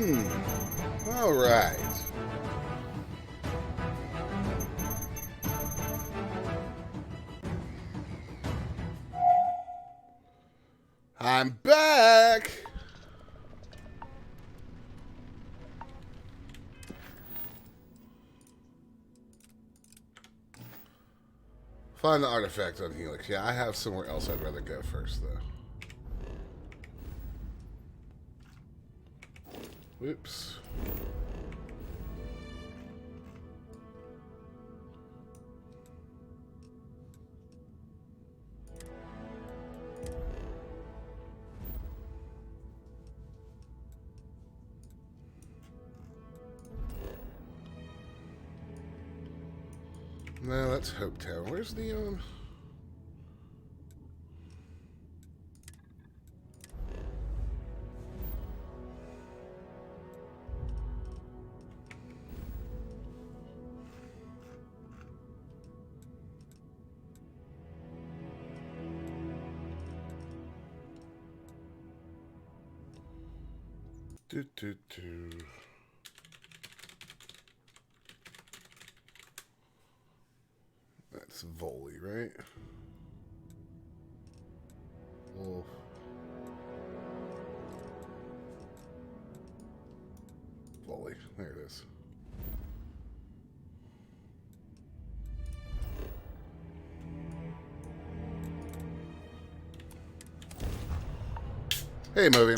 All right. I'm back. Find the artifact on Helix. Yeah, I have somewhere else I'd rather go first, though. Whoops. No, that's Hope Town. Where's the That's Volley, right? Wolf. Volley. There it is. Hey, Moby.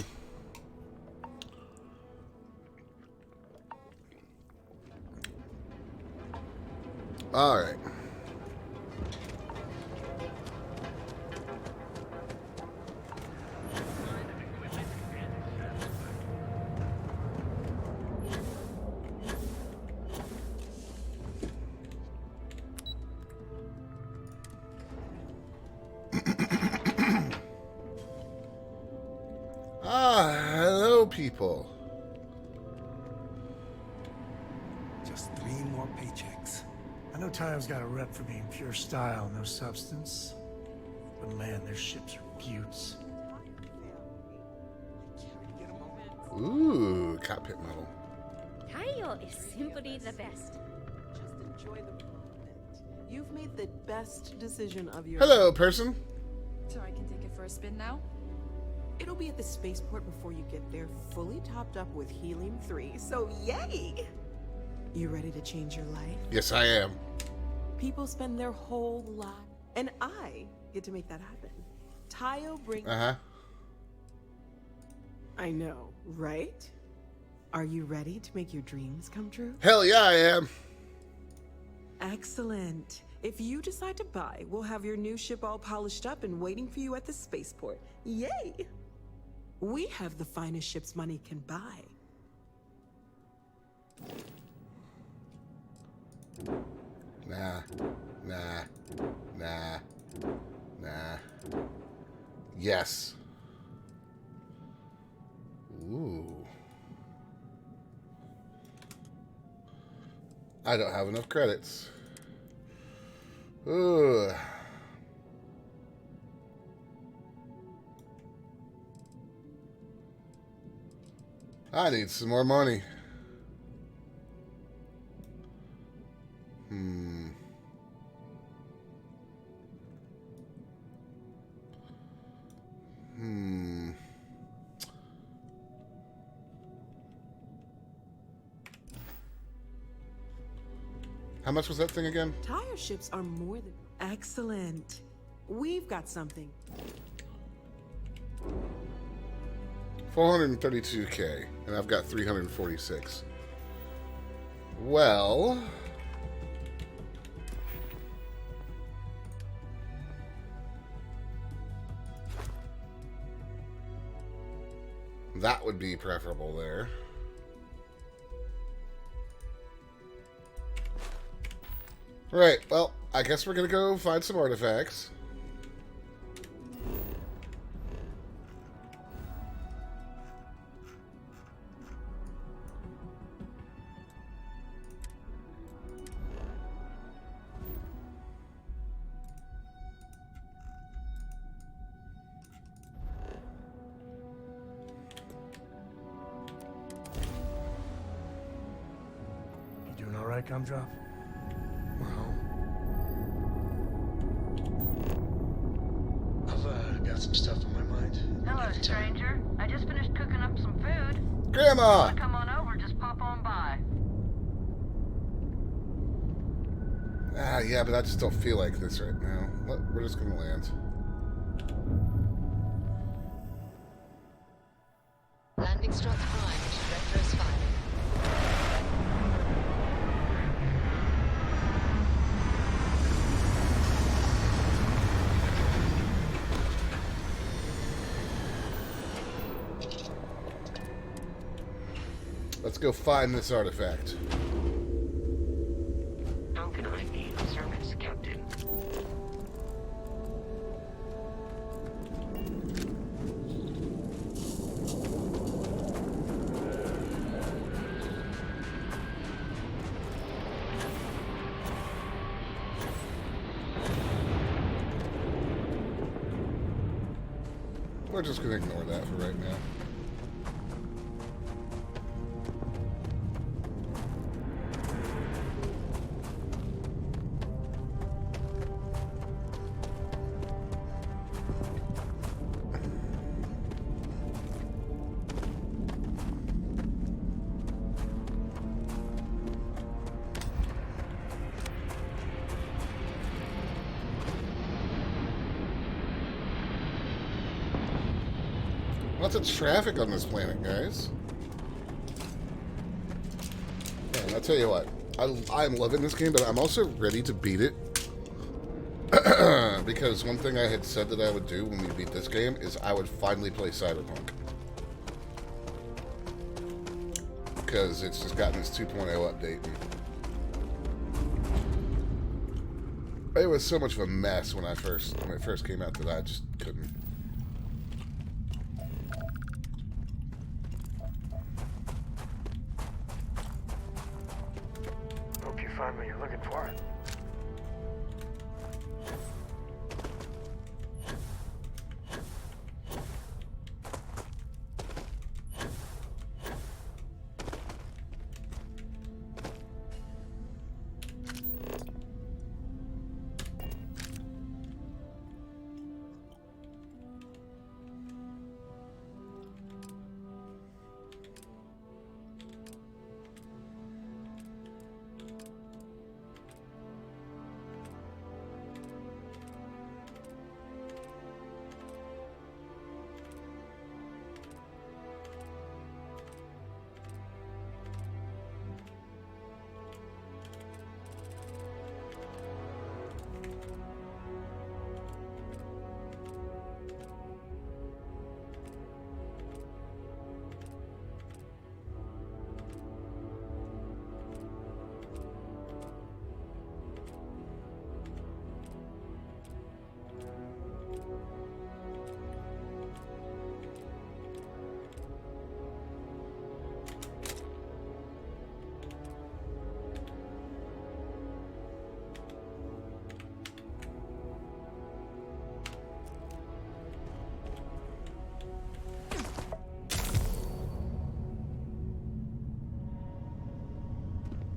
All right. Hello, people. Just 3 more paychecks. I know Tayo's got a rep for being pure style, no substance. But man, their ships are beauts. Ooh, cockpit model. Tayo is simply the best. Just enjoy the moment. You've made the best decision of your Hello, person. So I can take it for a spin now? It'll be at the spaceport before you get there, fully topped up with helium-3, so yay! You ready to change your life? Yes, I am. People spend their whole life, and I get to make that happen. Tayo brings... I know, right? Are you ready to make your dreams come true? Hell yeah, I am. Excellent. If you decide to buy, we'll have your new ship all polished up and waiting for you at the spaceport. Yay! We have the finest ships money can buy. Nah. Yes. Ooh. I don't have enough credits. Ooh. I need some more money. How much was that thing again? Tire ships are more than... Excellent. We've got something. 432K, and I've got 346. Well... that would be preferable there. Right, well, I guess we're gonna go find some artifacts. that gumdrop? Well, I've got some stuff on my mind. Hello, stranger. I just finished cooking up some food. Grandma! Wanna come on over, just pop on by. Ah, yeah, but I just don't feel like this right now. We're just gonna land. Landing struts primed. Retros firing. Let's go find this artifact. How can I be of service, Captain? We're just gonna ignore that for right now. Lots of traffic on this planet, guys. Man, I'll tell you what. I'm loving this game, but I'm also ready to beat it. Because one thing I had said that I would do when we beat this game is I would finally play Cyberpunk. Because it's just gotten this 2.0 update. And it was so much of a mess when it first came out that I just couldn't. Hope you find what you're looking for.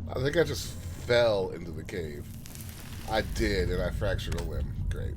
I think I just fell into the cave. I did, and I fractured a limb. Great.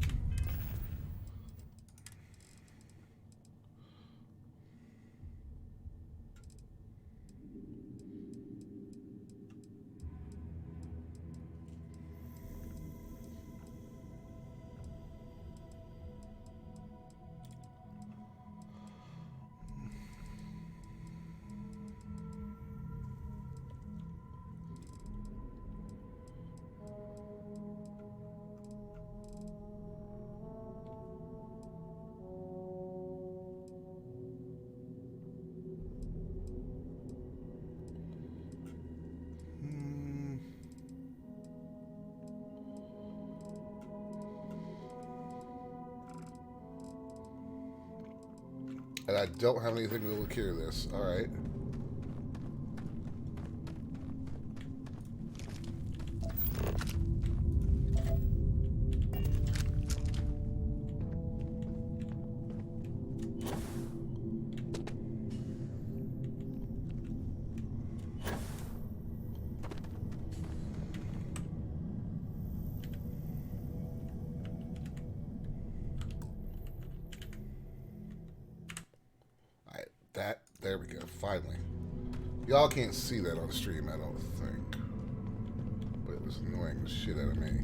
And I don't have anything that will cure this. Alright. There we go, finally. Y'all can't see that on the stream, I don't think. But it was annoying the shit out of me.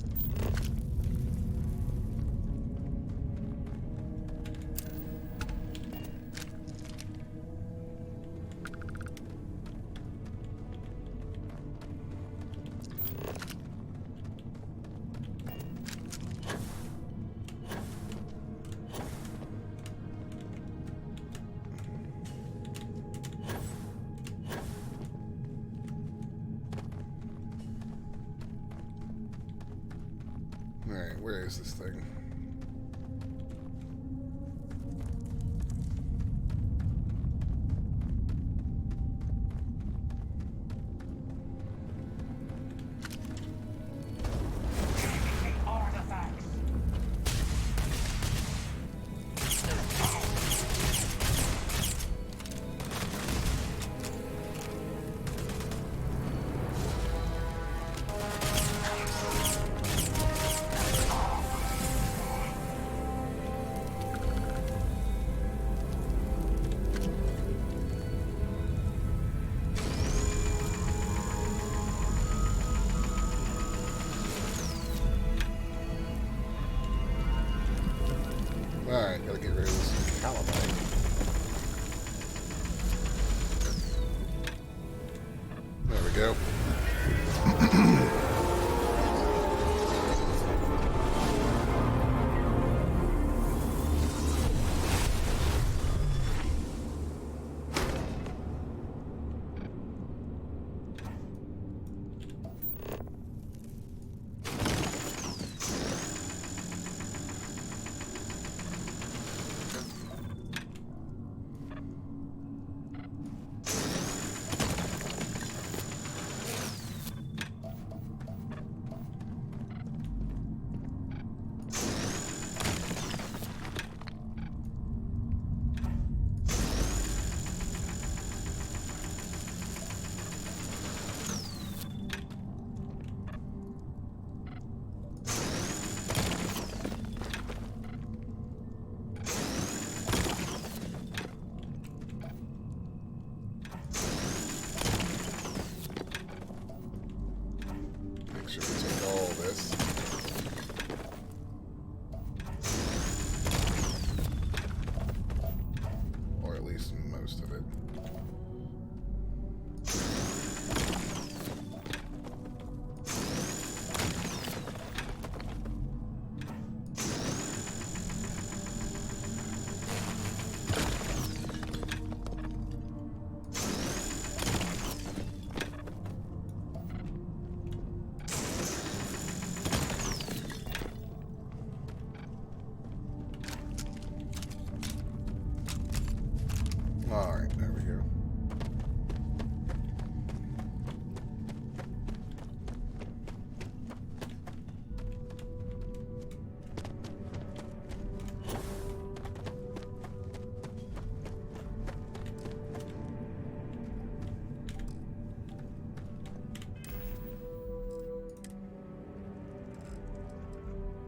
Alright, where is this thing? Alright, gotta get rid of this calamite. There we go. Make sure we take all this. Or at least most of it. Alright, there we go.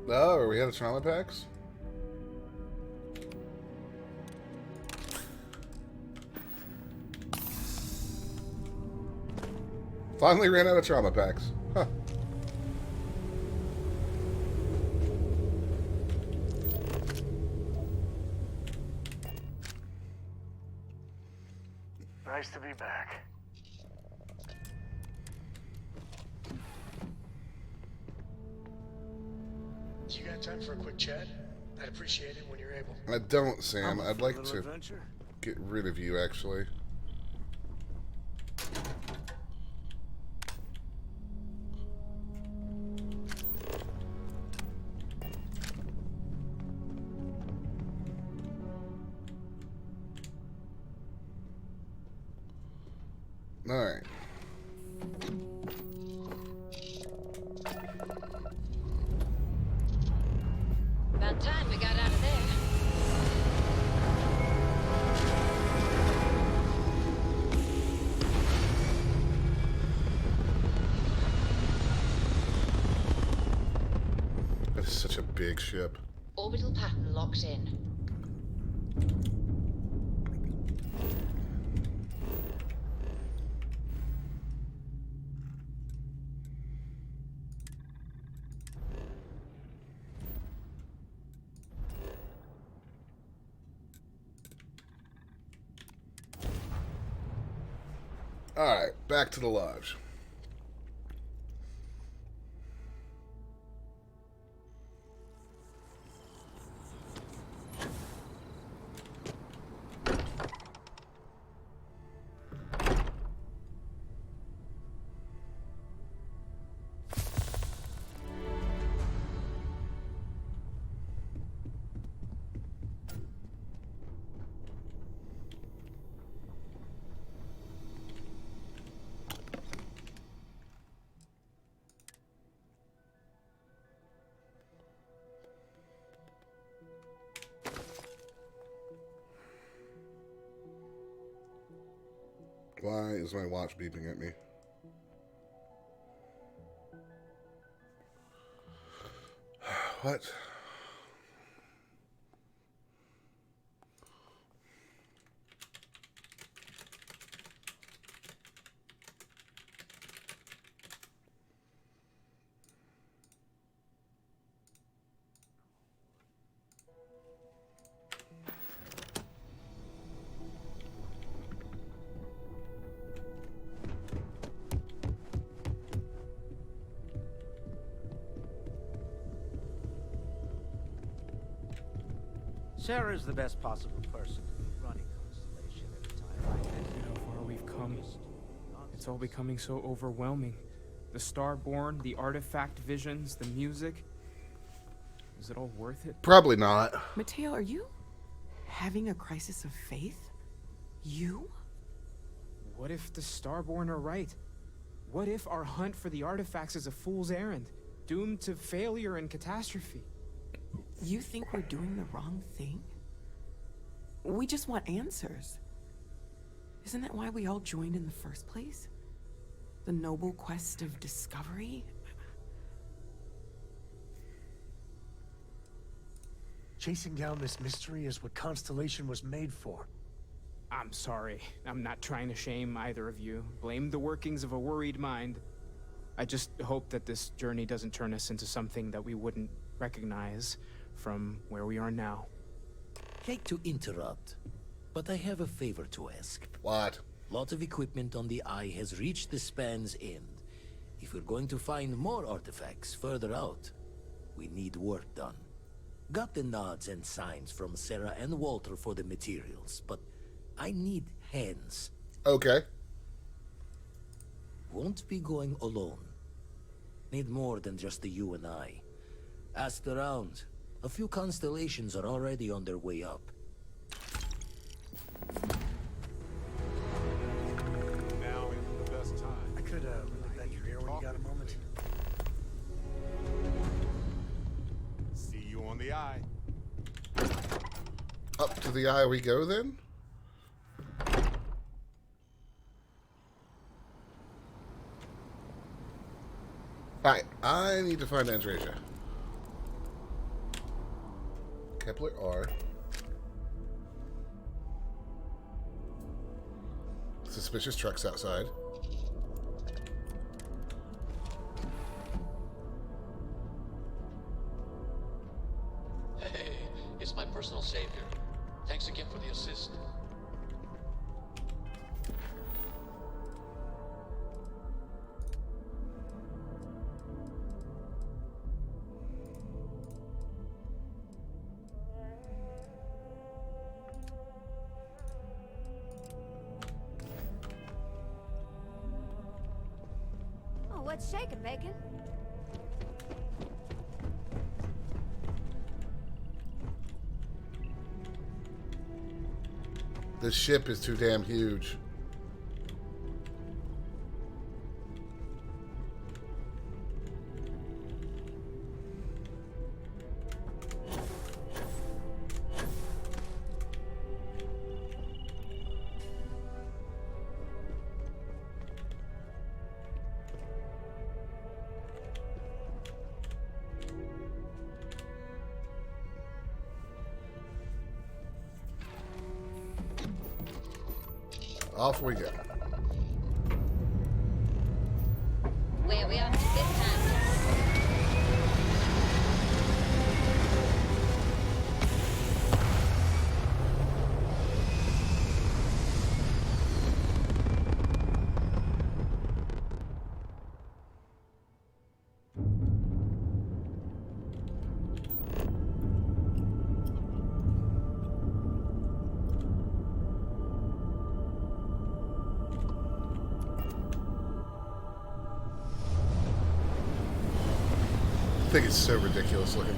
Oh, are we out of trauma packs? Finally ran out of trauma packs. Huh. Nice to be back. You got time for a quick chat? I'd appreciate it when you're able. I don't, Sam. I'd like to Adventure? get rid of you, actually. Alright. About time we got out of there. That is such a big ship. Orbital pattern locked in. Alright, back to the lodge. Why is my watch beeping at me? What? Sarah's the best possible person to be running Constellation at a time like this. Look at how far we've come. It's all becoming so overwhelming. The Starborn, the artifact visions, the music. Is it all worth it? Probably not. Mateo, are you having a crisis of faith? You? What if the Starborn are right? What if our hunt for the artifacts is a fool's errand, doomed to failure and catastrophe? You think we're doing the wrong thing? We just want answers. Isn't that why we all joined in the first place? The noble quest of discovery? Chasing down this mystery is what Constellation was made for. I'm sorry. I'm not trying to shame either of you. Blame the workings of a worried mind. I just hope that this journey doesn't turn us into something that we wouldn't recognize from where we are now. Hate to interrupt, but I have a favor to ask. What? Lot of equipment on the Eye has reached the span's end. If we're going to find more artifacts further out, we need work done. Got the nods and signs from Sarah and Walter for the materials, but I need hands. Okay. Won't be going alone. Need more than just the you and I. Asked around. A few constellations are already on their way up. Now is the best time. I could really bend your ear when you got a moment. See you on the Eye. Up to the Eye we go then? Alright, I need to find Andresia. Kepler R. Suspicious trucks outside. Hey, it's my personal savior. Thanks again for the assist. What's shaking, Bacon? This ship is too damn huge. Off we go. Where are we off to this time? think it's so ridiculous looking.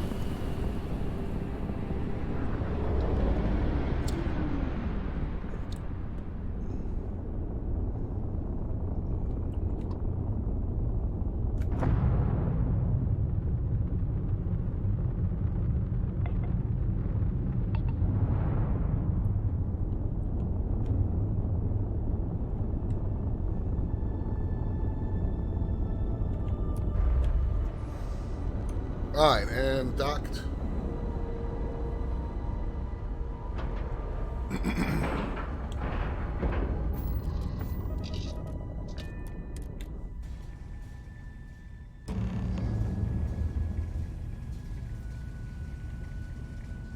Alright, and docked.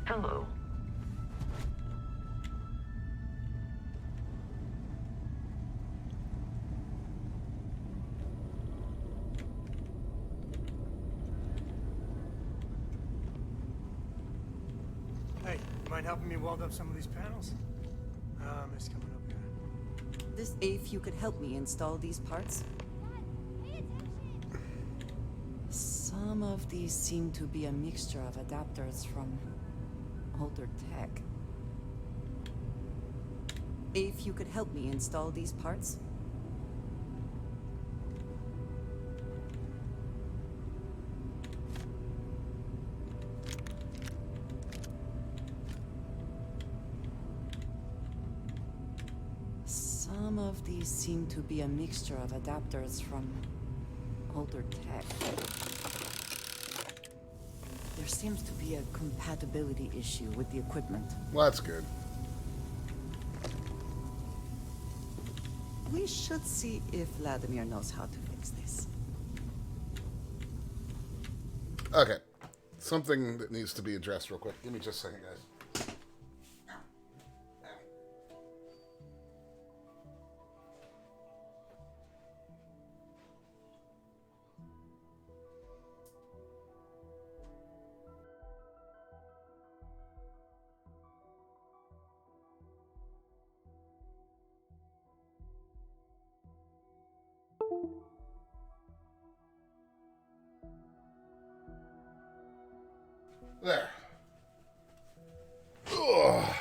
Hello. Hey, you mind helping me weld up some of these panels? It's coming up here. If you could help me install these parts. Some of these seem to be a mixture of adapters from older tech. If you could help me install these parts. Some of these seem to be a mixture of adapters from older tech. There seems to be a compatibility issue with the equipment. Well, that's good. We should see if Vladimir knows how to fix this. Okay. Something that needs to be addressed real quick. Give me just a second, guys. There. Ugh.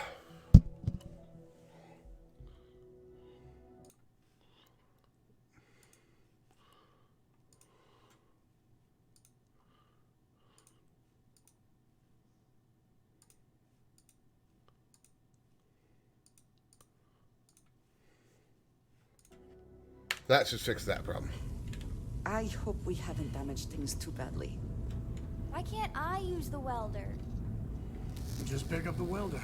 That should fix that problem. I hope we haven't damaged things too badly. Why can't I use the welder? Just pick up the welder.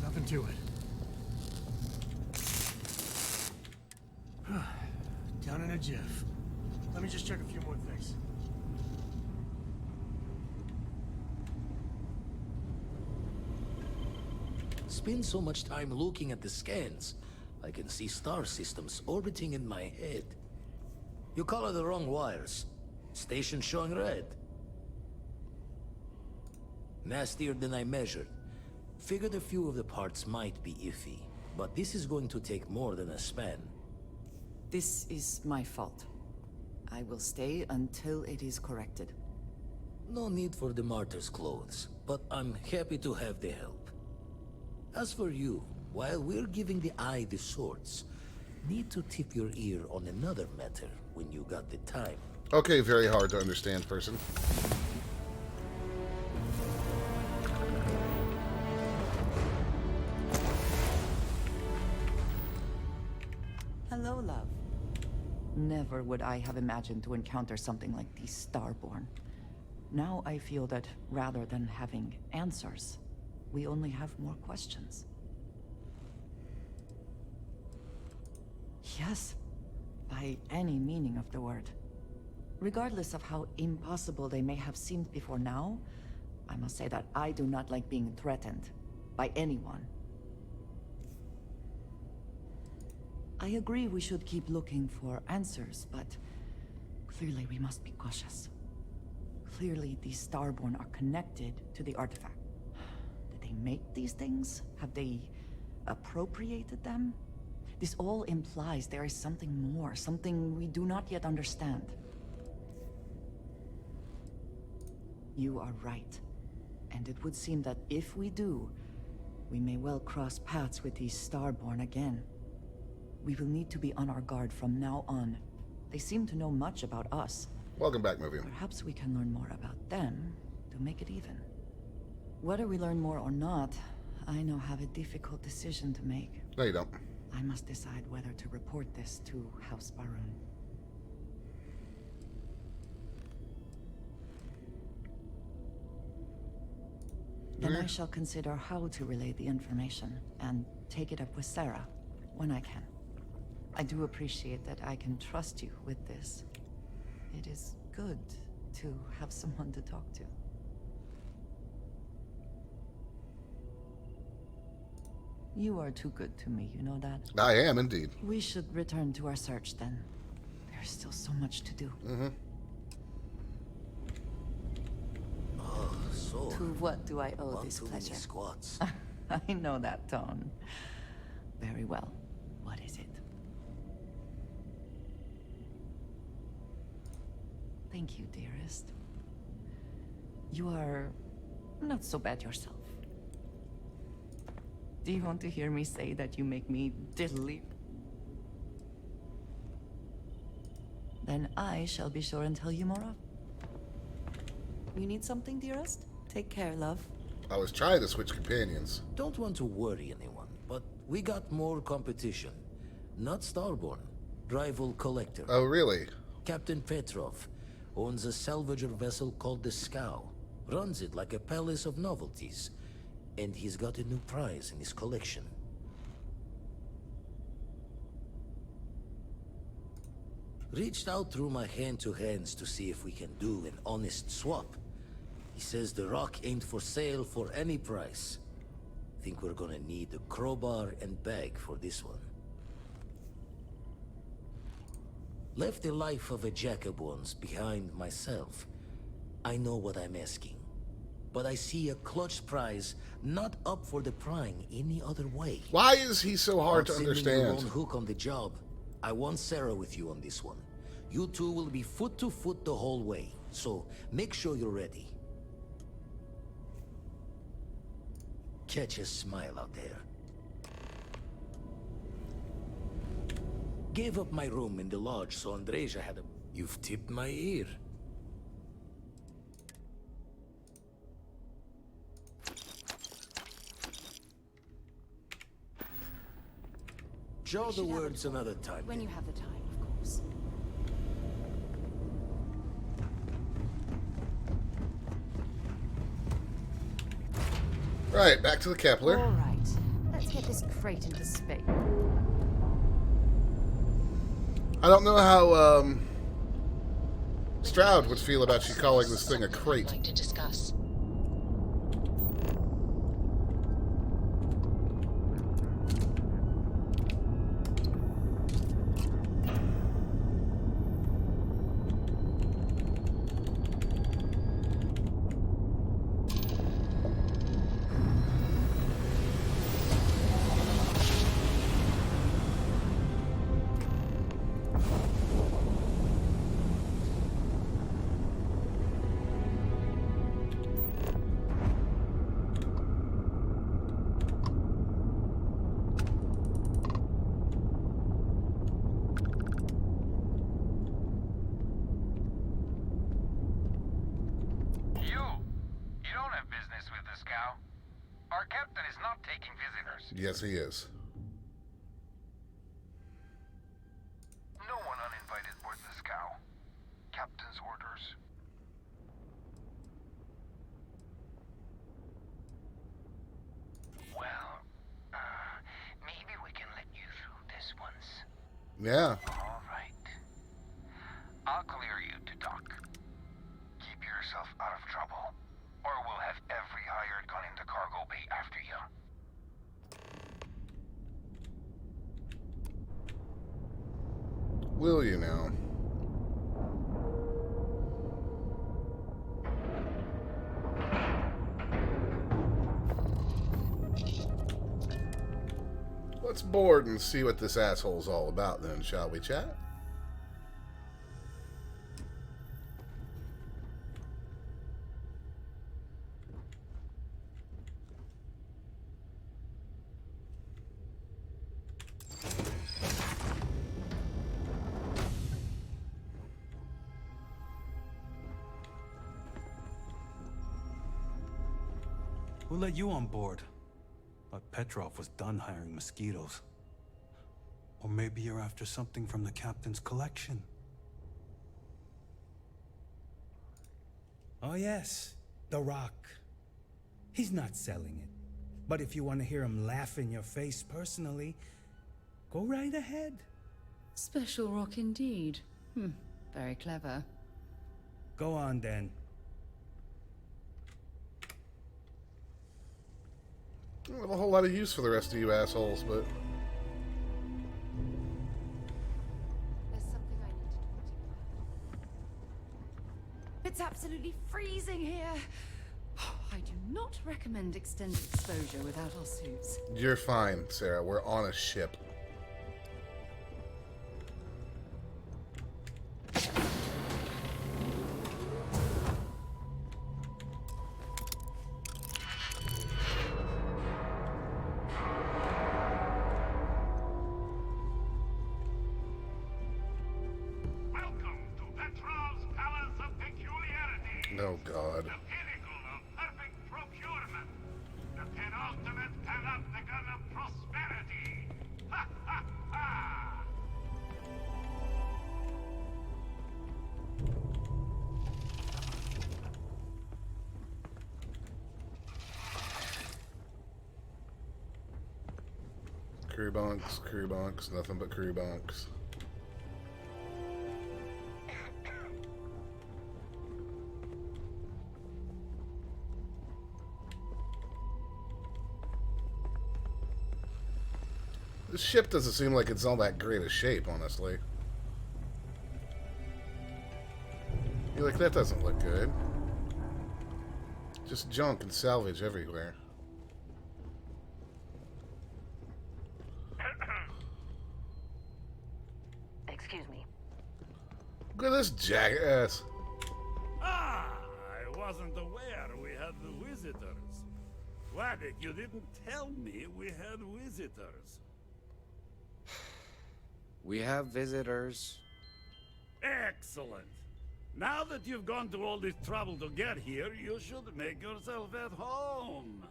Nothing to it. Done in a jiff. Let me just check a few more things. Spend so much time looking at the scans. I can see star systems orbiting in my head. You color the wrong wires. Station showing red. Nastier than I measured. Figured a few of the parts might be iffy, but this is going to take more than a span. This is my fault. I will stay until it is corrected. No need for the martyr's clothes, but I'm happy to have the help. As for you, while we're giving the eye the sorts, need to tip your ear on another matter when you got the time. Okay, very hard to understand person. Hello, love. Never would I have imagined to encounter something like these Starborn. Now I feel that rather than having answers, we only have more questions. Yes, by any meaning of the word. Regardless of how impossible they may have seemed before now, I must say that I do not like being threatened by anyone. I agree we should keep looking for answers, but clearly we must be cautious. Clearly these Starborn are connected to the artifact. Did they make these things? Have they appropriated them? This all implies there is something more, something we do not yet understand. You are right. And it would seem that if we do, we may well cross paths with these Starborn again. We will need to be on our guard from now on. They seem to know much about us. Welcome back, movie. Perhaps we can learn more about them to make it even. Whether we learn more or not, I now have a difficult decision to make. No, you don't. I must decide whether to report this to House Barun. Then I shall consider how to relay the information and take it up with Sarah when I can. I do appreciate that I can trust you with this. It is good to have someone to talk to. You are too good to me, you know that? I am indeed. We should return to our search then. There's still so much to do. So, To what do I owe one this too many pleasure? squats. I know that tone. Very well. What is it? Thank you, dearest. You are not so bad yourself. Do you want to hear me say that you make me diddly? Then I shall be sure and tell you more of. You need something, dearest? Take care, love. I was trying to switch companions. Don't want to worry anyone, but we got more competition. Not Starborn, rival collector. Oh, really? Captain Petrov owns a salvager vessel called the Scow. Runs it like a palace of novelties. And he's got a new prize in his collection. Reached out through my hand-to-hands to see if we can do an honest swap. He says the rock ain't for sale for any price. Think we're gonna need a crowbar and bag for this one. Left the life of a jack-of-bones behind myself. I know what I'm asking. But I see a clutch prize not up for the prying any other way. Why is he so hard to Sending your understand? own hook on the job. I want Sarah with you on this one. You two will be foot to foot the whole way, so make sure you're ready. Catch a smile out there. Gave up my room in the lodge so Andreja had a... You've tipped my ear. Jaw the words another time. When you have the time, of course. Right, back to the Kepler. All right. Let's get this crate into space. I don't know how Stroud would feel about you calling this thing a crate. To discuss. Yes, he is. No one uninvited board the scow. Captain's orders. Well, maybe we can let you through this once. Yeah. All right. I'll clear you to dock. Keep yourself out of trouble, or we'll have every hired gun in the cargo bay after you. Will you now? Let's board and see what this asshole's all about then, shall we, chat? We'll let you on board. But Petrov was done hiring mosquitoes. Or maybe you're after something from the captain's collection. Oh yes, The Rock. He's not selling it. But if you want to hear him laugh in your face personally, go right ahead. Special rock indeed. Very clever. Go on then. I don't have a whole lot of use for the rest of you assholes, but... There's something I need to talk to you about. It's absolutely freezing here. I do not recommend extended exposure without our suits. You're fine, Sarah. We're on a ship. Oh, God. The pinnacle of perfect procurement. The penultimate panopticon of prosperity. Ha ha ha! Crew bunks, nothing but crew bunks. This ship doesn't seem like it's all that great a shape, honestly. You're like, that doesn't look good. Just junk and salvage everywhere. Excuse me. Look at this jackass. Ah, I wasn't aware we had the visitors. Wadik, you didn't tell me we had visitors. We have visitors. Excellent. Now that you've gone to all this trouble to get here, you should make yourself at home.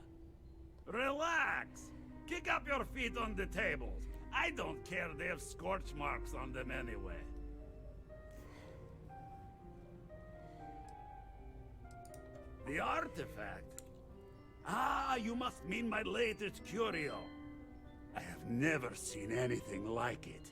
Relax. Kick up your feet on the tables. I don't care they have scorch marks on them anyway. The artifact? Ah, you must mean my latest curio. I have never seen anything like it.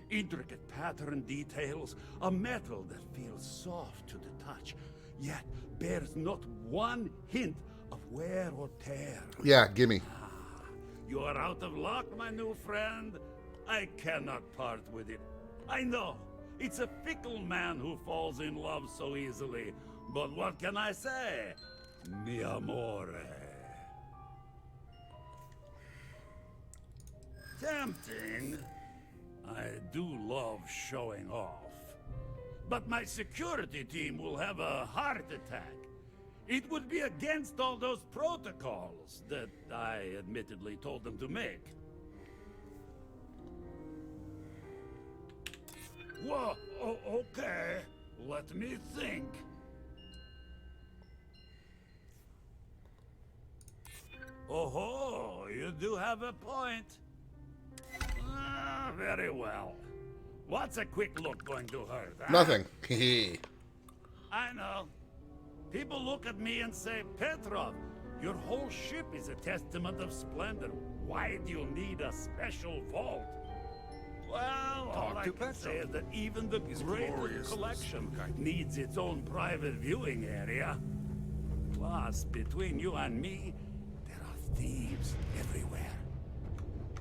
Intricate pattern details, a metal that feels soft to the touch, yet bears not one hint of wear or tear. Yeah, gimme. Ah, you are out of luck, my new friend. I cannot part with it. I know, it's a fickle man who falls in love so easily, but what can I say? Mi amore. Tempting. I do love showing off. But my security team will have a heart attack. It would be against all those protocols that I admittedly told them to make. Whoa, okay. Let me think. Oh, you do have a point. Very well. What's a quick look going to hurt? Huh? Nothing. I know. People look at me and say, Petrov, your whole ship is a testament of splendor. Why do you need a special vault? Well, all I can say is that even the greatest collection needs its own private viewing area. Plus, between you and me, there are thieves everywhere.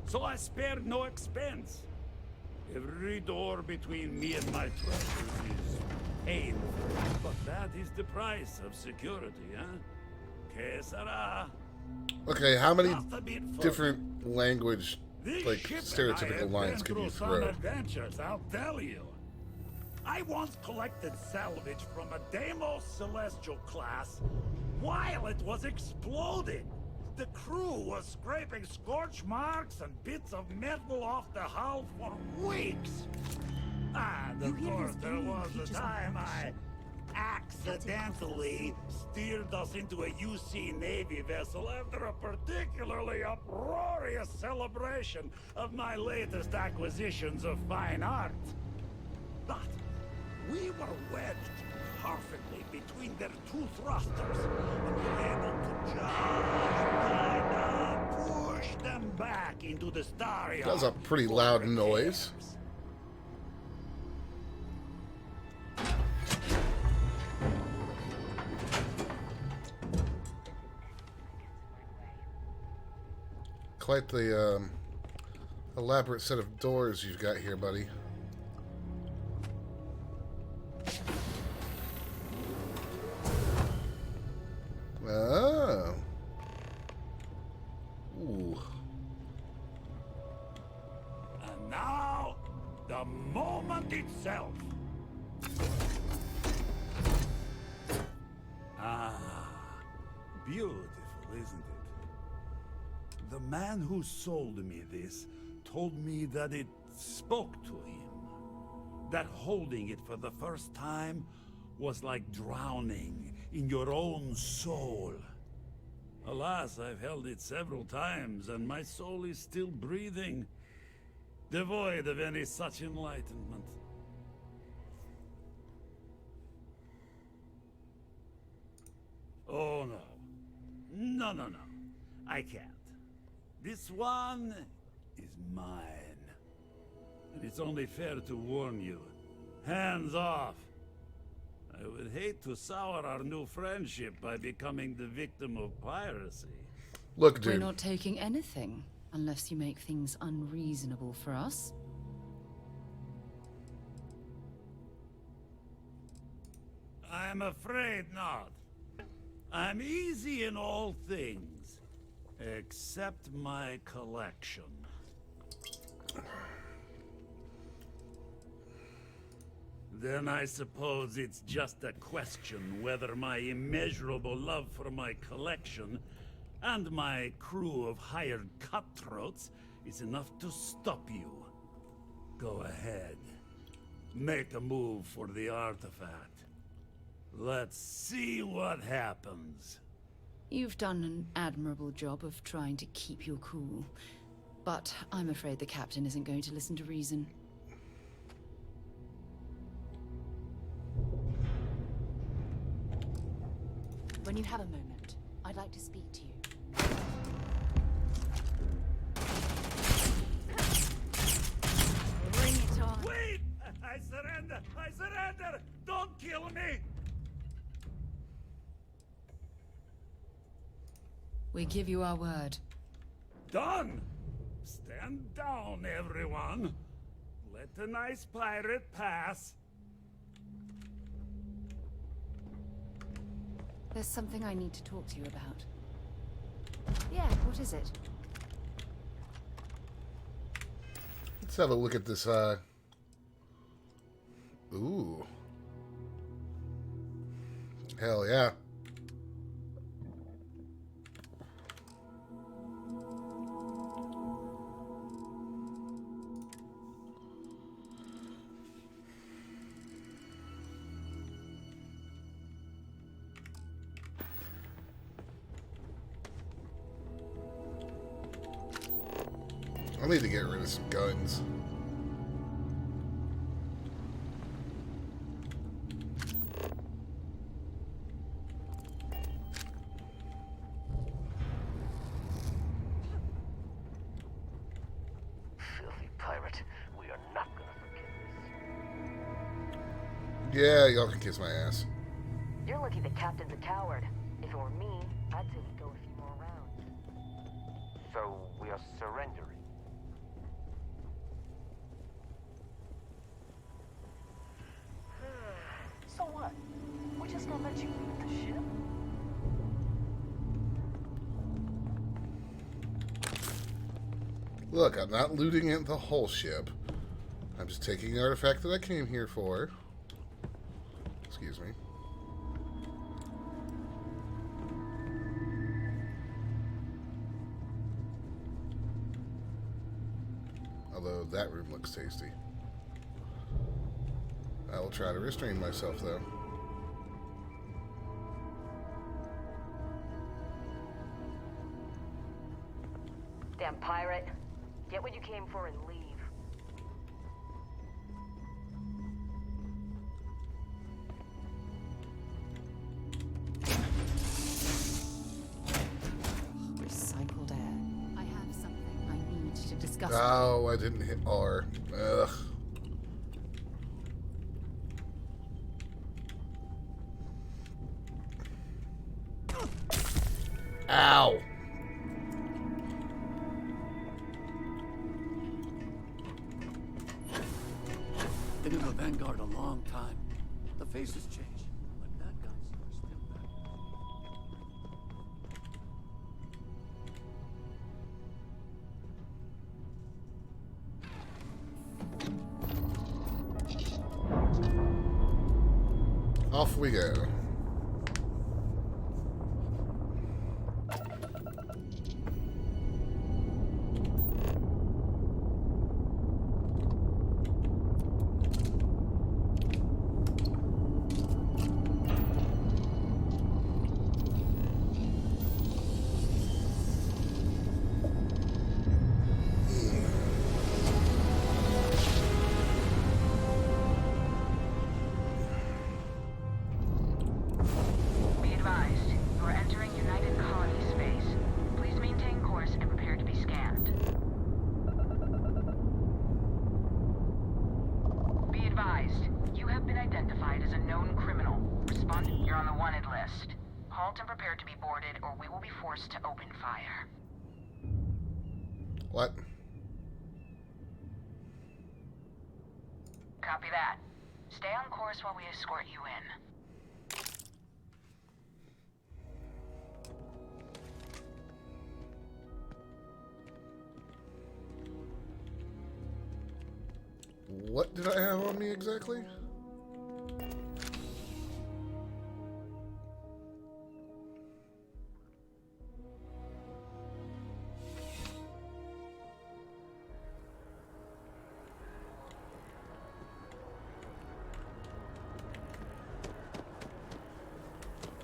So I spared no expense. Every door between me and my treasures is painful. But that is the price of security, huh? Que sera? Okay, how many different language, like, stereotypical lines could you throw? Some adventures, I'll tell you. I once collected salvage from a Deimos Celestial class while it was exploding. The crew was scraping scorch marks and bits of metal off the hull for weeks. And of course, there was the time I accidentally steered us into a UC Navy vessel after a particularly uproarious celebration of my latest acquisitions of fine art. But we were wedged perfectly between their two thrusters and were able to just push them back into the starry That's a pretty loud noise. Quite the elaborate set of doors you've got here, buddy. Oh. Ooh. And now, the moment itself. Ah, beautiful, isn't it? The man who sold me this told me that it spoke to him. That holding it for the first time was like drowning in your own soul. Alas, I've held it several times, and my soul is still breathing, devoid of any such enlightenment. Oh, no. No, no, no. I can't. This one is mine. And it's only fair to warn you. Hands off. I would hate to sour our new friendship by becoming the victim of piracy. Look, dude. We're not taking anything, unless you make things unreasonable for us. I'm afraid not. I'm easy in all things, except my collection. Then I suppose it's just a question whether my immeasurable love for my collection and my crew of hired cutthroats is enough to stop you. Go ahead. Make a move for the artifact. Let's see what happens. You've done an admirable job of trying to keep your cool, but I'm afraid the captain isn't going to listen to reason. When you have a moment, I'd like to speak to you. Bring it on. Wait! I surrender! I surrender! Don't kill me! We give you our word. Done! Stand down, everyone. Let the nice pirate pass. There's something I need to talk to you about. Yeah, what is it? Let's have a look at this, Ooh. Hell yeah. I need to get rid of some guns. Filthy pirate. We are not gonna forget this. Yeah, y'all can kiss my ass. You're lucky the captain's a coward. If it were me, I'd say we'd go a few more rounds. So we are surrendering. So what? We just gonna let you loot the ship? Look, I'm not looting it the whole ship. I'm just taking the artifact that I came here for. Excuse me. Although that room looks tasty. I will try to restrain myself, though. Damn pirate. Get what you came for and leave. Recycled air. I have something I need to discuss. Oh, I didn't hit R. Ugh. Ow. Been in the Vanguard a long time. The faces change, but bad guys are still bad. Off we go. Be advised, you are entering United Colony space. Please maintain course and prepare to be scanned. Be advised, you have been identified as a known criminal. Respond, you're on the wanted list. Halt and prepare to be boarded, or we will be forced to open fire. What? Copy that. Stay on course while we escort you in. What did I have on me exactly?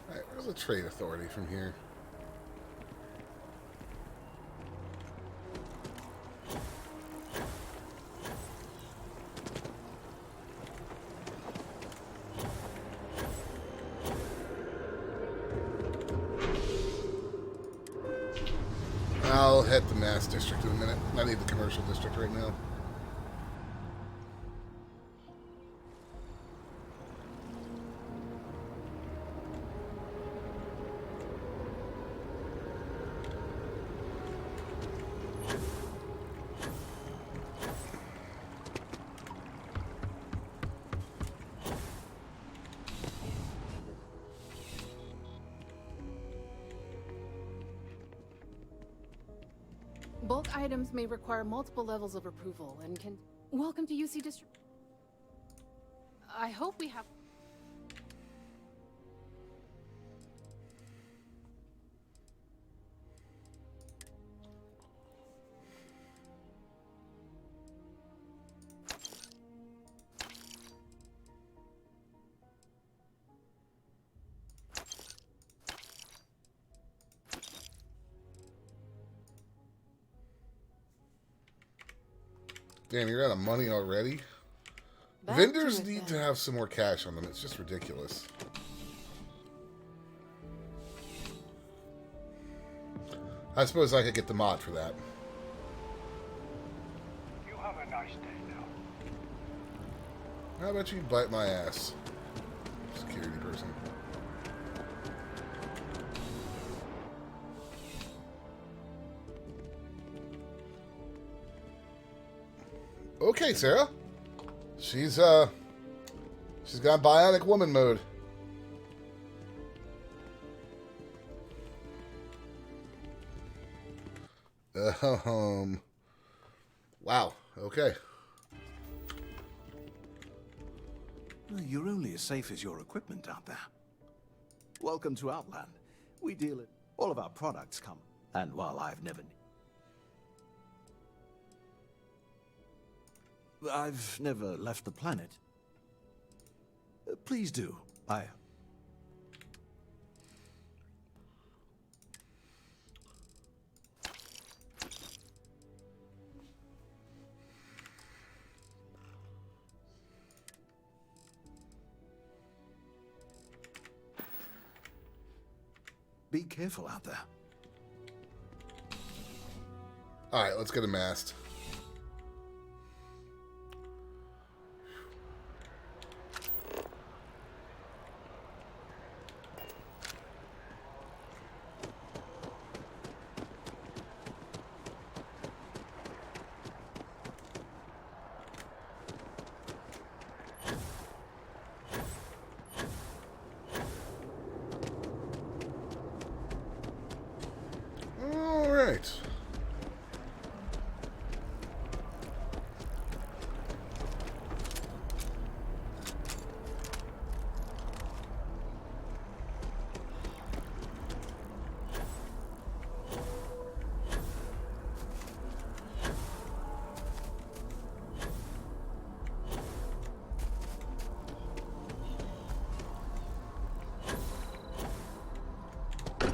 Alright, where's the trade authority from here? I'll hit the mass district in a minute. I need the commercial district right now. Bulk items may require multiple levels of approval and can... Welcome to UC District. I hope we have... Damn, you're out of money already? Back Vendors to it, need then. to have some more cash on them. It's just ridiculous. I suppose I could get the mod for that. You have a nice day now. How about you bite my ass, security person? Okay, Sarah. She's got bionic woman mode. Wow. Okay. You're only as safe as your equipment out there. Welcome to Outland. We deal it. All of our products come. And while I've never left the planet. Please do. Be careful out there. Alright, let's get a mast. Alright.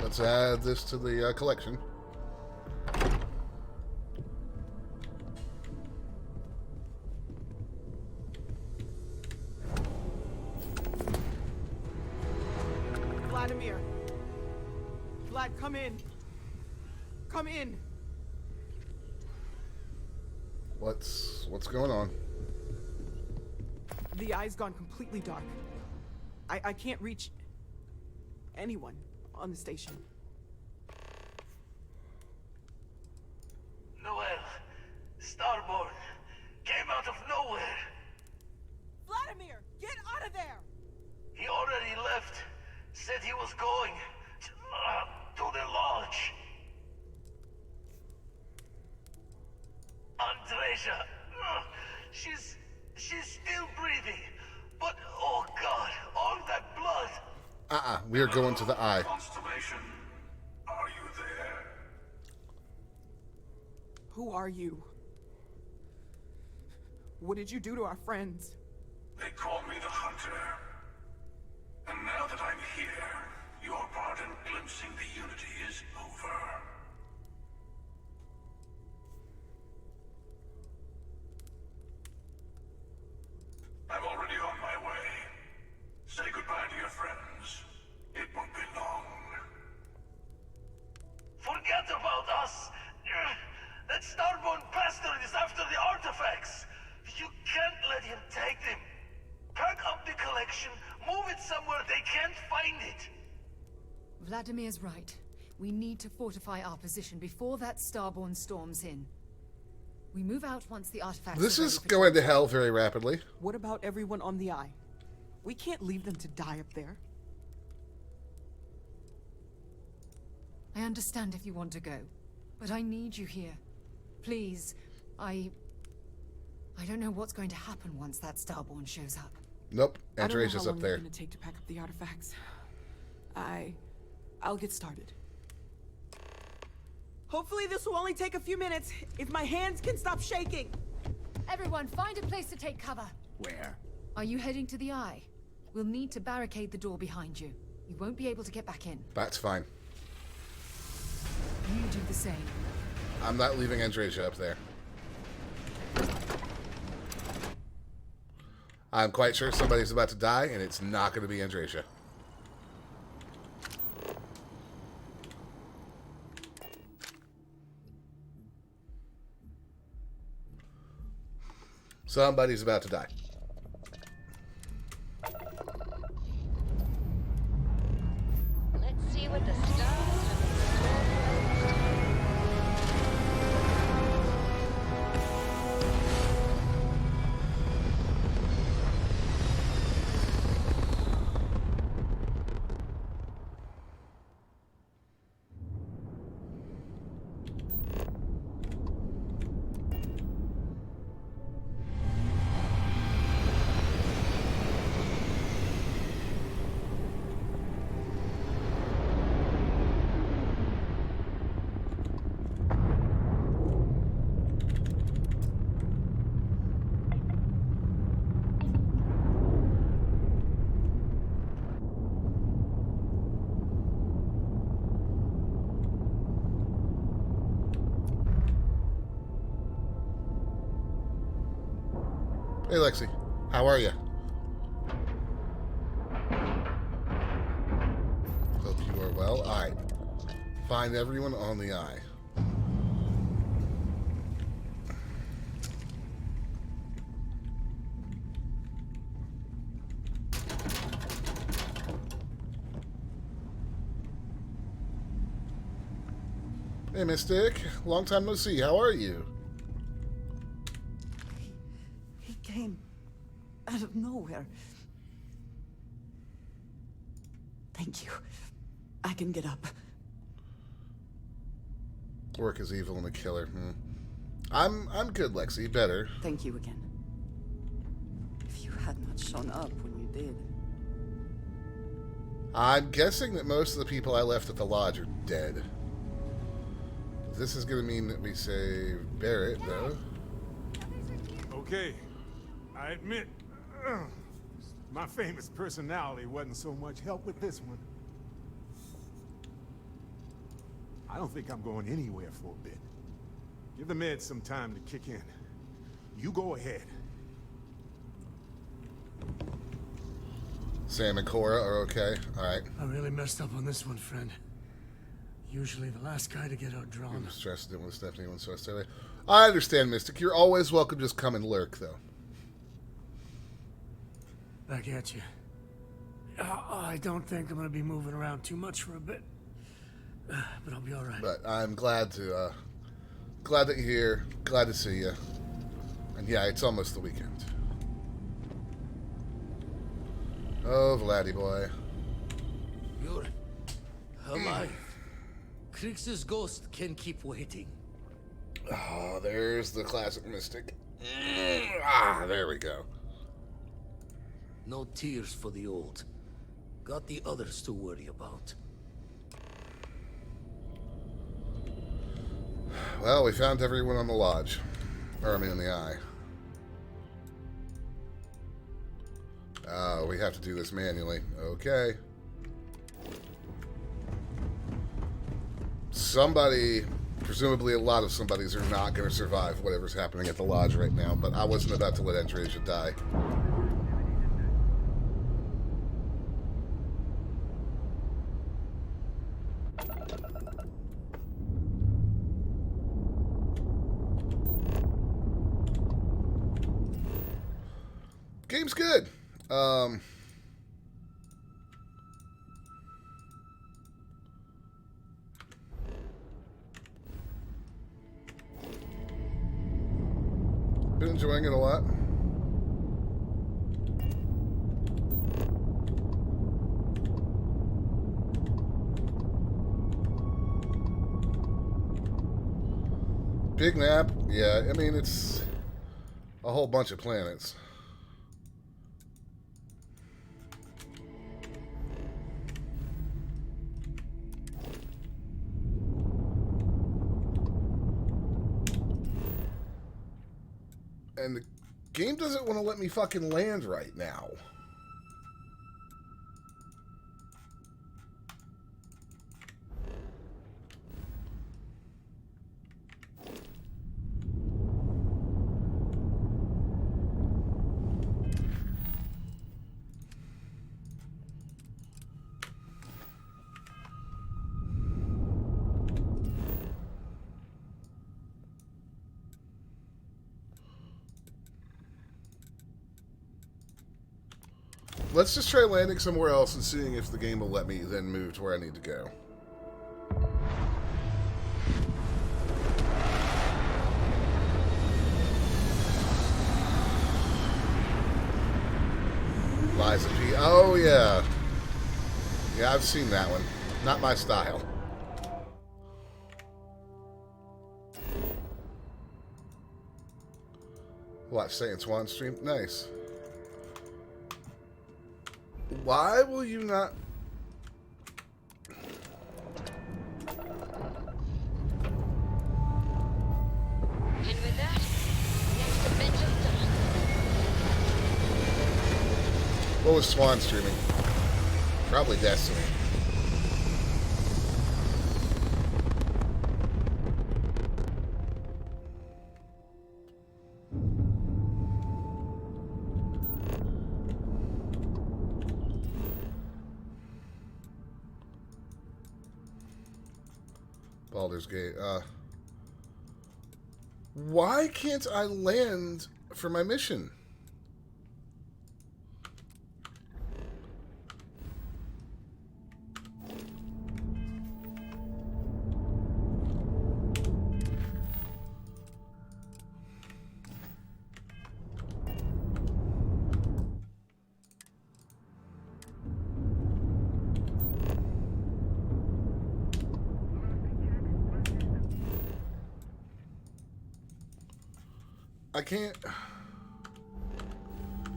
Let's add this to the collection. Vladimir. Vlad, come in. Come in. What's going on? The eye's gone completely dark. I can't reach anyone on the station. Noel, Starborn, came out of nowhere. Vladimir, get out of there! He already left. Said he was going to the lodge. Andreja, she's still breathing. But, oh God, all that blood. We are going to the eye. Constellation, are you there? Who are you? What did you do to our friends? They call me the Hunter. And now that I'm here, your part in glimpsing the Unity is over. I'm already on my way. Say goodbye to your friends. It won't be long. Forget about us! That Starborn bastard is after the artifacts! You can't let him take them! Pack up the collection, move it somewhere they can't find it! Vladimir's right. We need to fortify our position before that Starborn storms in. We move out once the artifacts This are is ready for going to hell very rapidly. What about everyone on the eye? We can't leave them to die up there. I understand if you want to go, but I need you here. Please, I don't know what's going to happen once that Starborn shows up. Nope, I don't know Andrea's how long up there. it's gonna take to pack up the artifacts. I'll get started. Hopefully this will only take a few minutes, if my hands can stop shaking. Everyone, find a place to take cover. Where? Are you heading to the eye? We'll need to barricade the door behind you. You won't be able to get back in. That's fine. You do the same. I'm not leaving Andrea up there. I'm quite sure somebody's about to die, and it's not going to be Andrea. Somebody's about to die. Let's see what the stars have in store for us. Hey, Lexi. How are you? Hope you are well. All right. Find everyone on the eye. Hey, Mystic. Long time no see. How are you? He came out of nowhere. Thank you. I can get up. Work is evil and a killer. I'm good, Lexi. Better. Thank you again. If you had not shown up when you did. I'm guessing that most of the people I left at the lodge are dead. This is going to mean that we save Barrett, though. Okay. I admit, my famous personality wasn't so much help with this one. I don't think I'm going anywhere for a bit. Give the meds some time to kick in. You go ahead. Sam and Cora are okay. All right. I really messed up on this one, friend. Usually the last guy to get outdrawn. I'm stressed dealing with Stephanie when stressed earlier. I understand, Mystic. You're always welcome to just come and lurk, though. Back at you. I don't think I'm going to be moving around too much for a bit. But I'll be all right. But I'm glad that you're here. Glad to see you. And yeah, it's almost the weekend. Oh, Vladdy boy. You're alive. Krix's ghost can keep waiting. Oh, there's the classic Mystic. There we go. No tears for the old. Got the others to worry about. Well, we found everyone on the lodge. Or, I mean, in the eye. We have to do this manually. Okay. Somebody, presumably a lot of somebodies, are not going to survive whatever's happening at the lodge right now, but I wasn't about to let Andreasia die. Game's good. Been enjoying it a lot. Big map. Yeah, I mean, it's a whole bunch of planets. And the game doesn't want to let me fucking land right now. Let's just try landing somewhere else and seeing if the game will let me then move to where I need to go. Liza P. Oh, yeah. Yeah, I've seen that one. Not my style. Watch Saint Swan stream. Nice. Why will you not? And with that, next adventure done. What was Swan streaming? Probably Destiny. Baldur's Gate. Why can't I land for my mission? I can't.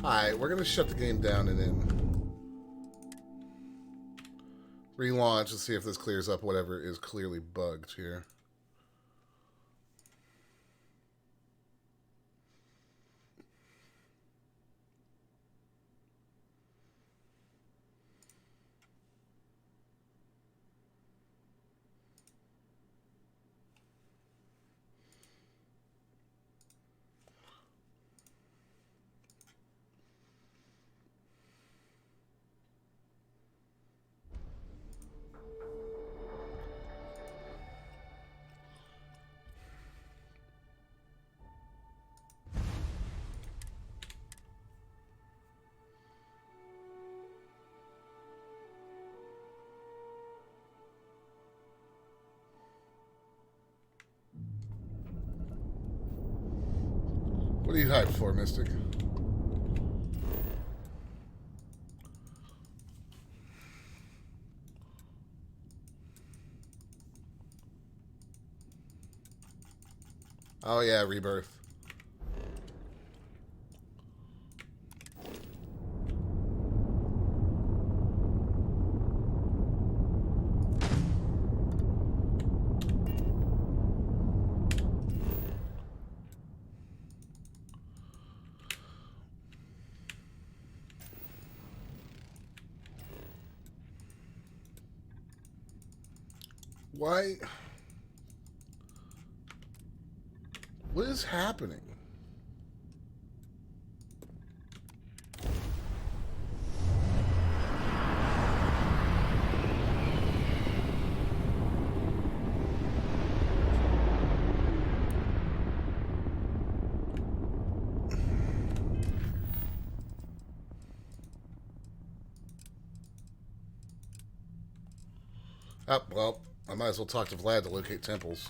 Alright, we're going to shut the game down and then relaunch and see if this clears up whatever is clearly bugged here. What are you hyped for, Mystic? Oh yeah, Rebirth. Why? What is happening? Oh, well, I might as well talk to Vlad to locate temples.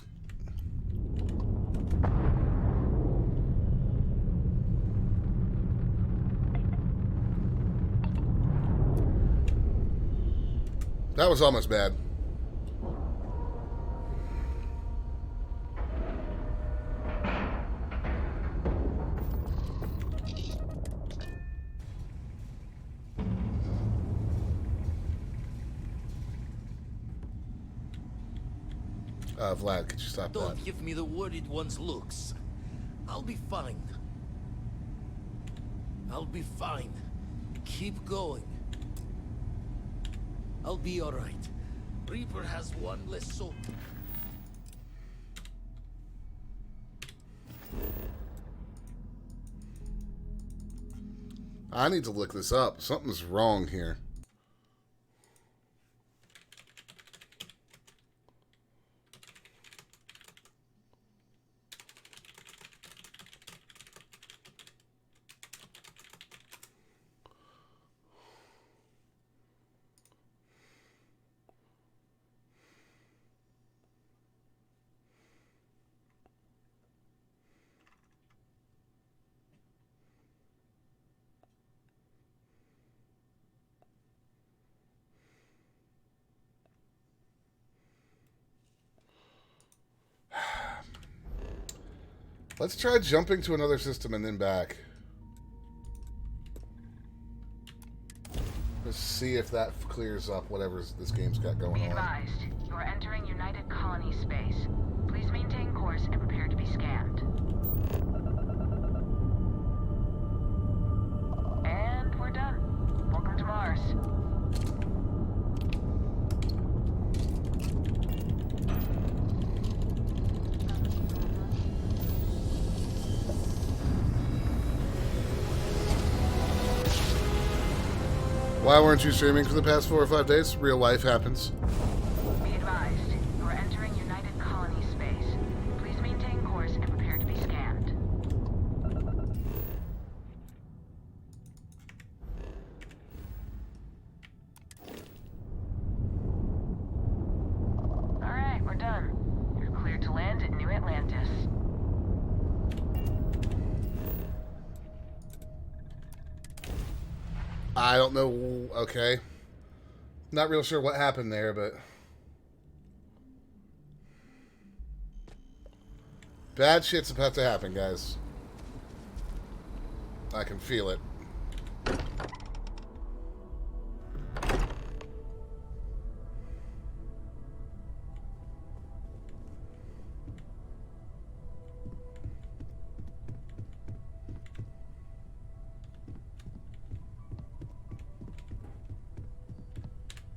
That was almost bad. Vlad, could you stop that? Don't give me the worried one's looks. I'll be fine. I'll be fine. Keep going. I'll be alright. Reaper has one less soul. I need to look this up. Something's wrong here. Let's try jumping to another system and then back. Let's see if that clears up whatever this game's got going Be on. advised, you are entering United Colony space. Please maintain course and prepare to be scanned. And we're done. Welcome to Mars. Why weren't you streaming for the past 4 or 5 days? Real life happens. Be advised, you are entering United I don't know. Okay. Not real sure what happened there, but... Bad shit's about to happen, guys. I can feel it.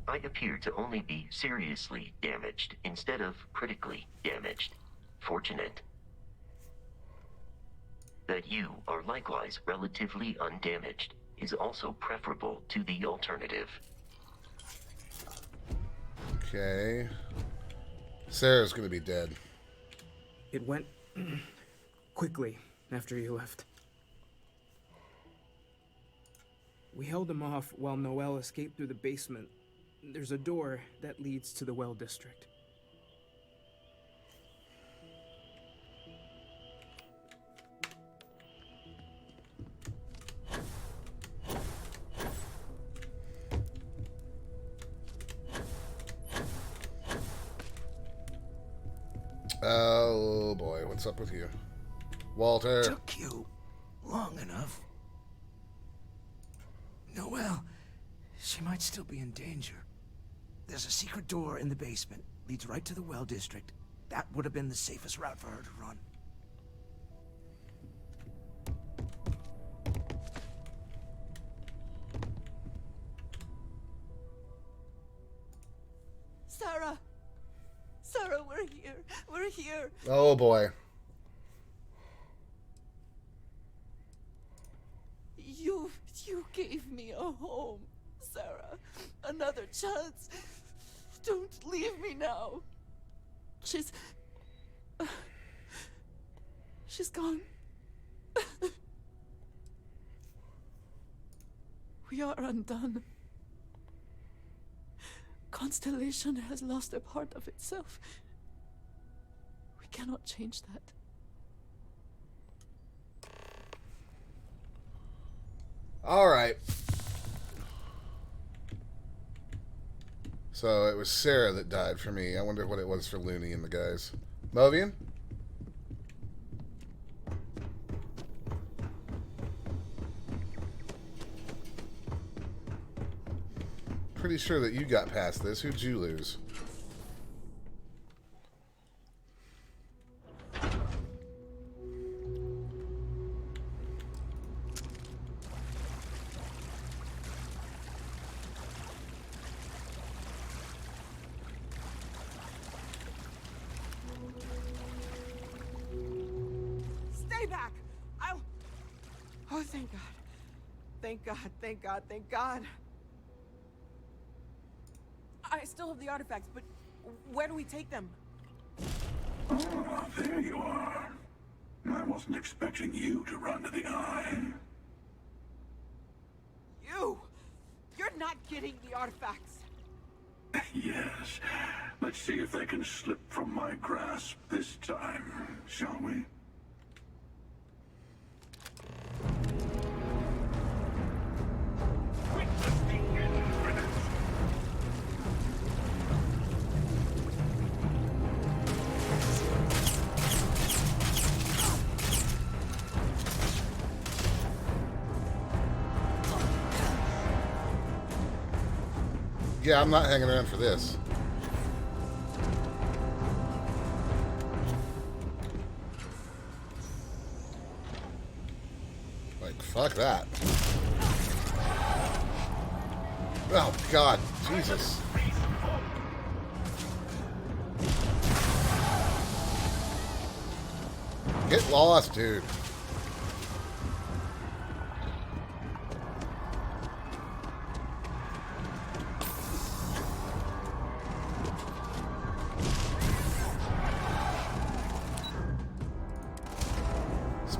I appear to only be seriously damaged instead of critically damaged. Fortunate that you are likewise relatively undamaged is also preferable to the alternative. Okay. Sarah's gonna be dead. It went quickly after you left. We held him off while Noel escaped through the basement. There's a door that leads to the well district. Oh boy, what's up with you? Walter. Took you long enough. Noel, she might still be in danger. There's a secret door in the basement. Leads right to the well district. That would have been the safest route for her to run. Sarah! Sarah, we're here. We're here. Oh boy. You gave me a home, Sarah. Another chance. Don't leave me now. She's gone. We are undone. Constellation has lost a part of itself. We cannot change that. All right. So it was Sarah that died for me. I wonder what it was for Looney and the guys. Movian? Pretty sure that you got past this. Who'd you lose? Stay back! Oh, thank God. Thank God, thank God, thank God. I still have the artifacts, but where do we take them? Ah, there you are. I wasn't expecting you to run to the eye. You're not getting the artifacts. Yes. Let's see if they can slip from my grasp this time, shall we? Yeah, I'm not hanging around for this. Like, fuck that. Oh, God. Jesus. Get lost, dude.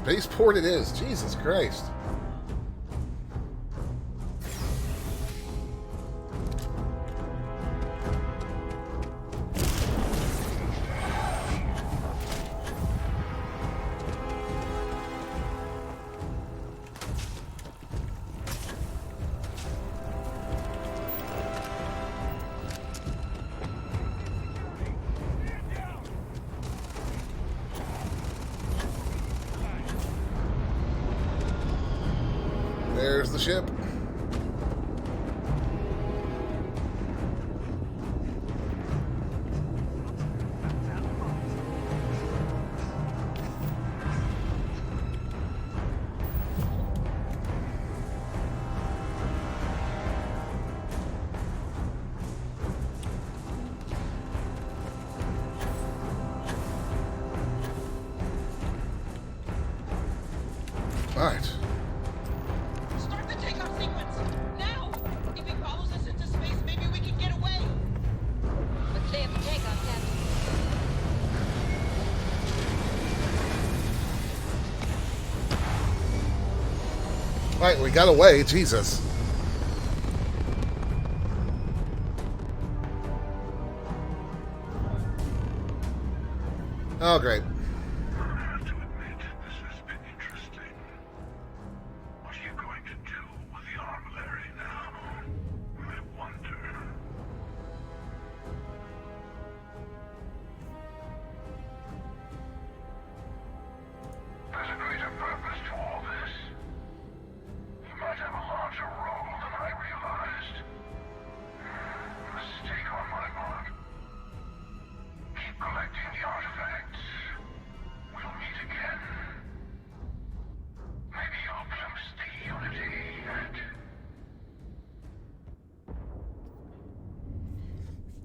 Spaceport it is. Jesus Christ. Where's the ship? Alright. Start the takeoff sequence! Now! If he follows us into space, maybe we can get away! But clear for takeoff, Captain. Alright, we got away. Jesus. Oh, great.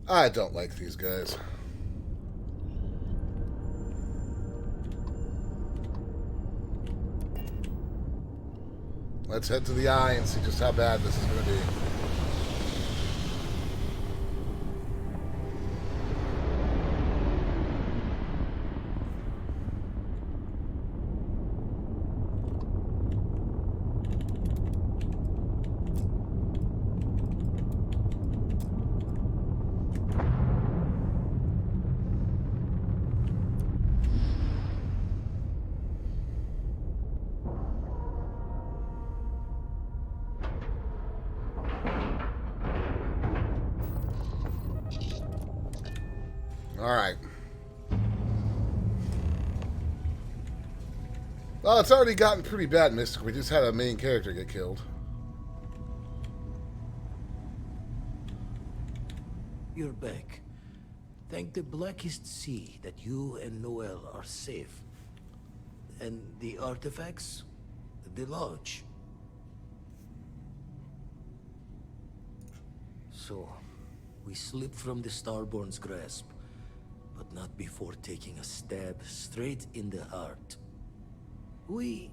I don't like these guys. Let's head to the eye and see just how bad this is going to be. Alright. Well, it's already gotten pretty bad, Mystic. We just had a main character get killed. You're back. Thank the blackest sea that you and Noel are safe. And the artifacts? The lodge. So, we slipped from the Starborn's grasp, but not before taking a stab straight in the heart. We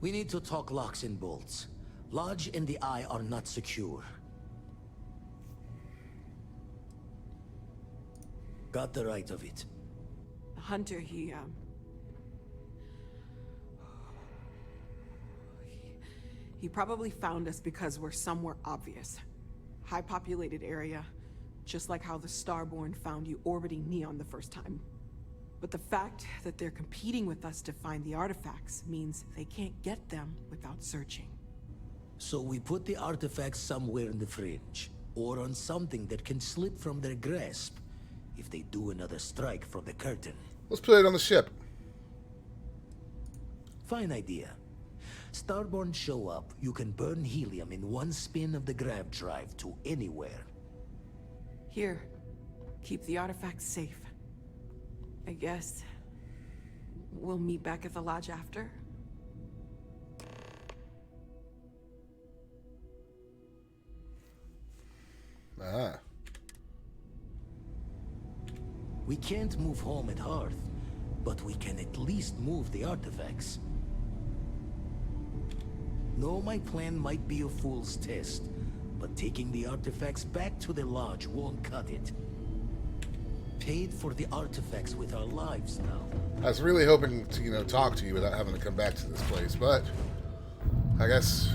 need to talk locks and bolts. Lodge and the Eye are not secure. Got the right of it. Hunter, he probably found us because we're somewhere obvious. High populated area, just like how the Starborn found you orbiting Neon the first time. But the fact that they're competing with us to find the artifacts means they can't get them without searching. So we put the artifacts somewhere in the fringe, or on something that can slip from their grasp if they do another strike from the curtain. Let's put it on the ship. Fine idea. Starborn show up, you can burn helium in one spin of the grav drive to anywhere. Here, keep the artifacts safe. I guess we'll meet back at the lodge after. Ah. We can't move home at Hearth, but we can at least move the artifacts. No, my plan might be a fool's test, but taking the artifacts back to the lodge won't cut it. Paid for the artifacts with our lives now. I was really hoping to, talk to you without having to come back to this place, but I guess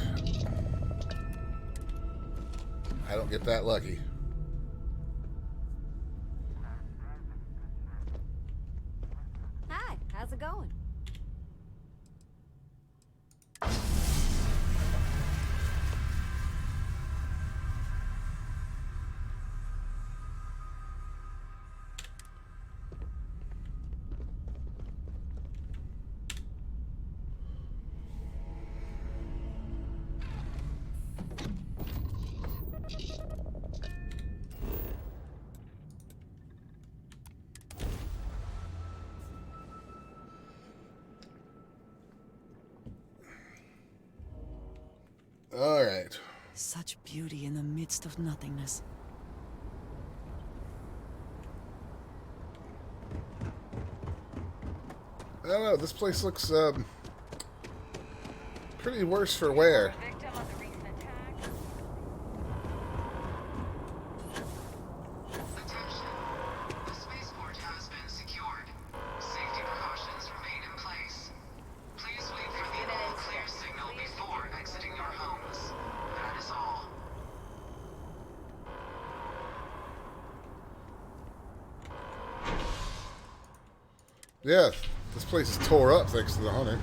I don't get that lucky. Hi, how's it going? All right. Such beauty in the midst of nothingness. I don't know. This place looks pretty worse for wear. Yeah, this place is tore up thanks to the hunter.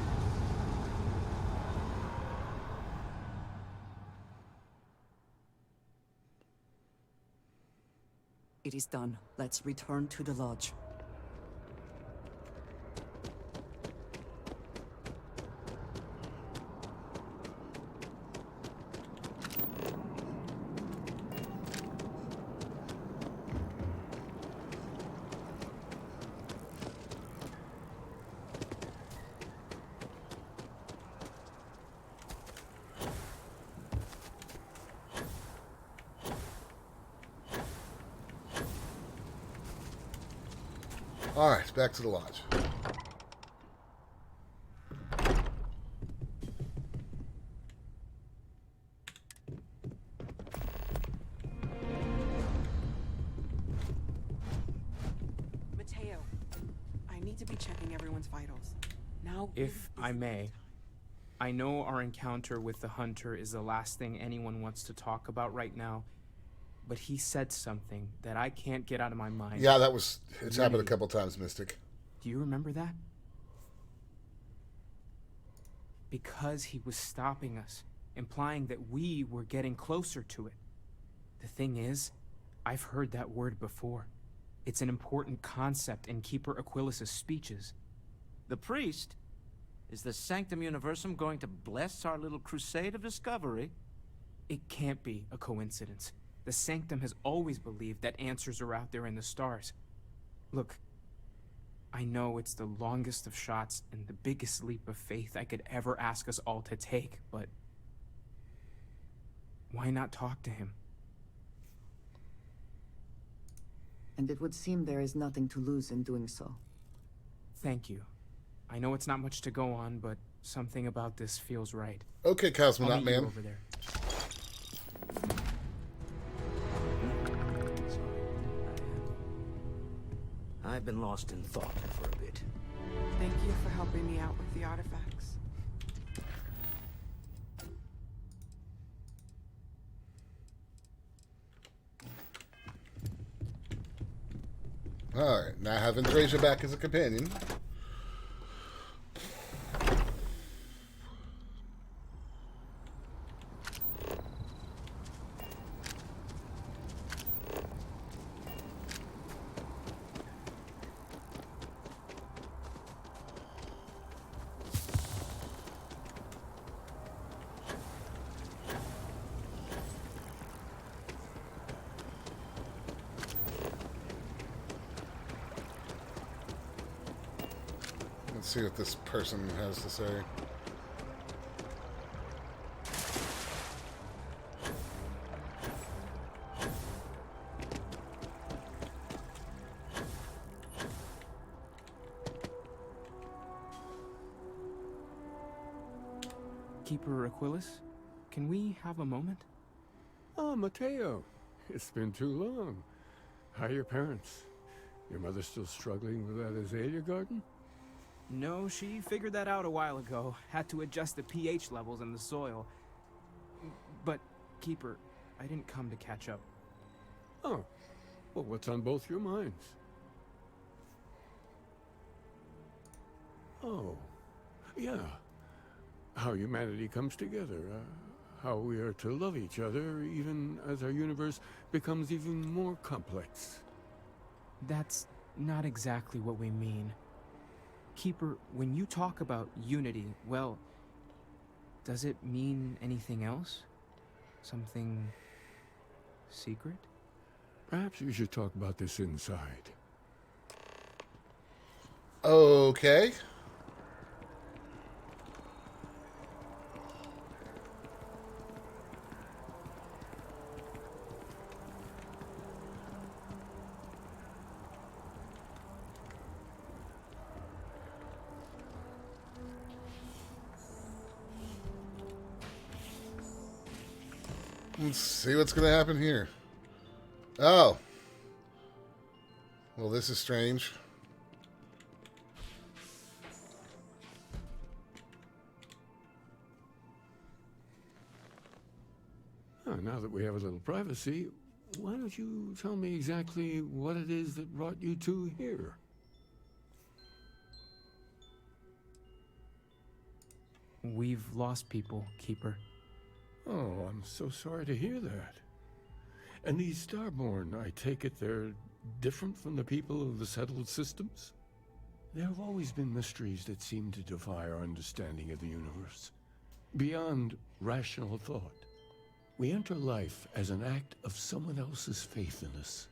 It is done. Let's return to the lodge. All right, back to the lodge. Mateo, I need to be checking everyone's vitals. Now, If I may, I know our encounter with the hunter is the last thing anyone wants to talk about right now, but he said something that I can't get out of my mind. Yeah, it's happened a couple times, Mystic. Do you remember that? Because he was stopping us, implying that we were getting closer to it. The thing is, I've heard that word before. It's an important concept in Keeper Aquilas's speeches. The priest? Is the Sanctum Universum going to bless our little crusade of discovery? It can't be a coincidence. The Sanctum has always believed that answers are out there in the stars. Look, I know it's the longest of shots and the biggest leap of faith I could ever ask us all to take, but why not talk to him? And it would seem there is nothing to lose in doing so. Thank you. I know it's not much to go on, but something about this feels right. Okay, Cosmonaut I'll meet you Man. over there. I've been lost in thought for a bit. Thank you for helping me out with the artifacts. All right, now I have Andresia back as a companion. Let's see what this person has to say. Keeper Aquilas, can we have a moment? Oh, Mateo. It's been too long. How are your parents? Your mother still struggling with that azalea garden? No, she figured that out a while ago. Had to adjust the pH levels in the soil. But, Keeper, I didn't come to catch up. Oh. Well, what's on both your minds? Oh. Yeah. How humanity comes together. How we are to love each other even as our universe becomes even more complex. That's not exactly what we mean. Keeper, when you talk about unity, well, does it mean anything else? Something secret? Perhaps you should talk about this inside. Okay. Let's see what's going to happen here. Oh. Well, this is strange. Oh, now that we have a little privacy, why don't you tell me exactly what it is that brought you two here? We've lost people, Keeper. Oh, I'm so sorry to hear that. And these Starborn, I take it they're different from the people of the settled systems? There have always been mysteries that seem to defy our understanding of the universe. Beyond rational thought. We enter life as an act of someone else's faith in us.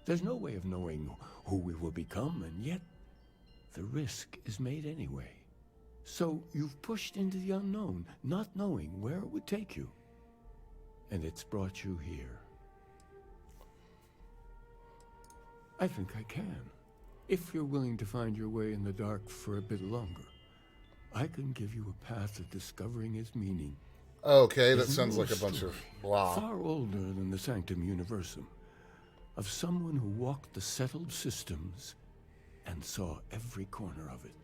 There's no way of knowing who we will become, and yet the risk is made anyway. So you've pushed into the unknown, not knowing where it would take you. And it's brought you here. I think I can. If you're willing to find your way in the dark for a bit longer, I can give you a path of discovering its meaning. Okay, that There's sounds an like a old bunch story, of blah. far older than the Sanctum Universum, of someone who walked the settled systems and saw every corner of it.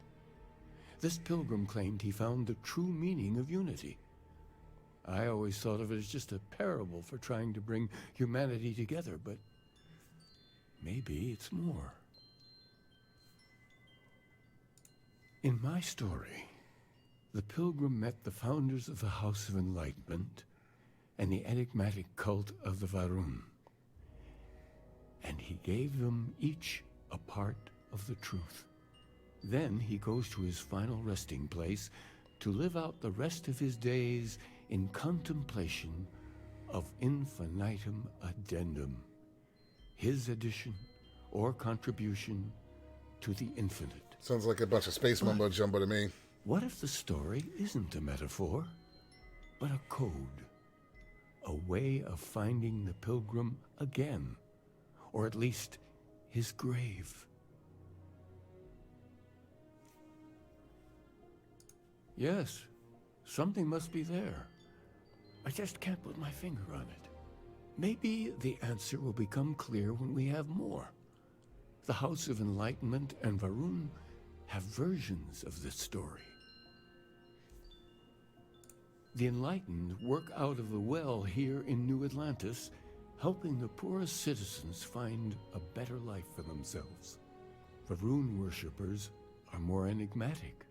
This pilgrim claimed he found the true meaning of unity. I always thought of it as just a parable for trying to bring humanity together, but maybe it's more. In my story, the pilgrim met the founders of the House of Enlightenment and the enigmatic cult of the Varun. And he gave them each a part of the truth. Then he goes to his final resting place to live out the rest of his days in contemplation of infinitum addendum, his addition or contribution to the infinite. Sounds like a bunch of space mumbo jumbo to me. What if the story isn't a metaphor, but a code? A way of finding the pilgrim again, or at least his grave. Yes, something must be there. I just can't put my finger on it. Maybe the answer will become clear when we have more. The House of Enlightenment and Varun have versions of this story. The Enlightened work out of the well here in New Atlantis, helping the poorest citizens find a better life for themselves. Varun worshippers are more enigmatic,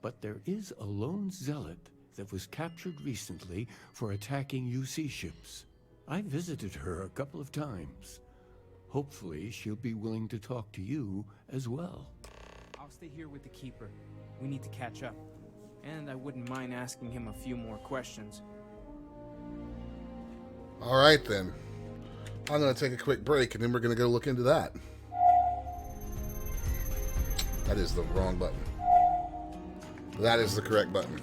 but there is a lone zealot that was captured recently for attacking UC ships. I visited her a couple of times. Hopefully, she'll be willing to talk to you as well. I'll stay here with the Keeper. We need to catch up. And I wouldn't mind asking him a few more questions. All right, then. I'm going to take a quick break, and then we're going to go look into that. That is the wrong button. That is the correct button.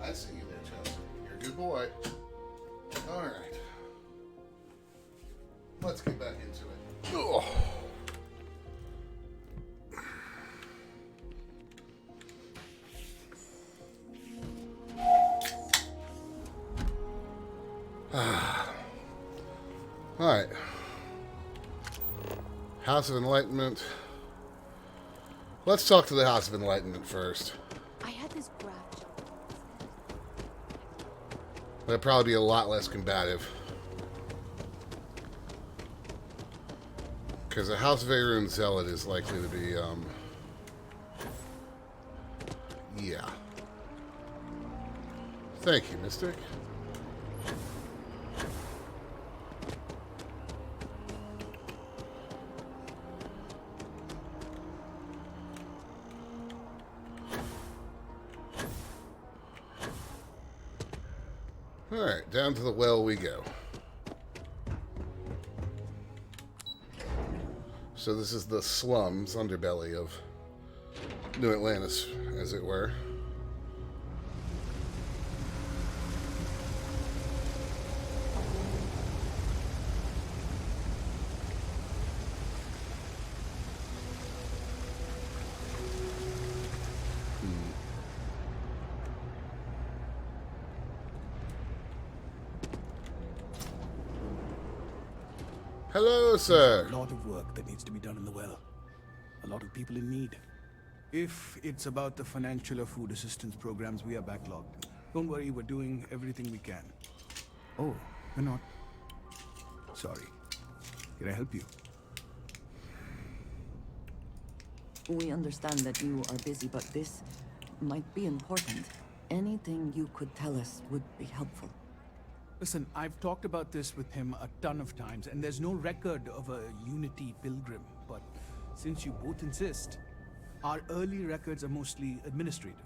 I see you there, Chelsea. You're a good boy. All right. Let's get back into it. Ugh. All right. House of Enlightenment. Let's talk to the House of Enlightenment first. I had this graph. That'd probably be a lot less combative. Because the House of Aerun Zealot is likely to be, yeah. Thank you, Mystic. Alright, down to the well we go. So this is the slums, underbelly of New Atlantis, as it were. Hello, sir. A lot of work that needs to be done in the well. A lot of people in need. If it's about the financial or food assistance programs, we are backlogged. Don't worry, we're doing everything we can. Oh, we're not. Sorry. Can I help you? We understand that you are busy, but this might be important. Anything you could tell us would be helpful. Listen, I've talked about this with him a ton of times, and there's no record of a Unity pilgrim. But since you both insist, our early records are mostly administrative.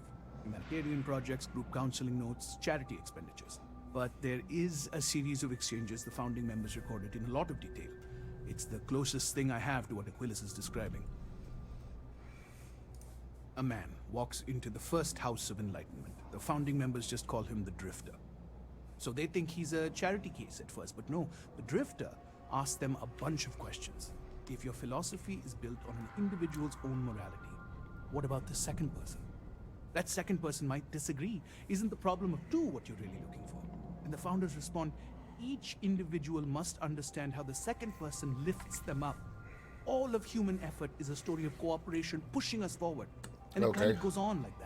Humanitarian projects, group counseling notes, charity expenditures. But there is a series of exchanges the founding members recorded in a lot of detail. It's the closest thing I have to what Aquilus is describing. A man walks into the first House of Enlightenment. The founding members just call him the Drifter. So they think he's a charity case at first, but no, the Drifter asks them a bunch of questions. If your philosophy is built on an individual's own morality, what about the second person? That second person might disagree. Isn't the problem of two what you're really looking for? And the founders respond, each individual must understand how the second person lifts them up. All of human effort is a story of cooperation pushing us forward. And it kind of goes on like that.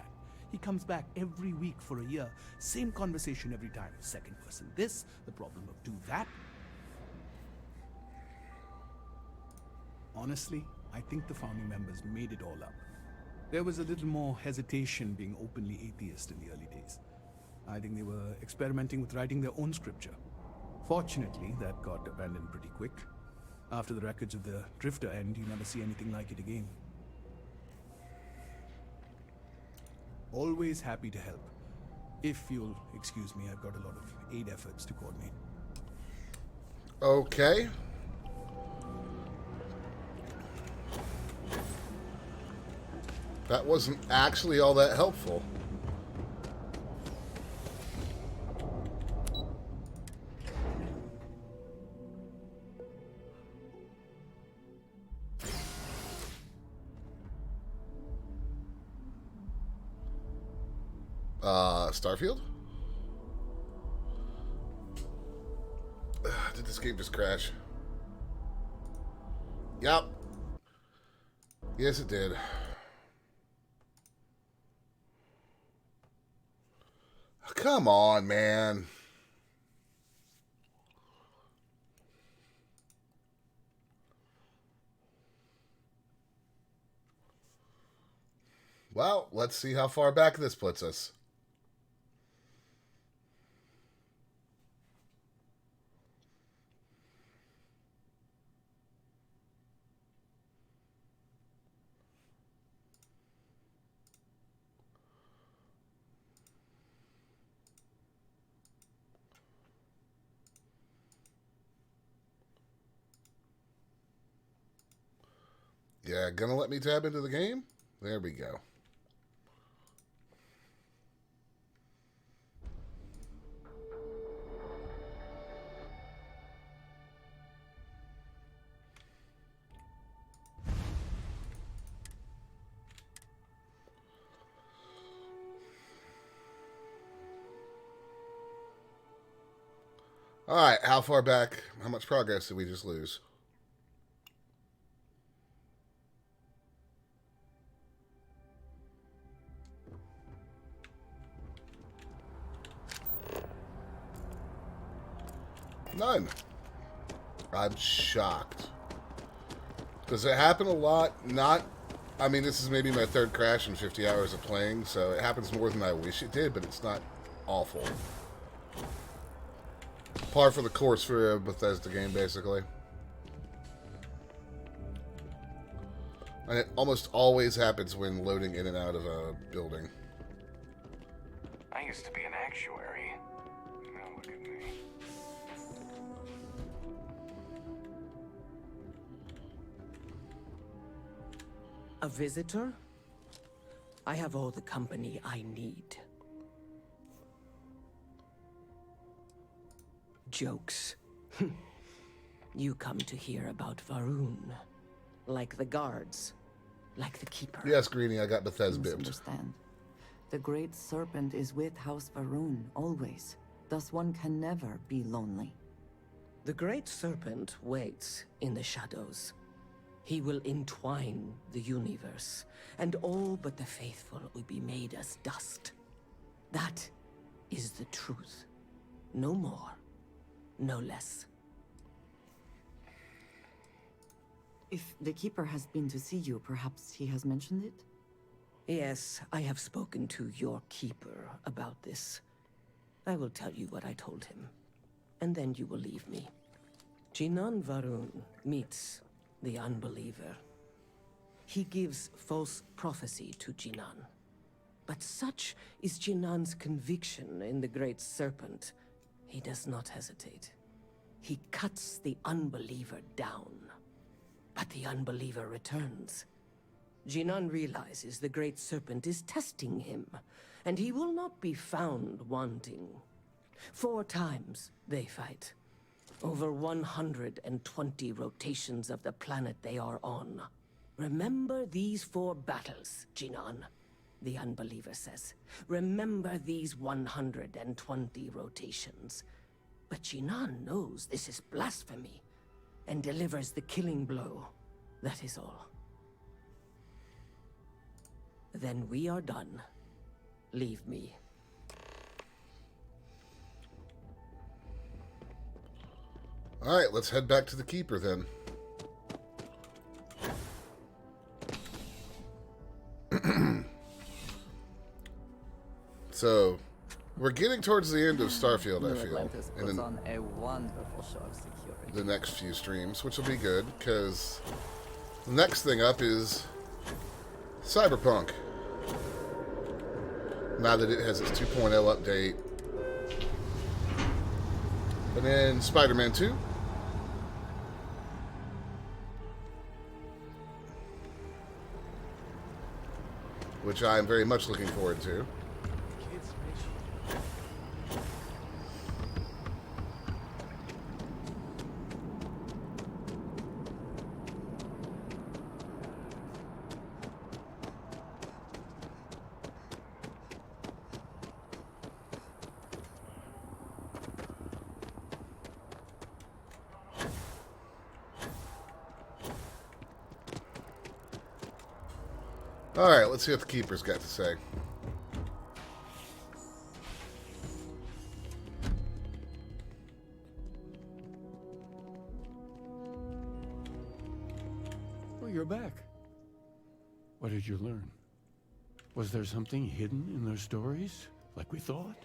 He comes back every week for a year. Same conversation every time. Second person this, the problem of two that. Honestly, I think the founding members made it all up. There was a little more hesitation being openly atheist in the early days. I think they were experimenting with writing their own scripture. Fortunately, that got abandoned pretty quick. After the records of the Drifter end, you never see anything like it again. Always happy to help. If you'll excuse me, I've got a lot of aid efforts to coordinate. Okay. That wasn't actually all that helpful. Starfield? Did this game just crash? Yep. Yes, it did. Come on, man. Well, let's see how far back this puts us. Yeah, gonna let me tab into the game? There we go. Alright, how far back? How much progress did we just lose? None. I'm shocked. Does it happen a lot? Not... I mean, this is maybe my third crash in 50 hours of playing, so it happens more than I wish it did, but it's not awful. Par for the course for a Bethesda game, basically. And it almost always happens when loading in and out of a building. I used to be an actuary. Now look at me. A visitor? I have all the company I need. Jokes. You come to hear about Varun. Like the guards. Like the Keeper. Yes, Greenie, I got Bethesda bibbed. Understand. The Great Serpent is with House Varun, always. Thus one can never be lonely. The Great Serpent waits in the shadows. He will entwine the universe, and all but the faithful will be made as dust. That is the truth. No more. No less. If the Keeper has been to see you, perhaps he has mentioned it? Yes, I have spoken to your Keeper about this. I will tell you what I told him, and then you will leave me. Jinan Varun meets the Unbeliever. He gives false prophecy to Jinan. But such is Jinan's conviction in the Great Serpent, he does not hesitate. He cuts the Unbeliever down. But the Unbeliever returns. Jinan realizes the Great Serpent is testing him, and he will not be found wanting. 4 times they fight. Over 120 rotations of the planet they are on. Remember these 4 battles, Jinan, the Unbeliever says. Remember these 120 rotations. But Jinan knows this is blasphemy, and delivers the killing blow. That is all. Then we are done. Leave me. Alright, let's head back to the Keeper then. So, we're getting towards the end of Starfield, I feel. And then on a wonderful show of security. the next few streams, which will be good, because the next thing up is Cyberpunk. Now that it has its 2.0 update. And then Spider-Man 2. Which I'm very much looking forward to. Alright, let's see what the Keeper's got to say. Well, you're back. What did you learn? Was there something hidden in their stories, like we thought?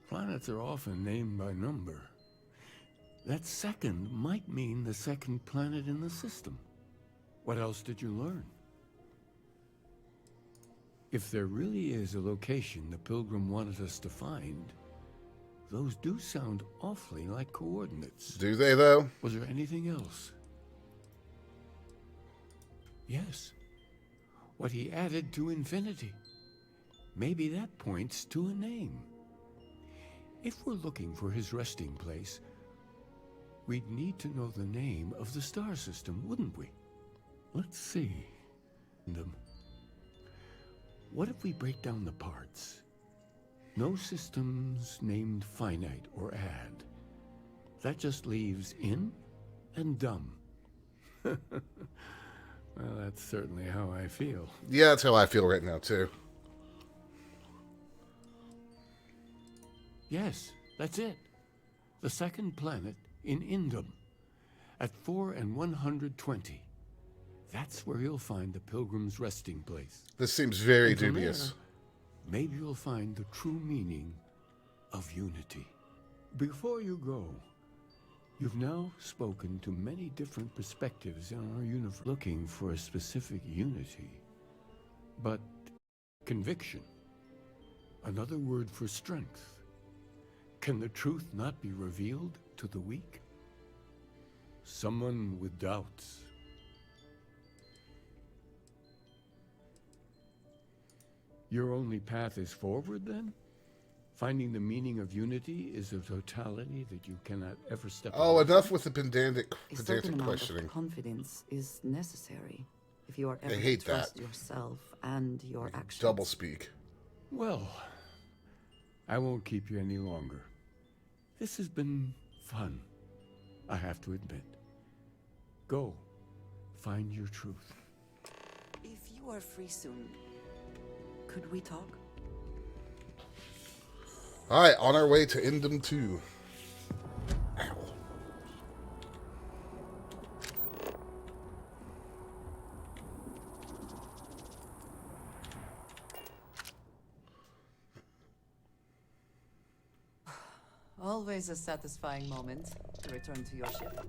Planets are often named by number. That second might mean the second planet in the system. What else did you learn? If there really is a location the Pilgrim wanted us to find, those do sound awfully like coordinates. Do they, though? Was there anything else? Yes. What he added to infinity. Maybe that points to a name. If we're looking for his resting place, we'd need to know the name of the star system, wouldn't we? Let's see. What if we break down the parts? No systems named finite or add. That just leaves in and dumb. Well, that's certainly how I feel. Yeah, that's how I feel right now, too. Yes, that's it. The second planet in Indum, at 4 and 120. That's where you'll find the Pilgrim's resting place. This seems very And from dubious. there, maybe you'll find the true meaning of unity. Before you go, you've now spoken to many different perspectives in our universe, looking for a specific unity. But conviction, another word for strength. Can the truth not be revealed to the weak? Someone with doubts. Your only path is forward, then? Finding the meaning of unity is a totality that you cannot ever step Oh, away enough from? with the pedantic A certain amount questioning. of confidence is necessary if you are ever I hate to trust that. yourself and your actions. Double speak. Well, I won't keep you any longer. This has been fun, I have to admit. Go, find your truth. If you are free soon, could we talk? Alright, on our way to Indum 2. Ow. Always a satisfying moment to return to your ship.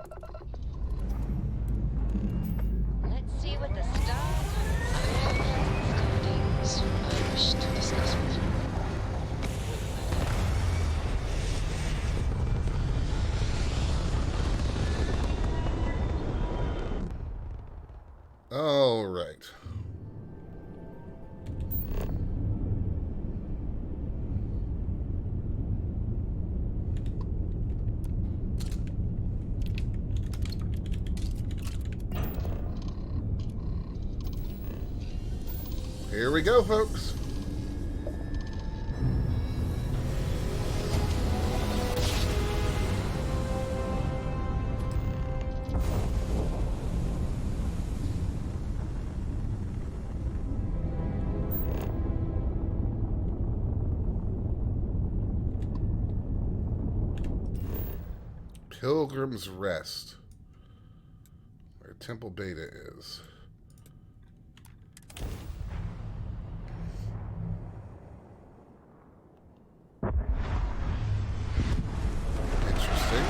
Let's see what the stars I wish to discuss with you. All right. Here we go, folks. Pilgrim's Rest, where Temple Beta is. Interesting.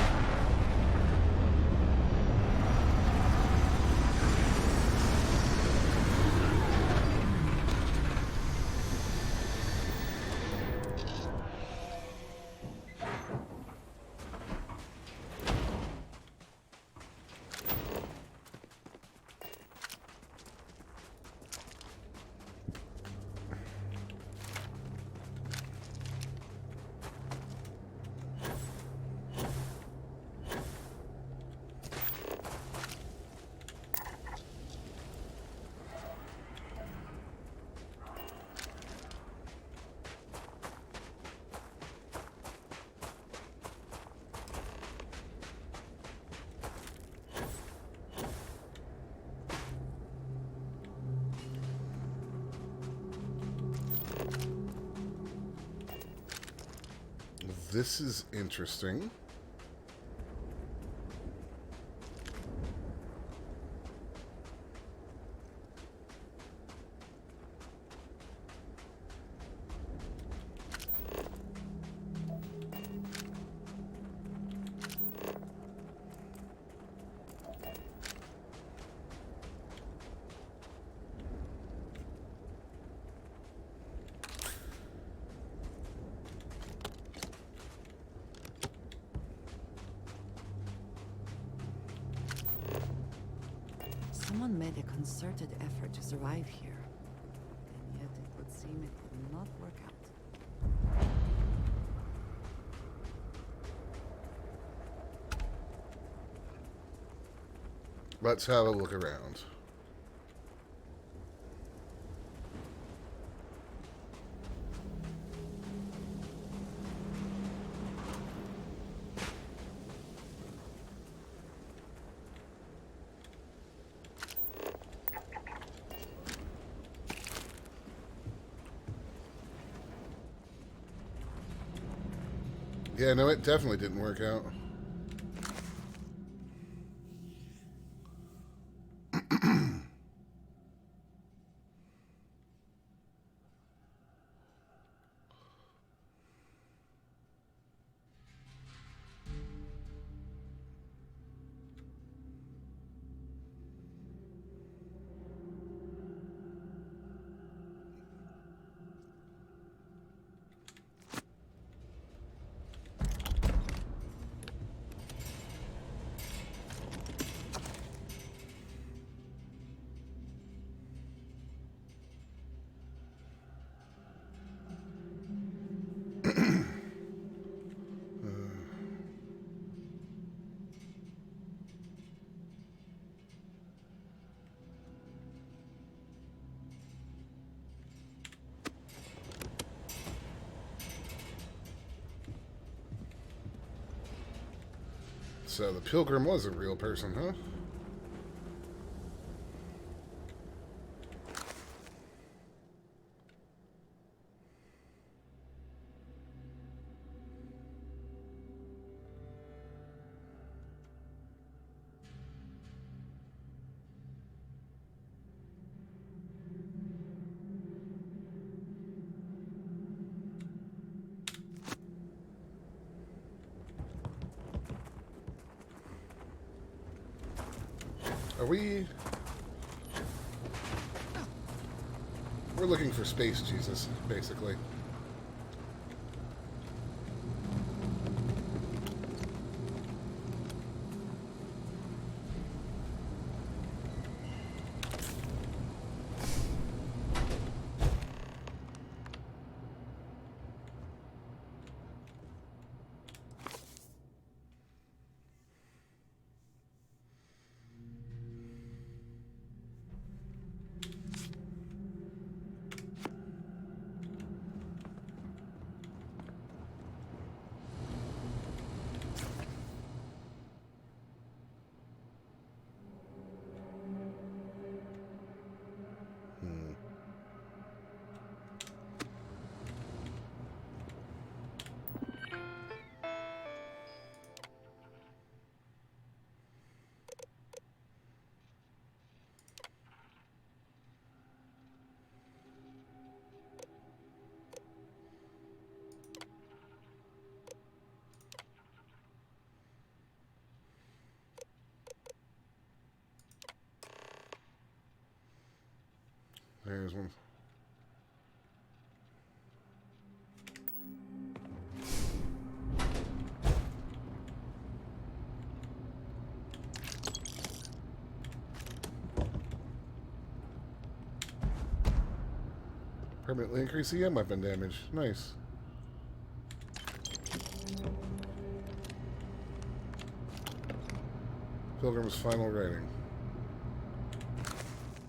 This is interesting. Someone made a concerted effort to survive here, and yet it would seem it would not work out. Let's have a look around. Yeah, no, it definitely didn't work out. So the pilgrim was a real person, huh? Are we... We're looking for Space Jesus, basically. There's one. Permanently increase EM weapon damage. Nice. Pilgrim's final rating.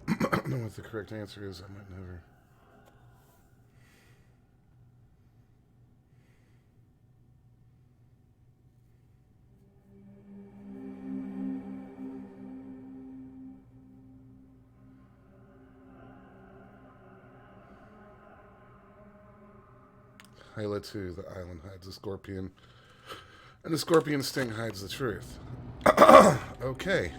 I don't know what the correct answer is. I might never. Hyla 2, the island hides a scorpion, and the scorpion sting hides the truth. Okay.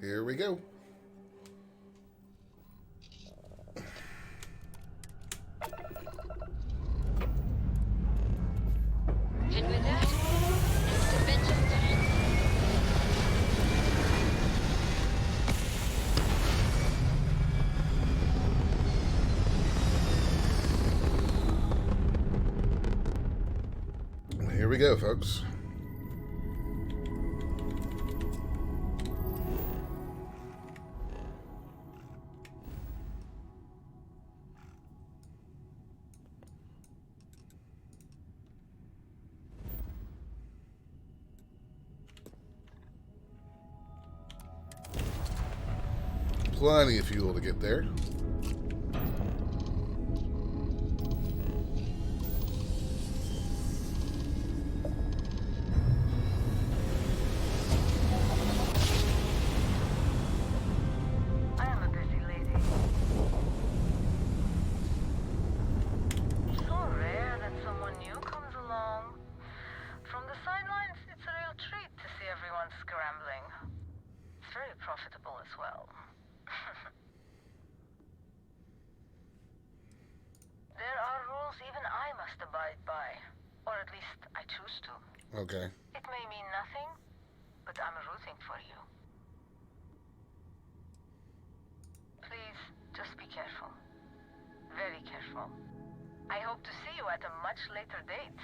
Here we go. And with that, it's adventure time. Here we go, folks. Plenty of fuel to get there. choose to. Okay. It may mean nothing, but I'm rooting for you. Please, just be careful. Very careful. I hope to see you at a much later date.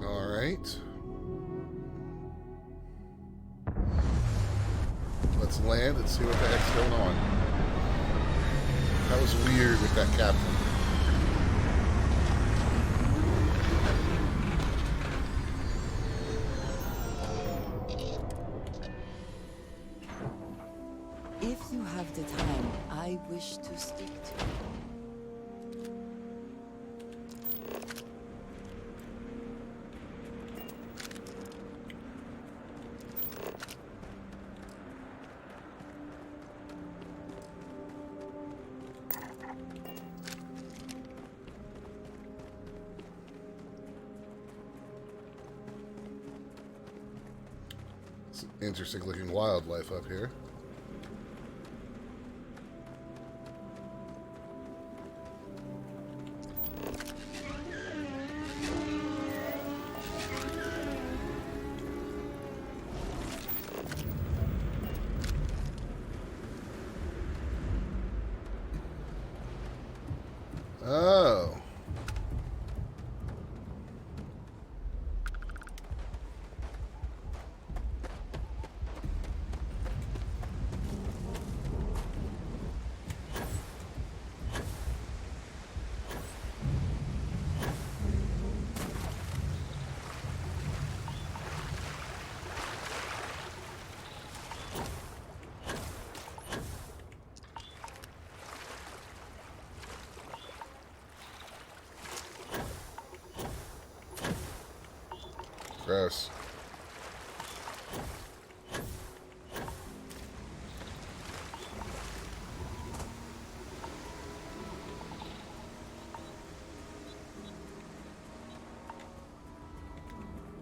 All right. Let's land and see what the heck's going on. That was weird with that captain. If you have the time I wish to speak to, It's interesting looking wildlife up here. Oh. Gross.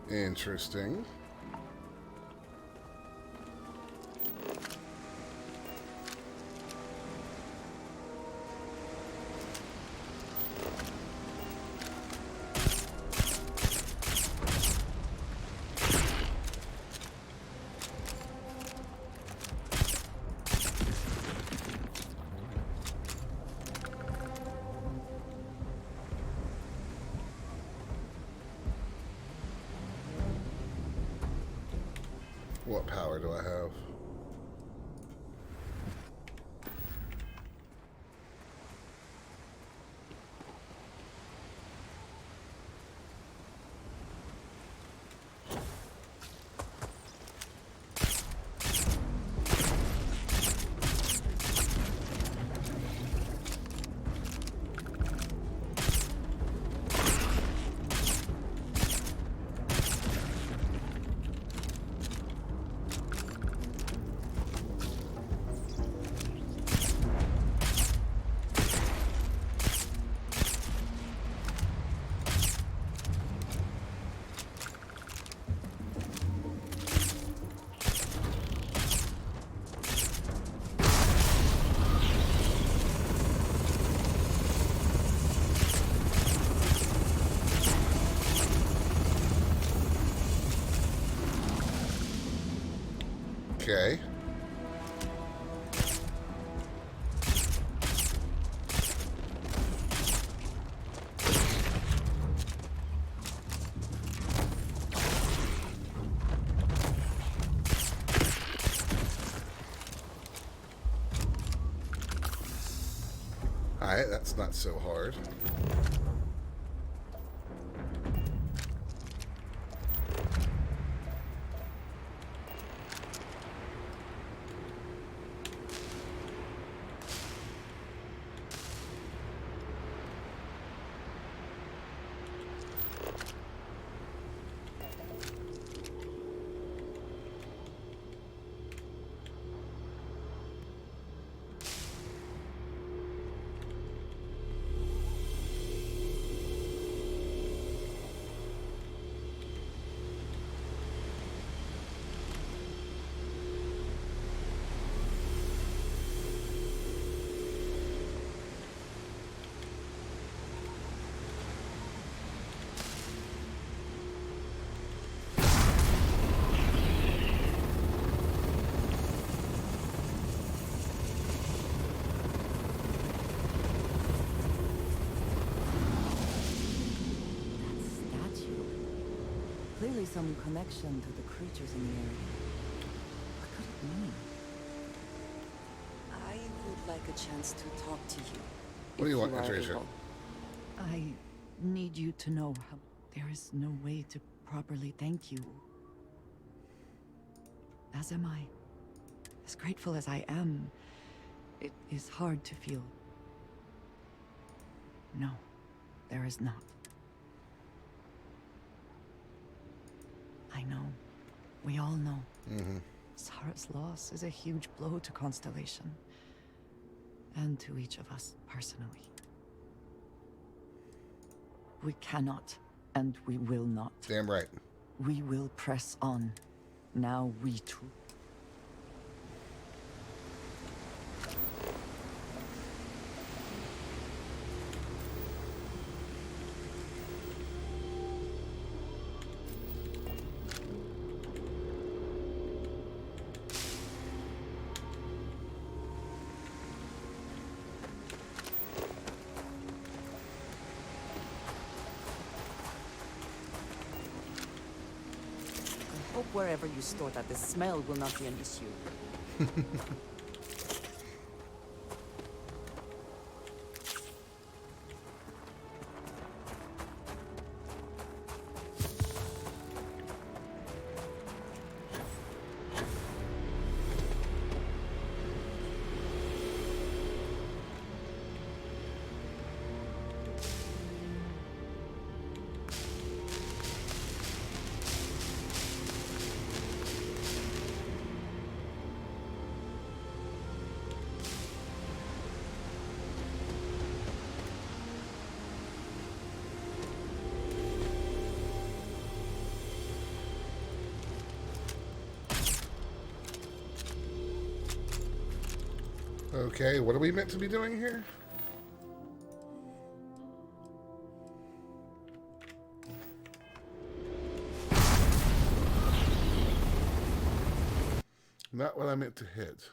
Interesting. What power do I have? Okay. Alright, that's not so hard. clearly some connection to the creatures in the area. What could it mean? I would like a chance to talk to you. What do you want, are Tracer? able. I need you to know how there is no way to properly thank you. As am I. As grateful as I am, it is hard to feel. No, there is not. I know. We all know. Sarah's loss is a huge blow to Constellation. And to each of us personally. We cannot, and we will not. Damn right. We will press on. Now we too. Hope wherever you store that, the smell will not be an issue. Okay, what are we meant to be doing here? Not what I meant to hit.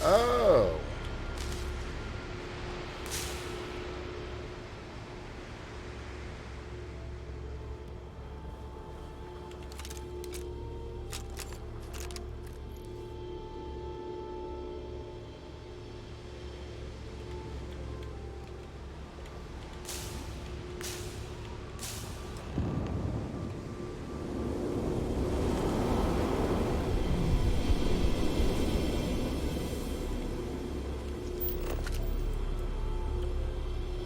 Oh.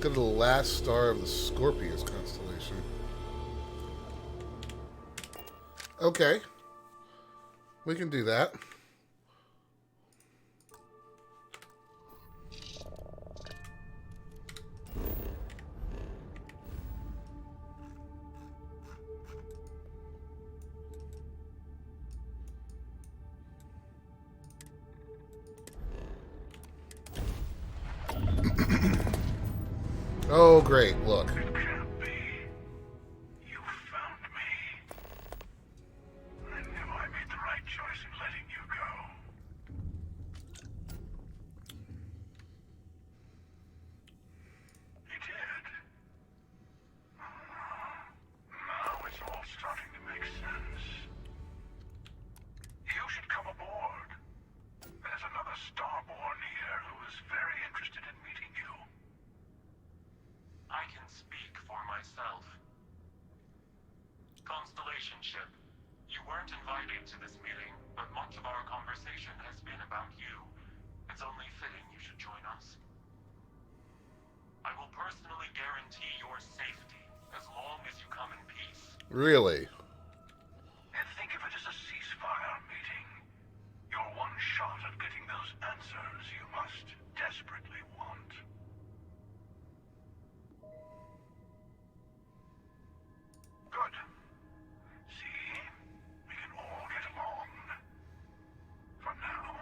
Go to the last star of the Scorpius constellation. Okay. We can do that. Oh, great. Look. It can't be. You found me. I knew I made the right choice in letting you go. You did. Now it's all starting to make sense. You should come aboard. There's another Starborn here who is very interested in meeting you. I can speak for myself. Constellation ship, You weren't invited to this meeting, but much of our conversation has been about you. It's only fitting you should join us. I will personally guarantee your safety as long as you come in peace. Really? And think of it as a ceasefire meeting. Your one shot at getting those answers you must desperately want. Good. See? We can all get along. For now.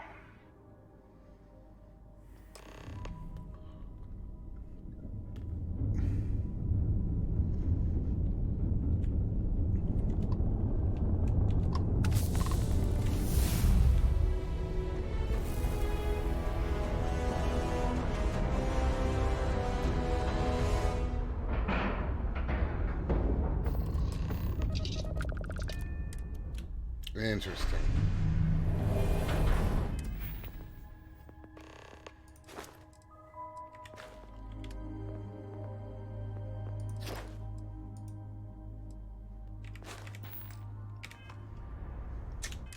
Interesting.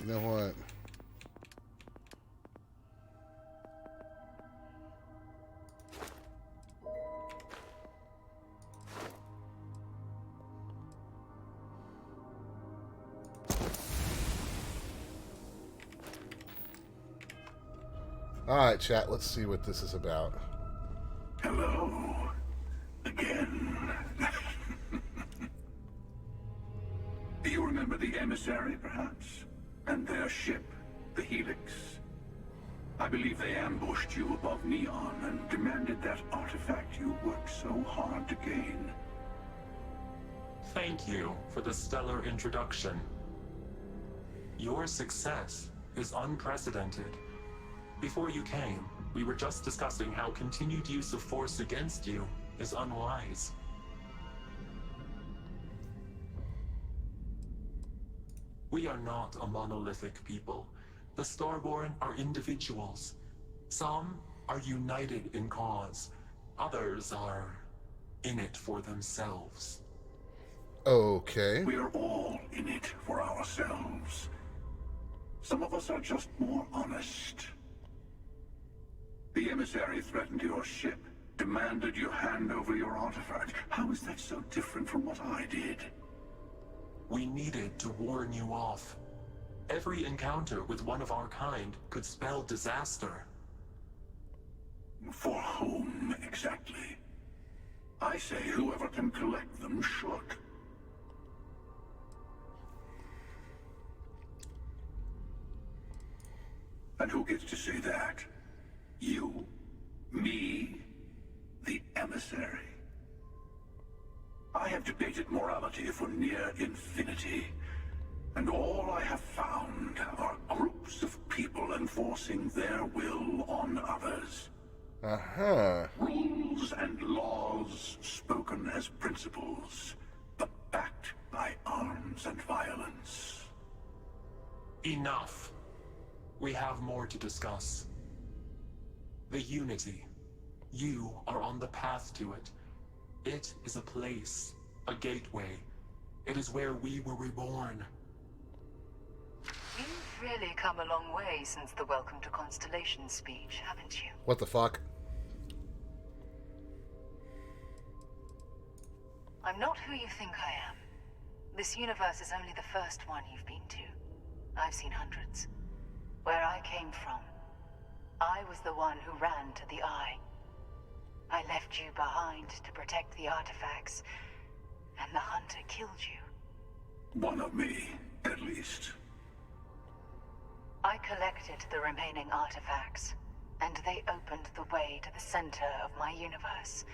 You know what? Alright, chat, let's see what this is about. Hello. Again. Do you remember the emissary, perhaps? And their ship, the Helix? I believe they ambushed you above Neon and demanded that artifact you worked so hard to gain. Thank you for the stellar introduction. Your success is unprecedented. Before you came, we were just discussing how continued use of force against you is unwise. We are not a monolithic people. The Starborn are individuals. Some are united in cause. Others are in it for themselves. Okay. We are all in it for ourselves. Some of us are just more honest. The emissary threatened your ship, demanded you hand over your artifact. How is that so different from what I did? We needed to warn you off. Every encounter with one of our kind could spell disaster. For whom, exactly? I say whoever can collect them should. And who gets to say that? You? Me? The emissary? I have debated morality for near infinity, and all I have found are groups of people enforcing their will on others. Uh-huh. Rules and laws spoken as principles, but backed by arms and violence. Enough. We have more to discuss. The Unity. You are on the path to it. It is a place, a gateway. It is where we were reborn. You've really come a long way since the Welcome to Constellation speech, haven't you? What the fuck? I'm not who you think I am. This universe is only the first one you've been to. I've seen hundreds. Where I came from, I was the one who ran to the Eye. I left you behind to protect the artifacts, and the Hunter killed you. One of me, at least. I collected the remaining artifacts, and they opened the way to the center of my universe,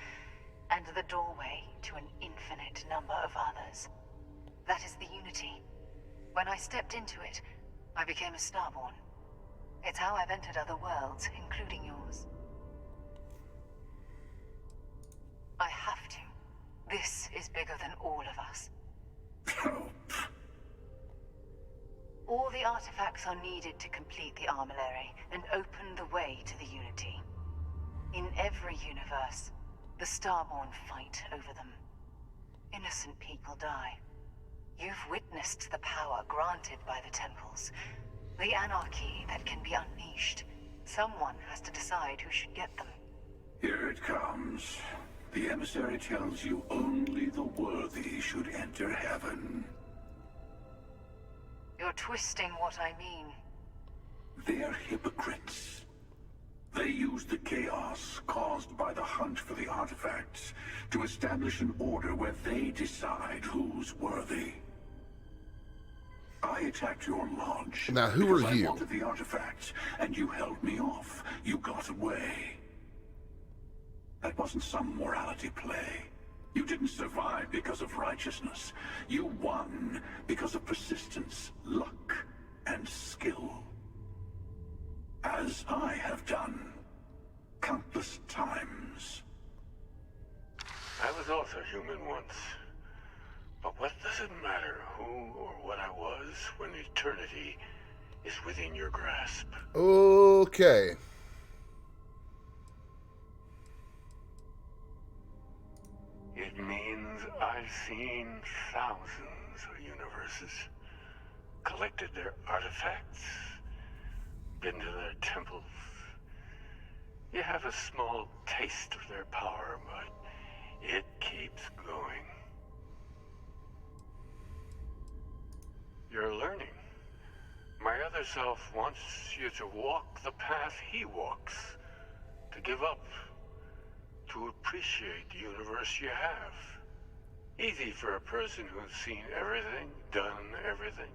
and the doorway to an infinite number of others. That is the Unity. When I stepped into it, I became a Starborn. It's how I've entered other worlds, including yours. I have to. This is bigger than all of us. All the artifacts are needed to complete the Armillary and open the way to the Unity. In every universe, the Starborn fight over them. Innocent people die. You've witnessed the power granted by the temples, the anarchy that can be unleashed. Someone has to decide who should get them. Here it comes. The emissary tells you only the worthy should enter heaven. You're twisting what I mean. They're hypocrites. They use the chaos caused by the hunt for the artifacts to establish an order where they decide who's worthy. I attacked your lodge. Now, who are you? I wanted the artifacts, and you held me off. You got away. That wasn't some morality play. You didn't survive because of righteousness. You won because of persistence, luck, and skill. As I have done countless times. I was also human once. But what does it matter who or what I was when eternity is within your grasp? Okay. It means I've seen thousands of universes, collected their artifacts, been to their temples. You have a small taste of their power, but it keeps going. You're learning. My other self wants you to walk the path he walks, to give up, to appreciate the universe you have. Easy for a person who's seen everything, done everything.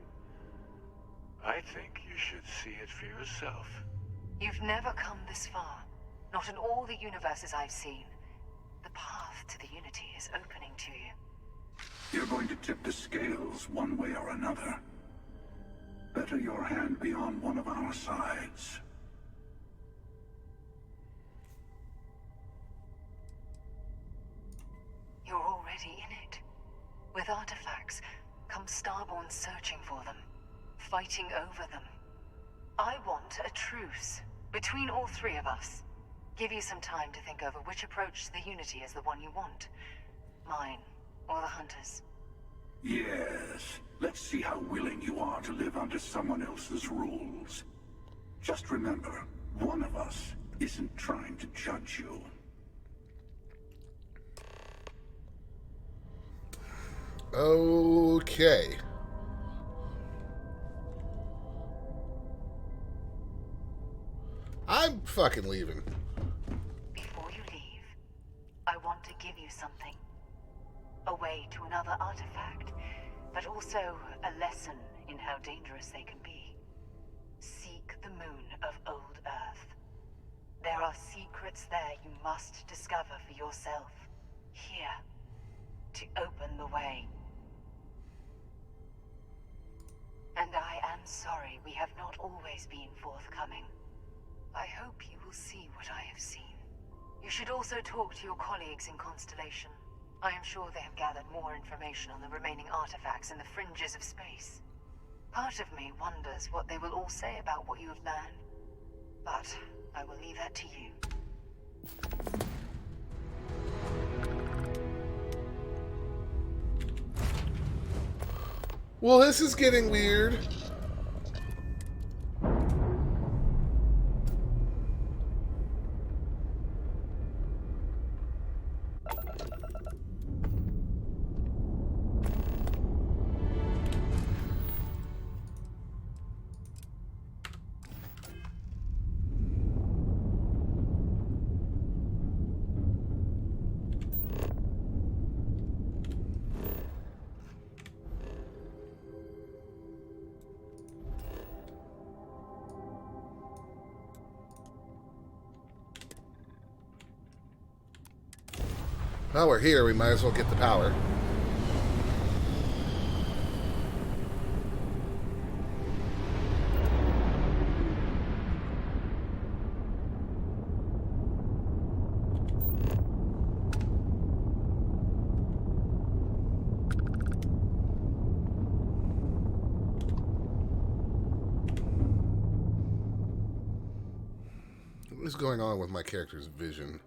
I think you should see it for yourself. You've never come this far. Not in all the universes I've seen. The path to the Unity is opening to you. You're going to tip the scales one way or another. Better your hand be on one of our sides. You're already in it. With artifacts, come Starborn searching for them, fighting over them. I want a truce between all three of us. Give you some time to think over which approach to the Unity is the one you want. Mine, or the Hunters. Yes. Let's see how willing you are to live under someone else's rules. Just remember, one of us isn't trying to judge you. Okay. I'm fucking leaving. Before you leave, I want to give you something. A way to another artifact, but also a lesson in how dangerous they can be. Seek the moon of old Earth. There are secrets there you must discover for yourself. Here, to open the way. And I am sorry we have not always been forthcoming. I hope you will see what I have seen. You should also talk to your colleagues in Constellation. I am sure they have gathered more information on the remaining artifacts in the fringes of space. Part of me wonders what they will all say about what you have learned. But I will leave that to you. Well, this is getting weird. While we're here, we might as well get the power. What is going on with my character's vision?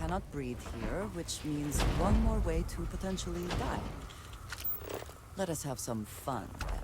cannot breathe here, which means one more way to potentially die. Let us have some fun, then.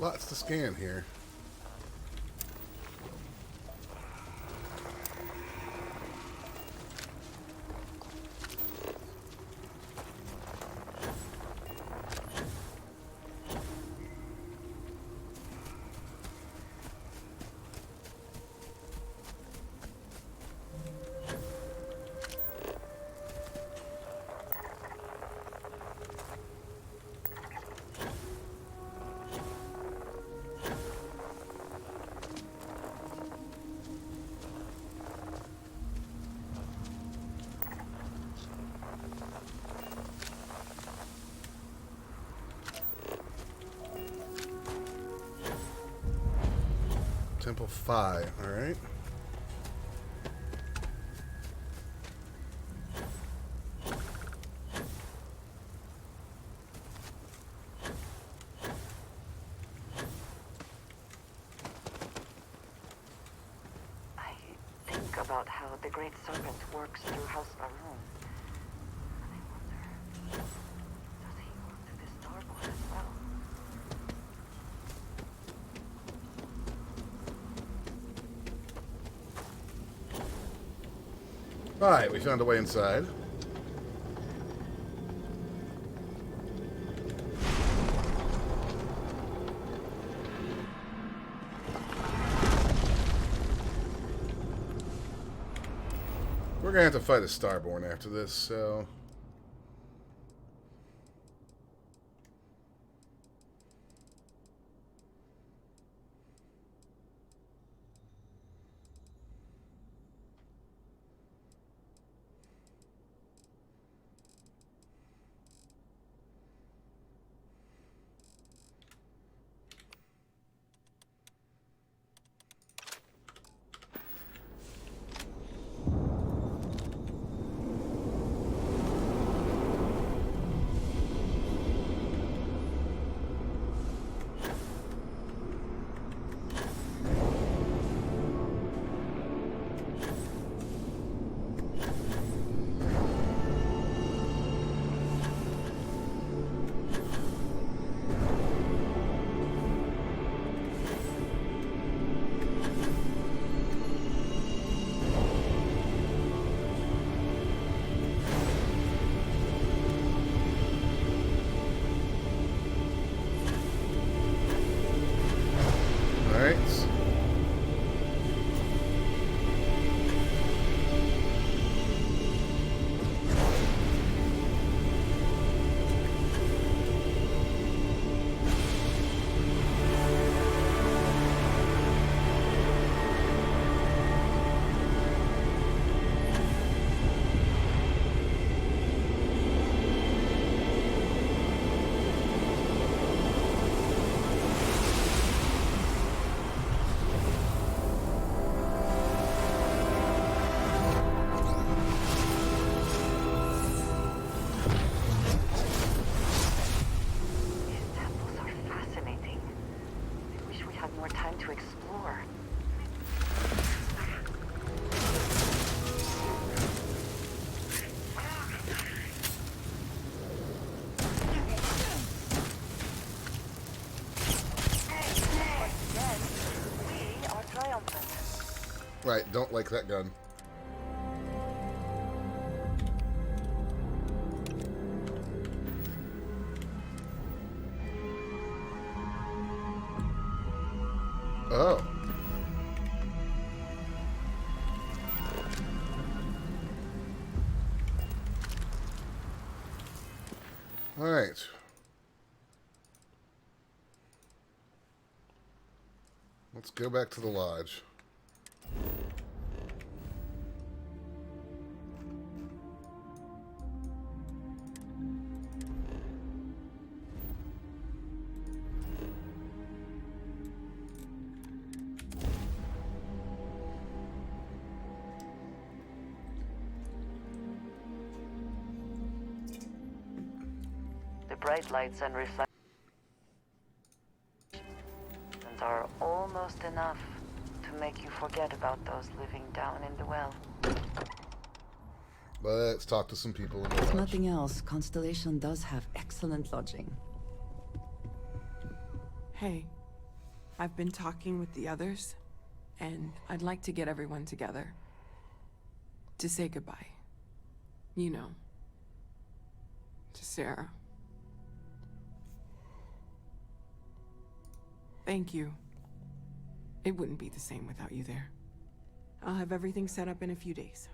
Lots to scan here. Temple 5, alright. I think about how the Great Serpent works through House Baroon. And I wonder, does he work through this starboard as well? Alright, we found a way inside. We're gonna have to fight a Starborn after this, so... Right, don't like that gun. Oh. All right. Let's go back to the lodge. The bright lights and reflections are almost enough to make you forget about those living down in the well. Let's talk to some people in the If lodge. nothing else, Constellation does have excellent lodging. Hey, I've been talking with the others, and I'd like to get everyone together. To say goodbye. You know. To Sarah. Thank you. It wouldn't be the same without you there. I'll have everything set up in a few days.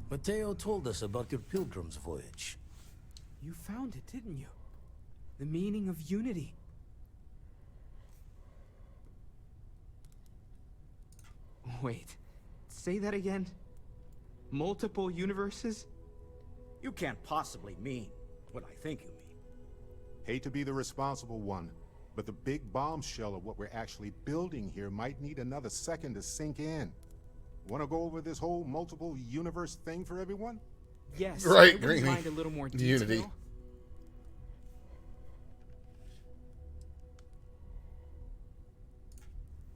Mateo told us about your pilgrim's voyage. You found it, didn't you? The meaning of unity. Wait, say that again? Multiple universes? You can't possibly mean what I think you mean. Hate to be the responsible one, but the big bombshell of what we're actually building here might need another second to sink in. Want to go over this whole multiple universe thing for everyone? Yes. Right, I wouldn't Greeny. mind a little more detail. Unity.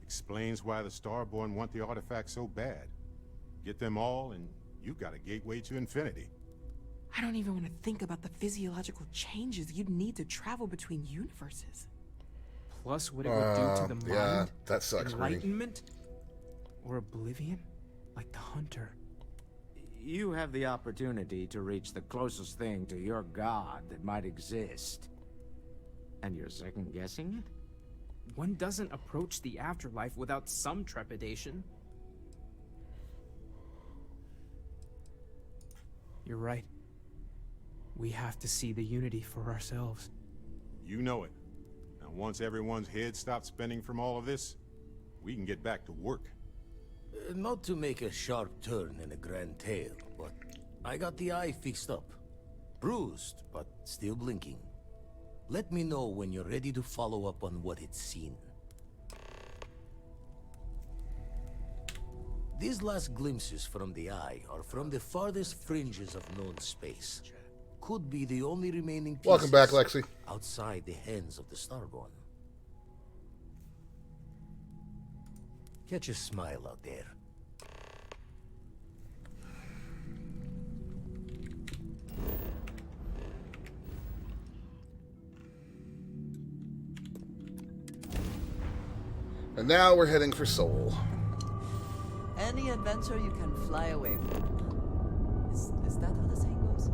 Explains why the Starborn want the artifacts so bad. Get them all, and you've got a gateway to infinity. I don't even want to think about the physiological changes you'd need to travel between universes. Plus what it would do to the mind. Yeah, that sucks, Greeny. Enlightenment? Or oblivion? Like the Hunter. You have the opportunity to reach the closest thing to your god that might exist. And you're second-guessing it? One doesn't approach the afterlife without some trepidation. You're right. We have to see the unity for ourselves. You know it. Now once everyone's head stops spinning from all of this, we can get back to work. Not to make a sharp turn in a grand tale, but I got the eye fixed up. Bruised, but still blinking. Let me know when you're ready to follow up on what it's seen. These last glimpses from the eye are from the farthest fringes of known space. Could be the only remaining pieces Welcome back, Lexi. outside the hands of the Starborn. Catch a smile out there. And now we're heading for Seoul. Any adventure you can fly away from. Is that how the saying goes?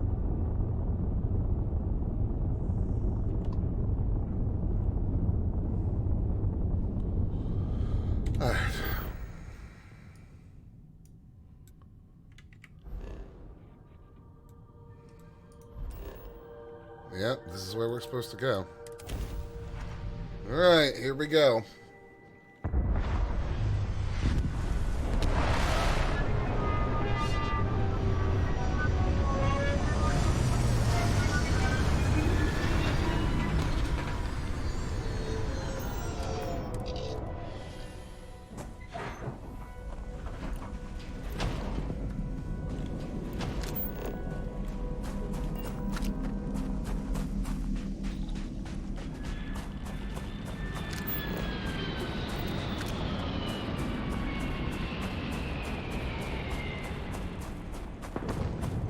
All right. Yep, this is where we're supposed to go. All right, here we go.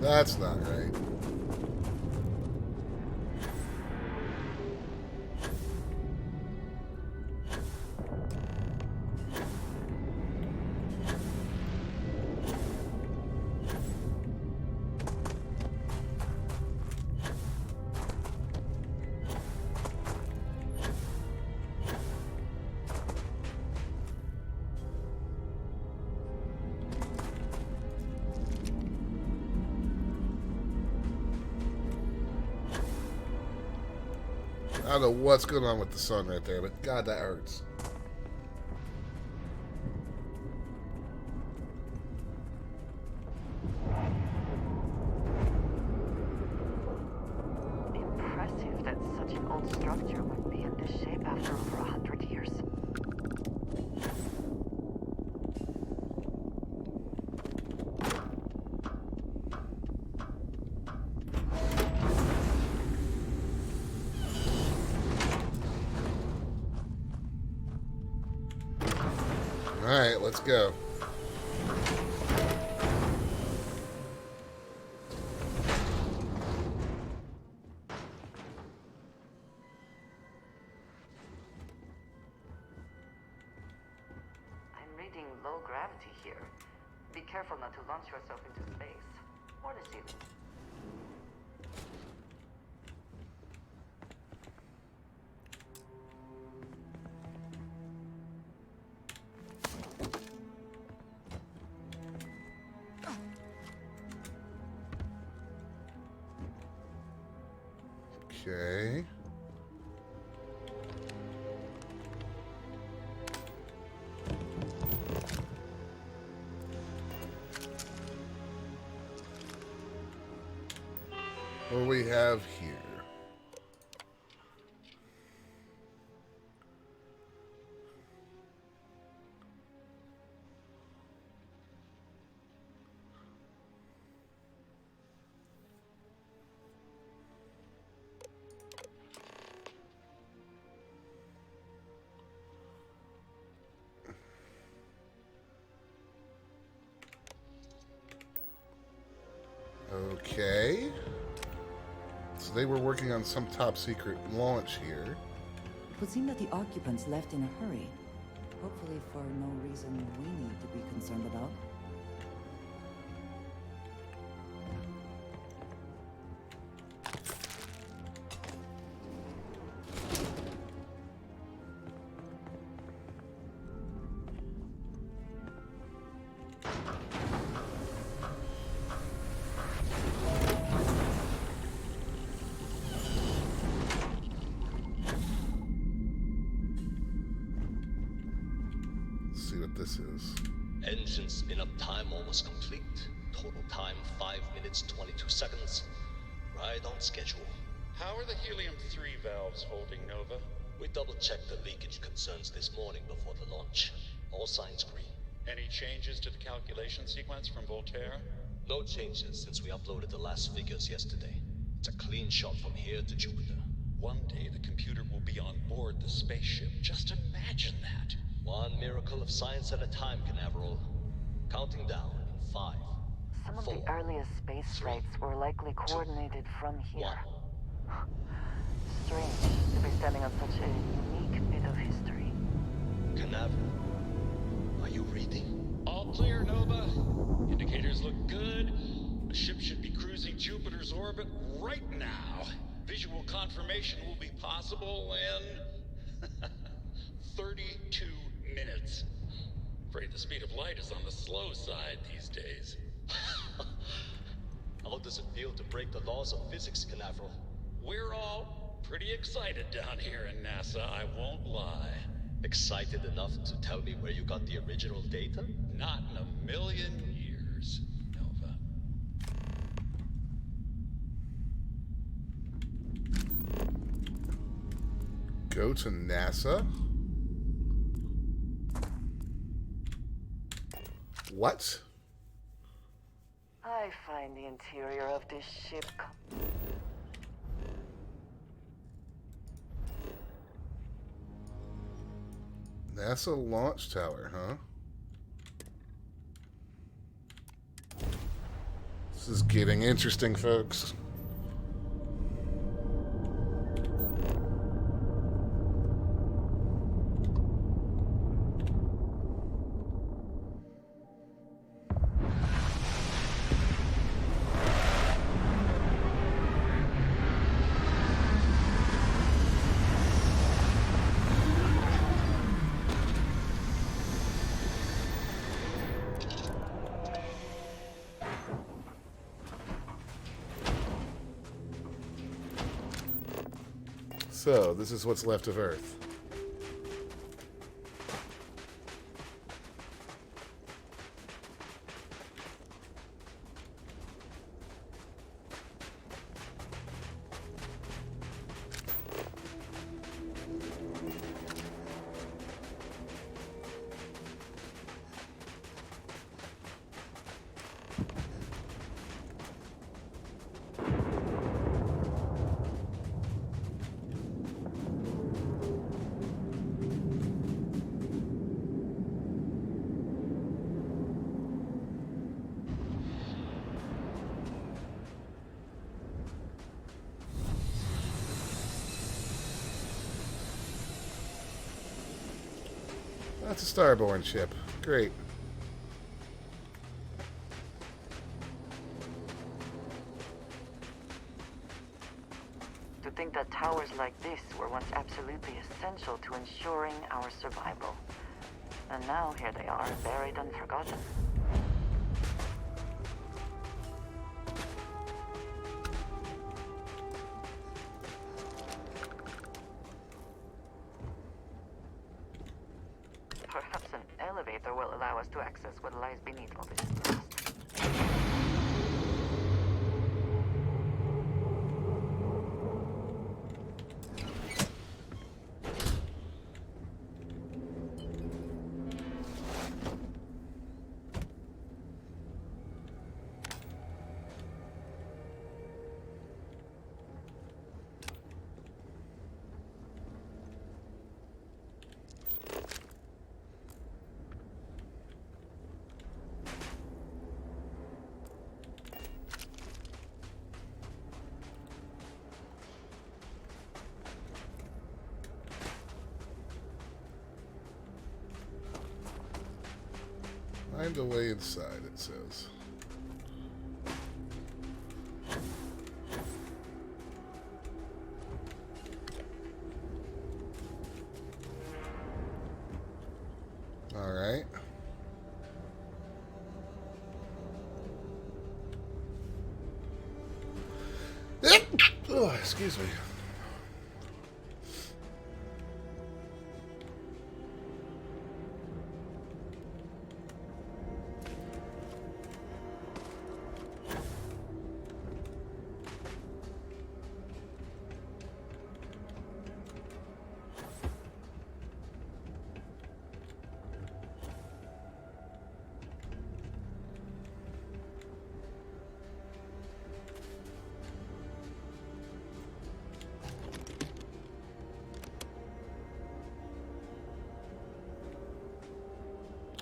That's not right. I don't know what's going on with the sun right there, but God, that hurts. Impressive that such an old structure would be in this shape after over 100 years. Alright, let's go. I'm reading low gravity here. Be careful not to launch yourself into space or the ceiling. Okay. What do we have here? Okay. So they were working on some top secret launch here. It would seem that the occupants left in a hurry. Hopefully for no reason we need to be concerned about. Let's see what this is. Engine spin-up time almost complete. Total time 5 minutes 22 seconds. Right on schedule. How are the helium-3 valves holding, Nova? We double-checked the leakage concerns this morning before the launch. All signs green. Any changes to the calculation sequence from Voltaire? No changes since we uploaded the last figures yesterday. It's a clean shot from here to Jupiter. One day the computer will be on board the spaceship. Just imagine that. One miracle of science at a time, Canaveral. Counting down in 5. Some of 4, the earliest space 3, flights were likely coordinated from here. 1. Strange to be standing on such a unique bit of history. Canaveral, are you reading? All clear, Nova. Indicators look good. The ship should be cruising Jupiter's orbit right now. Visual confirmation will be possible in 32 minutes. Afraid the speed of light is on the slow side these days. How does it feel to break the laws of physics, Canaveral? We're all pretty excited down here in NASA, I won't lie. Excited enough to tell me where you got the original data? Not in a million years, Nova. Go to NASA? What? I find the interior of this ship NASA launch tower, huh? This is getting interesting, folks. So, this is what's left of Earth. That's a Starborn ship. Great. To think that towers like this were once absolutely essential to ensuring our survival. And now here they are, buried and forgotten. Perhaps an elevator will allow us to access what lies beneath all this dust. Find a way inside, it says. All right. Oh, excuse me.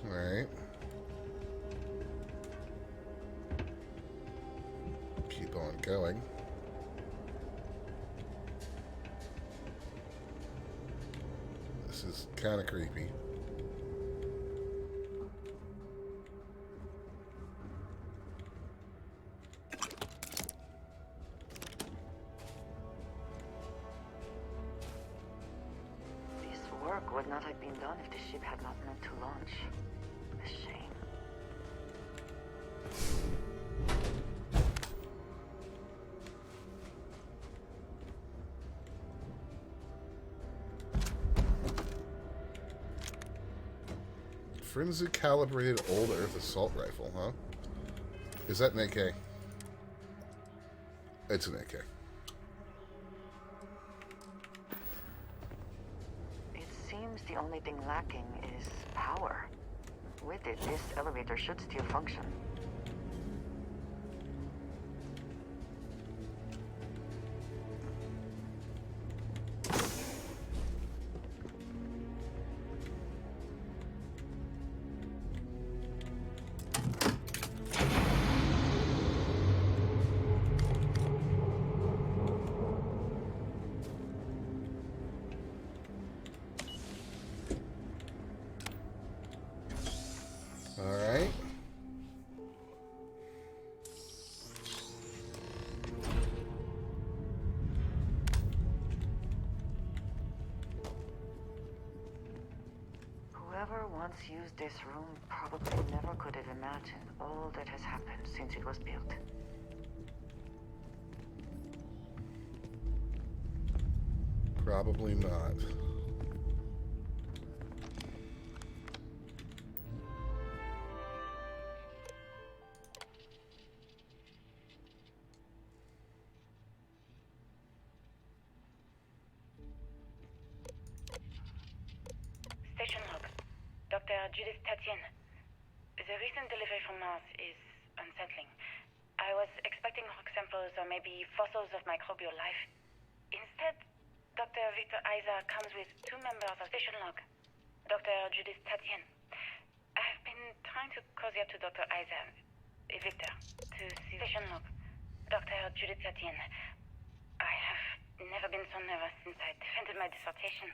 Alright. Keep on going. This is kind of creepy. This work would not have been done if the ship had not meant to launch. A shame. Frenzy calibrated old Earth assault rifle, huh? Is that an AK? It's an AK. It seems the only thing lacking is power. With it, this elevator should still function. Alright. Whoever once used this room probably never could have imagined all that has happened since it was built. Probably not. Station log. Dr. Judith Tatien. The recent delivery from Mars is unsettling. I was expecting rock samples or maybe fossils of microbial life. Instead, Dr. Victor Isa comes with 2 members of Station log. Dr. Judith Tatien. I've been trying to cozy up to Dr. Isa, Victor, to see Station log. Dr. Judith Tatien. I have never been so nervous since I defended my dissertation.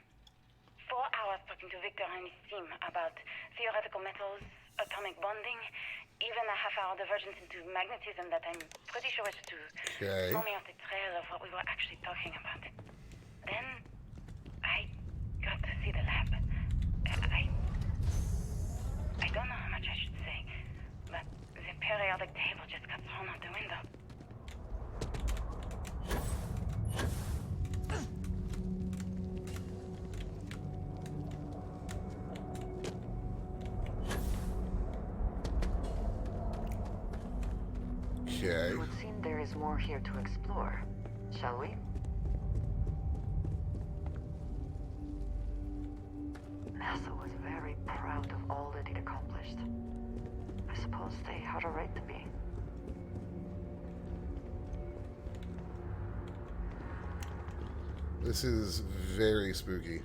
4 hours talking to Victor and his team about theoretical metals, atomic bonding, even a half-hour divergence into magnetism that I'm pretty sure was to throw me off the trail of what we were actually talking about. Then, I got to see the lab. I don't know how much I should say, but the periodic table just got thrown out the window. It would seem there is more here to explore. Shall we? NASA was very proud of all that it accomplished. I suppose they had a right to be. This is very spooky.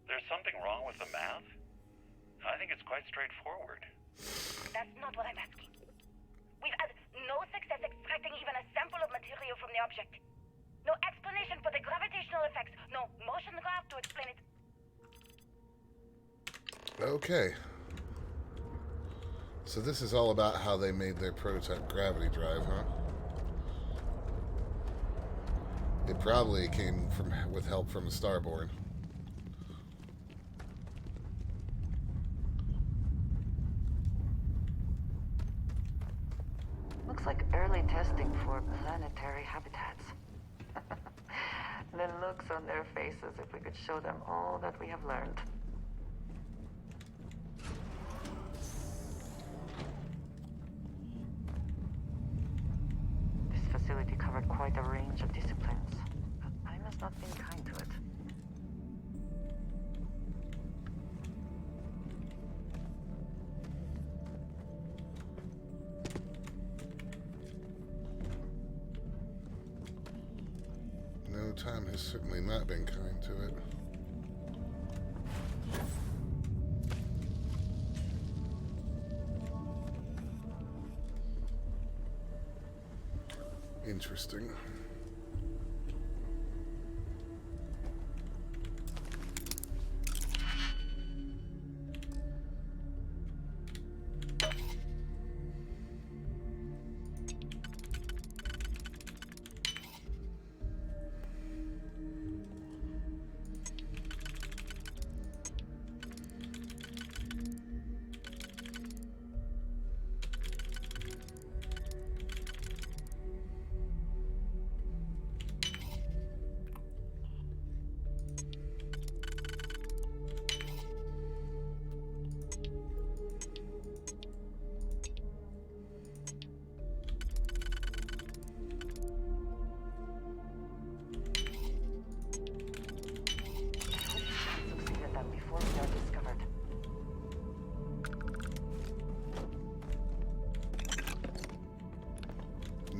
There's something wrong with the math? I think it's quite straightforward. That's not what I'm asking. We've had no success extracting even a sample of material from the object. No explanation for the gravitational effects. No motion graph to explain it. Okay. So this is all about how they made their prototype gravity drive, huh? It probably came from with help from the Starborn. Looks like early testing for planetary habitats. The looks on their faces if we could show them all that we have learned. This facility covered quite a range of disciplines, but I must not been kind to it. No, time has certainly not been kind to it. Interesting.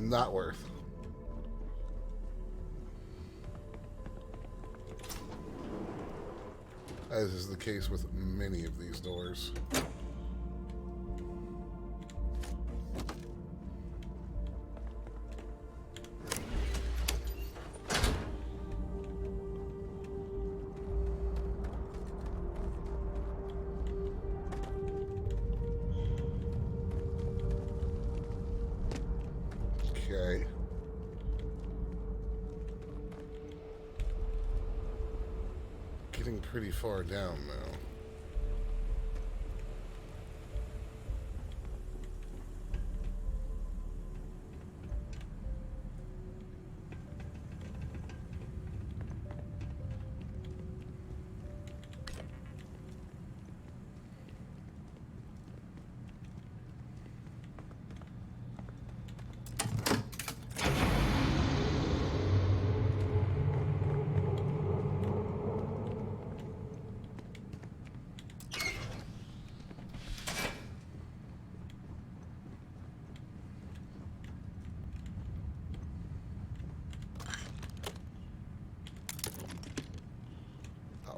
Not worth. As is the case with many of these doors. Okay. Getting pretty far down now.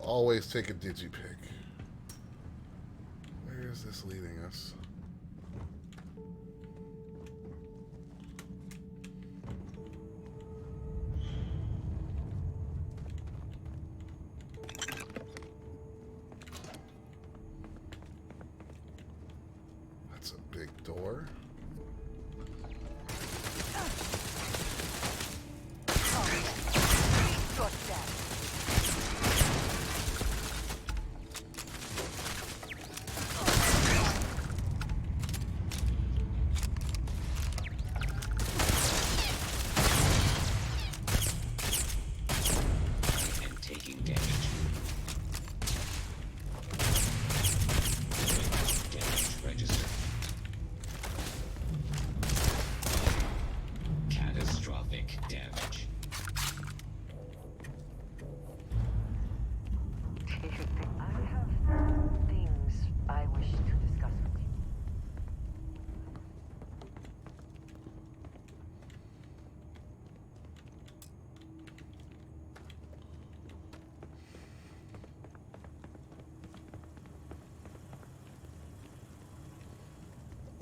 Always take a digipick. Where is this leading us? That's a big door.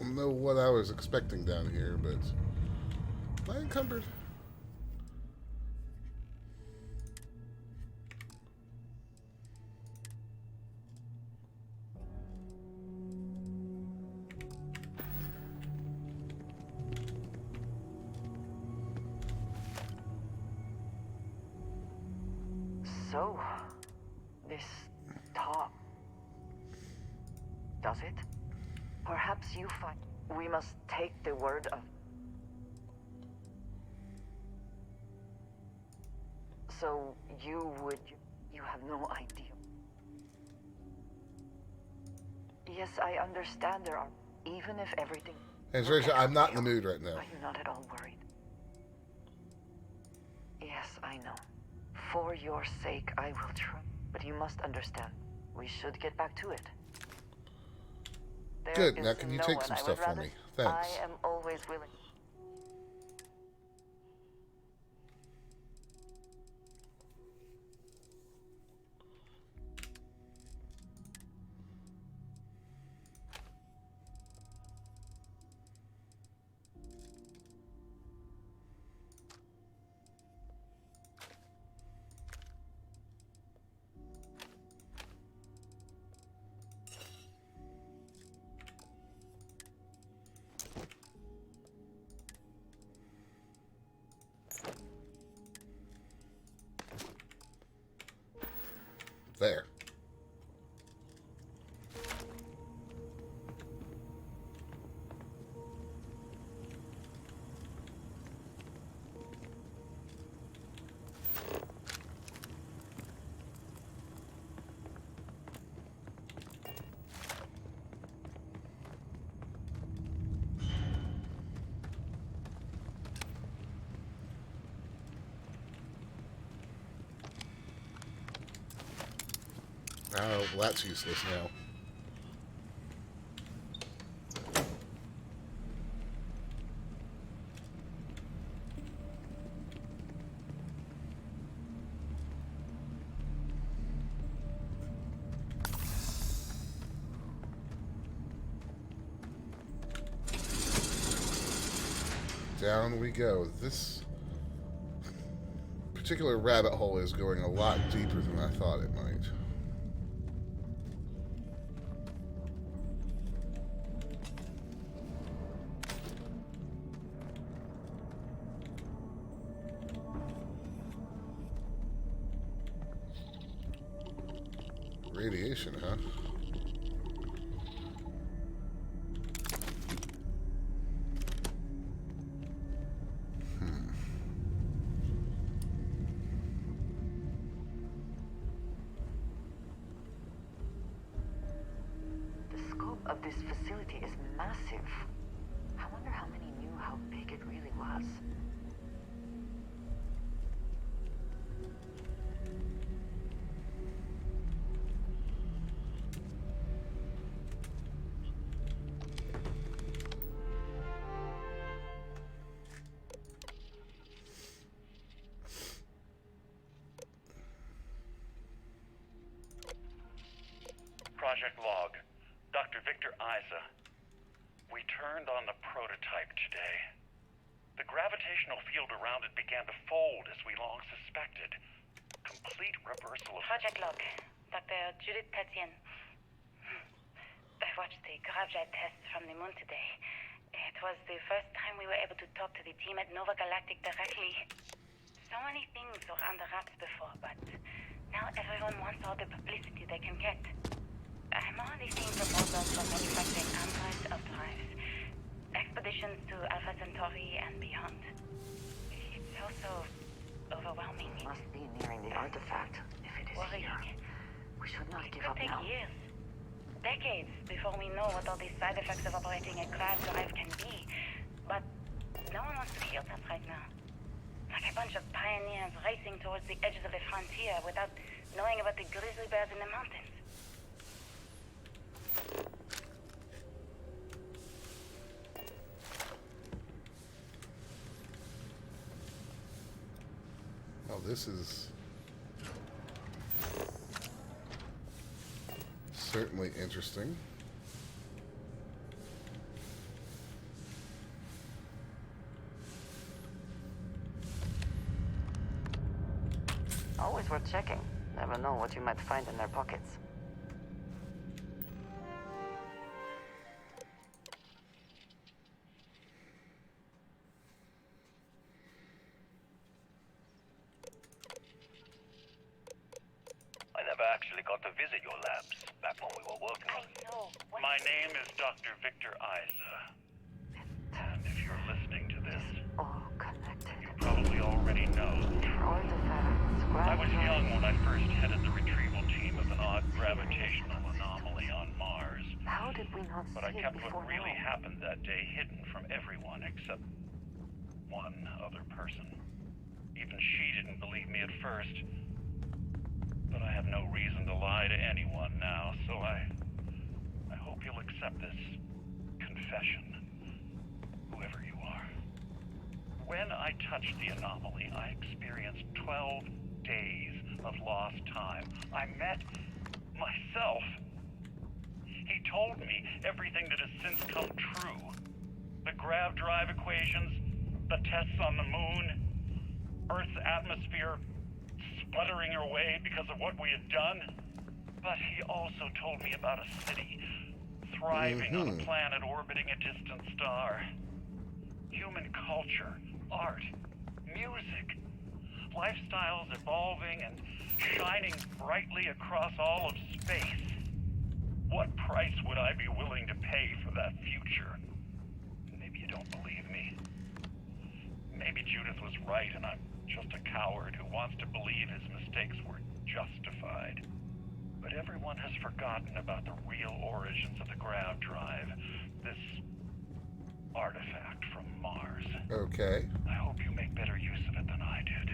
I don't know what I was expecting down here, but am I encumbered? So, this top, does it? Perhaps you find we must take the word of. So you have no idea. Yes, I understand there are, even if everything. And Rachel, I'm not in the mood right now. Are you not at all worried? Yes, I know. For your sake, I will try. But you must understand, we should get back to it. Good. Now can you take some stuff for me? Thanks. I am always willing. There. Oh, well, that's useless now. Down we go. This particular rabbit hole is going a lot deeper than I thought it might. Radiation, huh? The scope of this facility is massive. I wonder how many knew how big it really was. Project Log. Dr. Victor Isa. We turned on the prototype today. The gravitational field around it began to fold as we long suspected. Complete reversal of... Project Log. Dr. Judith Tatian. I watched the gravjet tests from the moon today. It was the first time we were able to talk to the team at Nova Galactic directly. So many things were under wraps before, but now everyone wants all the publicity they can get. I'm already seeing proposals for manufacturing androids of drives, expeditions to Alpha Centauri and beyond. It's also overwhelming. We must be nearing the artifact. If it is Worrying. here, we should not give It up could take now. years, decades, before we know what all the side effects of operating a grav drive can be. But no one wants to hear that right now. Like a bunch of pioneers racing towards the edges of the frontier without knowing about the grizzly bears in the mountains. Oh, this is certainly interesting. Always worth checking. Never know what you might find in their pockets. I never actually got to visit your labs back when we were working on it. My name is Dr. Victor Isa. And if you're listening to this, you probably already know. I was young when I first headed the retrieval team of an odd gravitational anomaly on Mars. How did we not But I see it kept before what really now? happened that day hidden from everyone except one other person. Even she didn't believe me at first. But I have no reason to lie to anyone now, so I hope you'll accept this confession, whoever you are. When I touched the anomaly, I experienced 12 days of lost time. I met myself. He told me everything that has since come true. The grav drive equations, the tests on the moon, Earth's atmosphere sputtering away because of what we had done. But he also told me about a city thriving on a planet orbiting a distant star. Human culture, art, music, lifestyles evolving and shining brightly across all of space. What price would I be willing to pay for that future? Maybe you don't believe me. Maybe Judith was right and I'm just a coward who wants to believe his mistakes were justified. But everyone has forgotten about the real origins of the grav drive. This artifact from Mars. Okay. I hope you make better use of it than I did.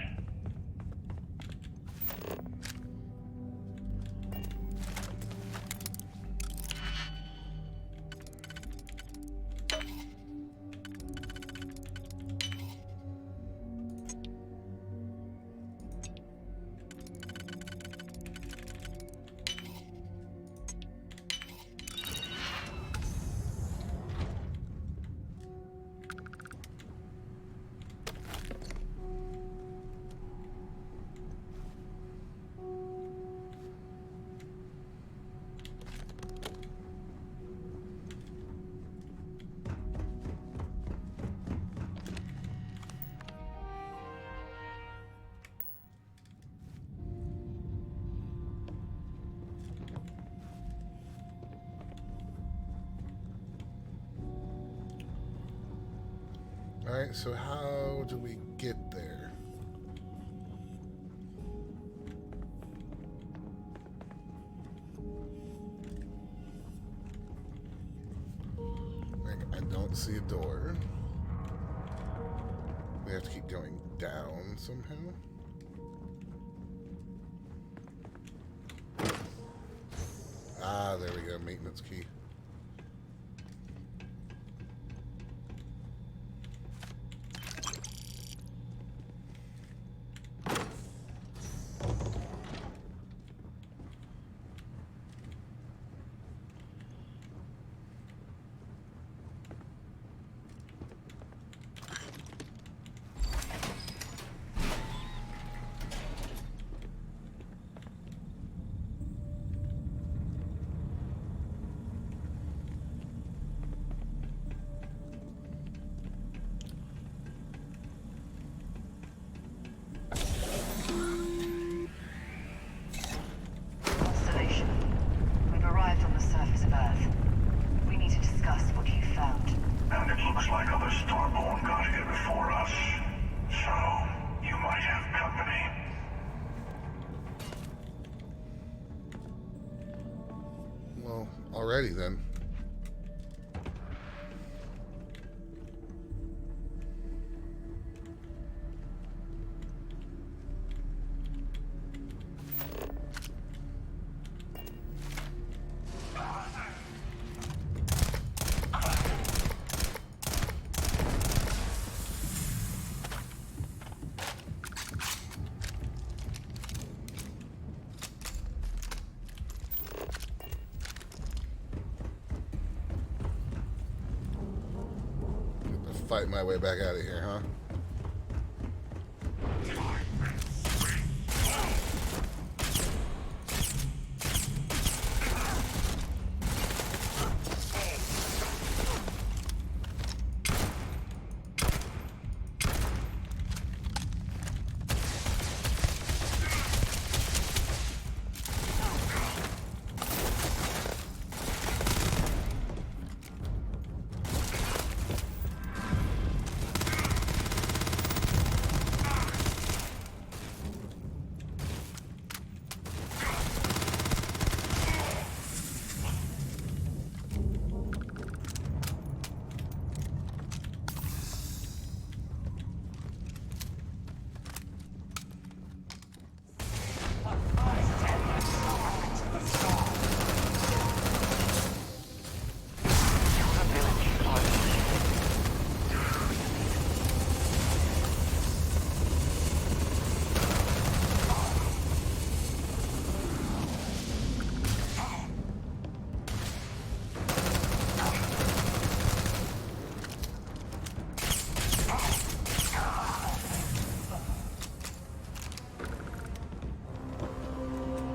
Alright, so how do we get there? Like, I don't see a door. We have to keep going down somehow. Ah, there we go, maintenance key. Constellation, we've arrived on the surface of Earth. We need to discuss what you found. And it looks like other Starborn got here before us. So, you might have company. Well, alrighty then. Fight my way back out of here, huh?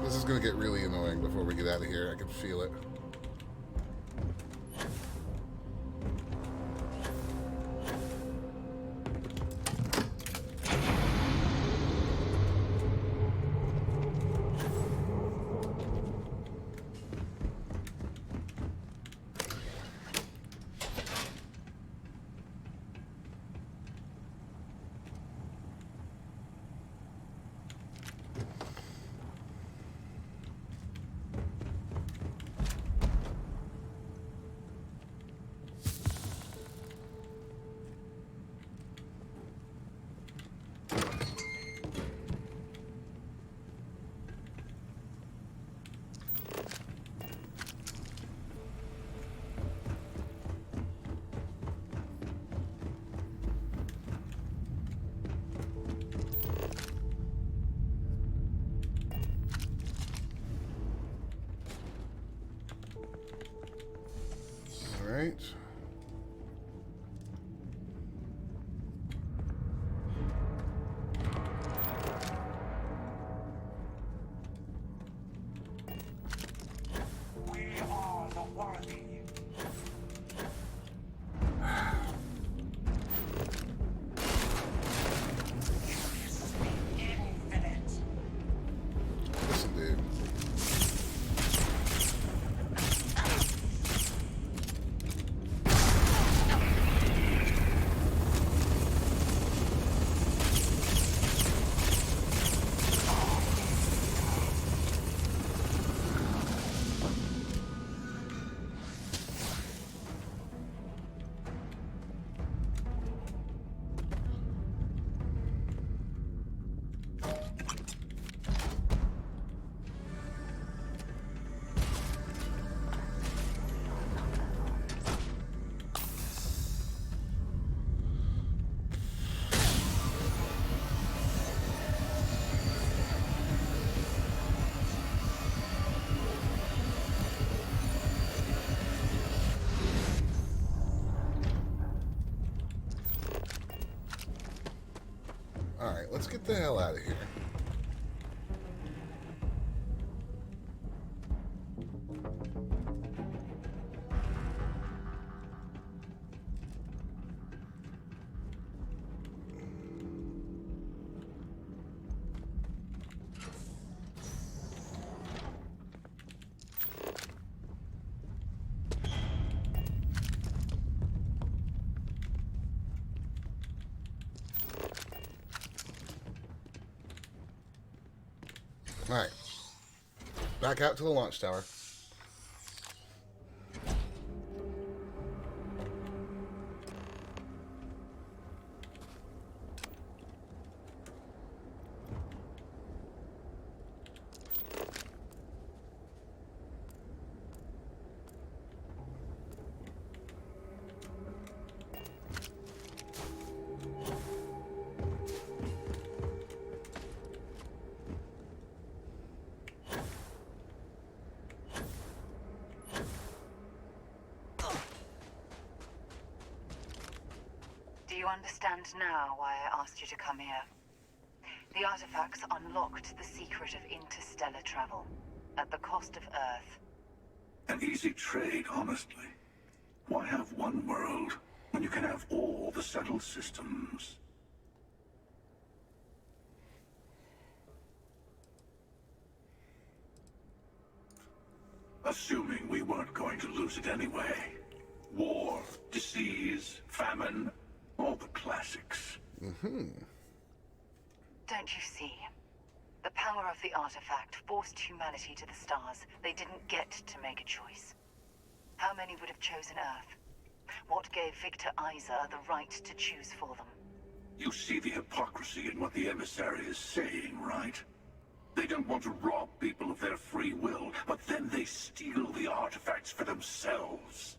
This is gonna get really annoying before we get out of here. I can feel it. Right. We are the worthy. Listen, dude. Alright, let's get the hell out of here. Alright. Back out to the launch tower. Do you understand now why I asked you to come here? The artifacts unlocked the secret of interstellar travel, at the cost of Earth. An easy trade, honestly. Why have one world when you can have all the settled systems? Assuming we weren't going to lose it anyway. War, disease, famine, all the classics. Mm-hmm. Don't you see? The power of the artifact forced humanity to the stars. They didn't get to make a choice. How many would have chosen Earth? What gave Victor Isa the right to choose for them? You see the hypocrisy in what the emissary is saying, right? They don't want to rob people of their free will, but then they steal the artifacts for themselves.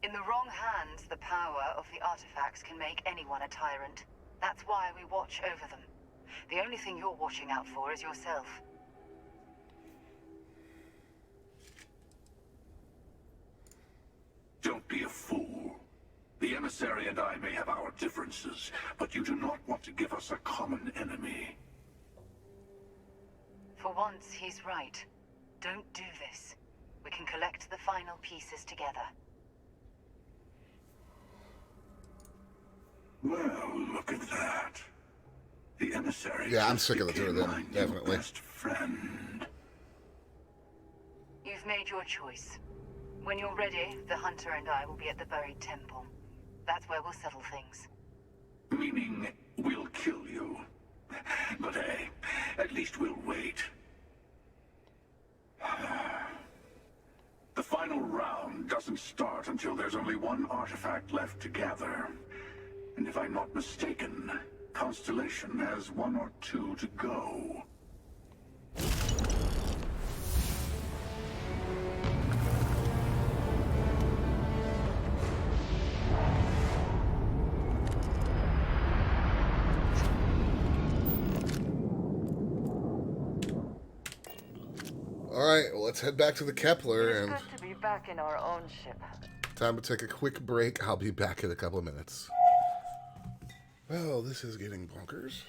In the wrong hands, the power of the artifacts can make anyone a tyrant. That's why we watch over them. The only thing you're watching out for is yourself. Don't be a fool. The emissary and I may have our differences, but you do not want to give us a common enemy. For once, he's right. Don't do this. We can collect the final pieces together. Well, look at that. The emissary. Yeah, I'm sick of the two of them, definitely. Best friend. You've made your choice. When you're ready, the Hunter and I will be at the buried temple. That's where we'll settle things. Meaning, we'll kill you. But hey, at least we'll wait. The final round doesn't start until there's only one artifact left to gather. And if I'm not mistaken, Constellation has one or two to go. Alright, well, let's head back to the Kepler, and Good to be back in our own ship. time to take a quick break. I'll be back in a couple of minutes. Well, this is getting bonkers.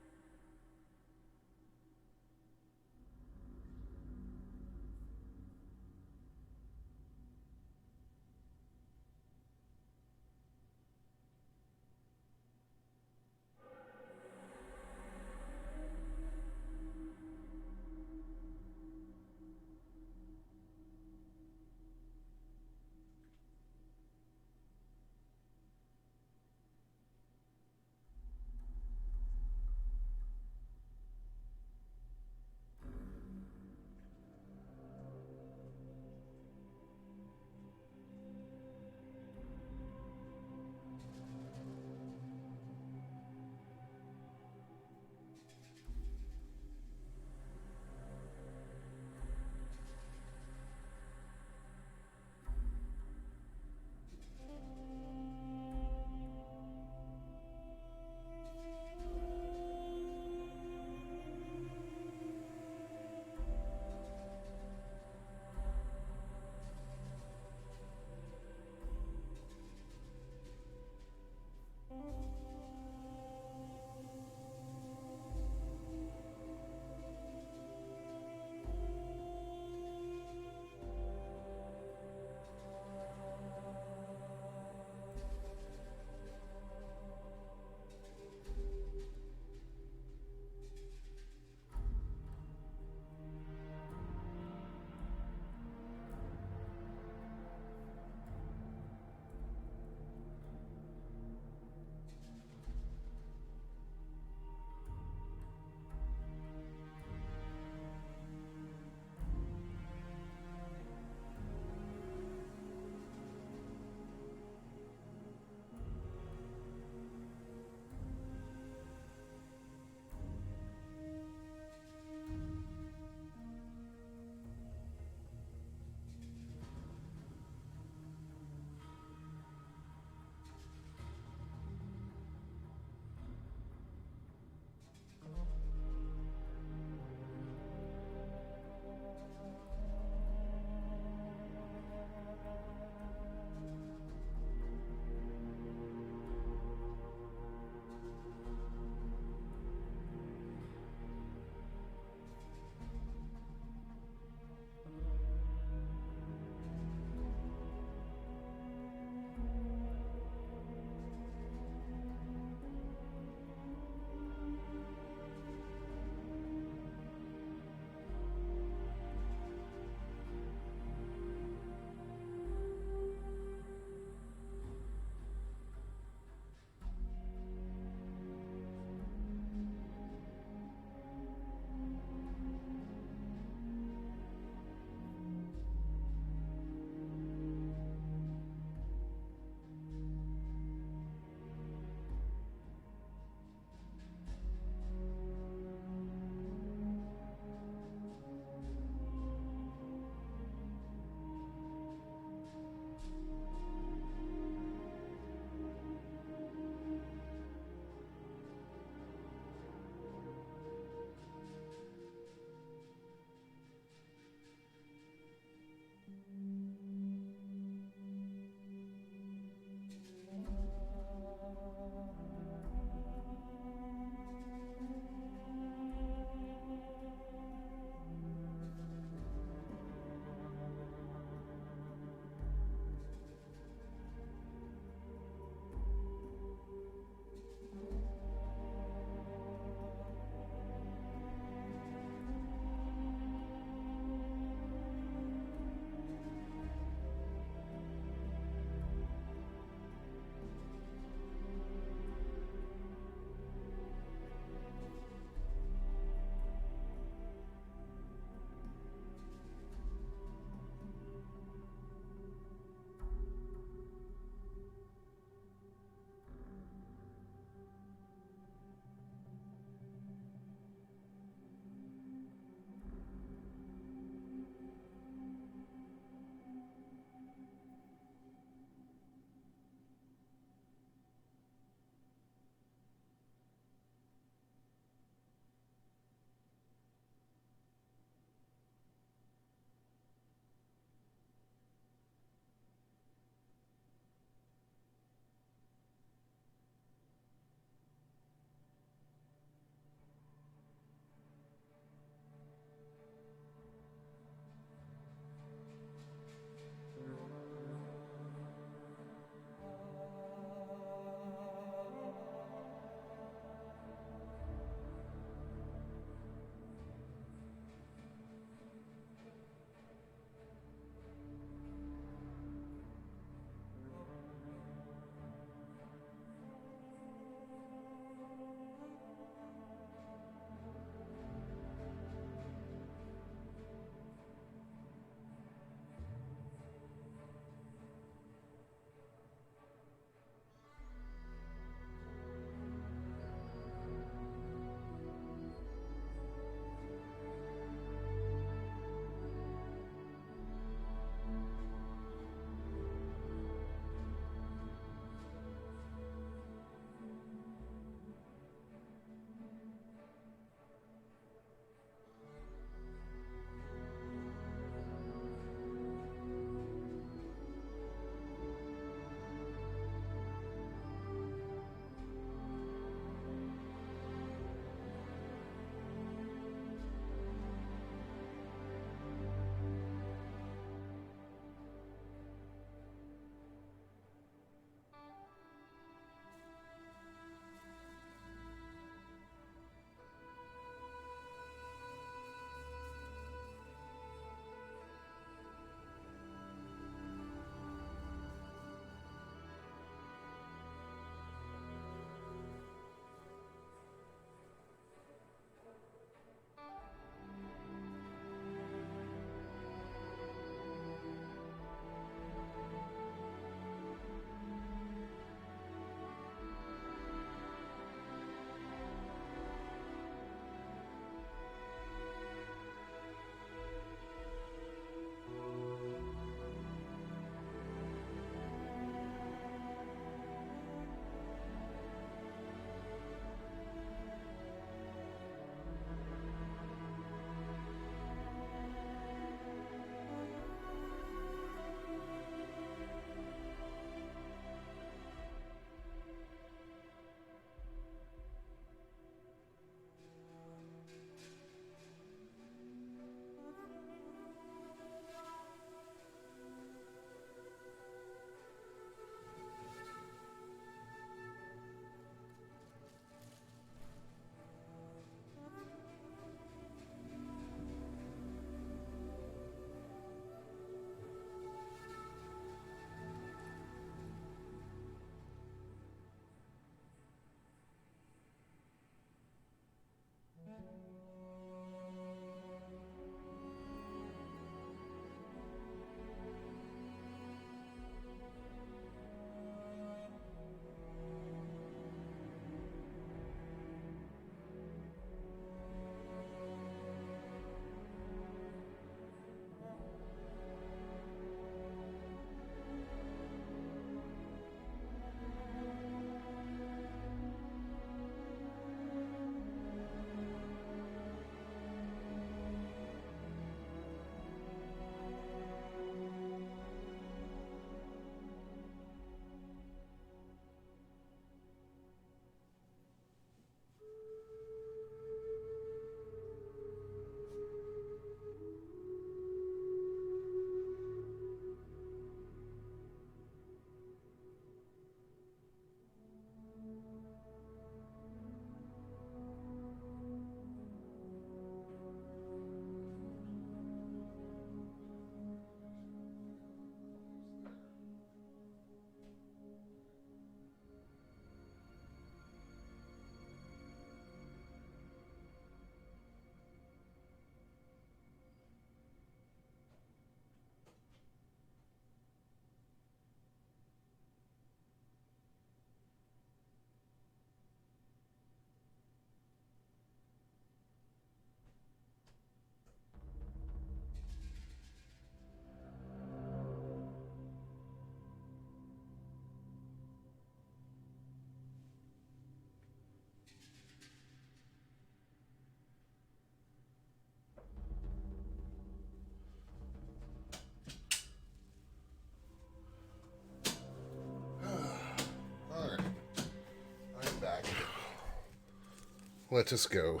Let us go.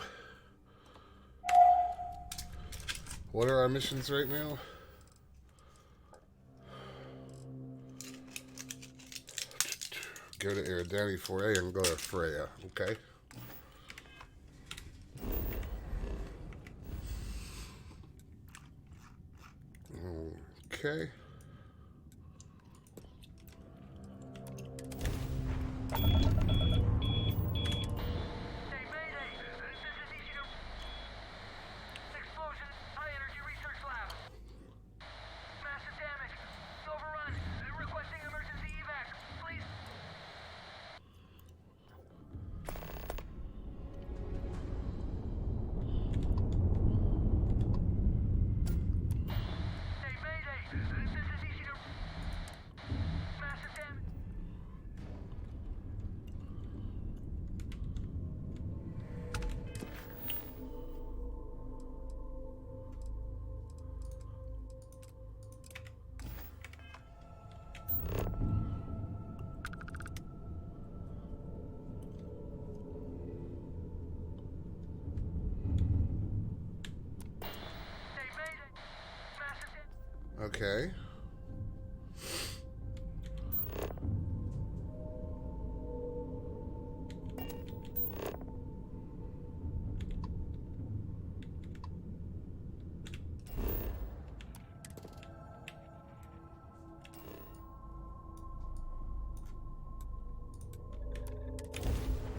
What are our missions right now? Go to Eridani 4A and go to Freya. Okay. Okay. Okay.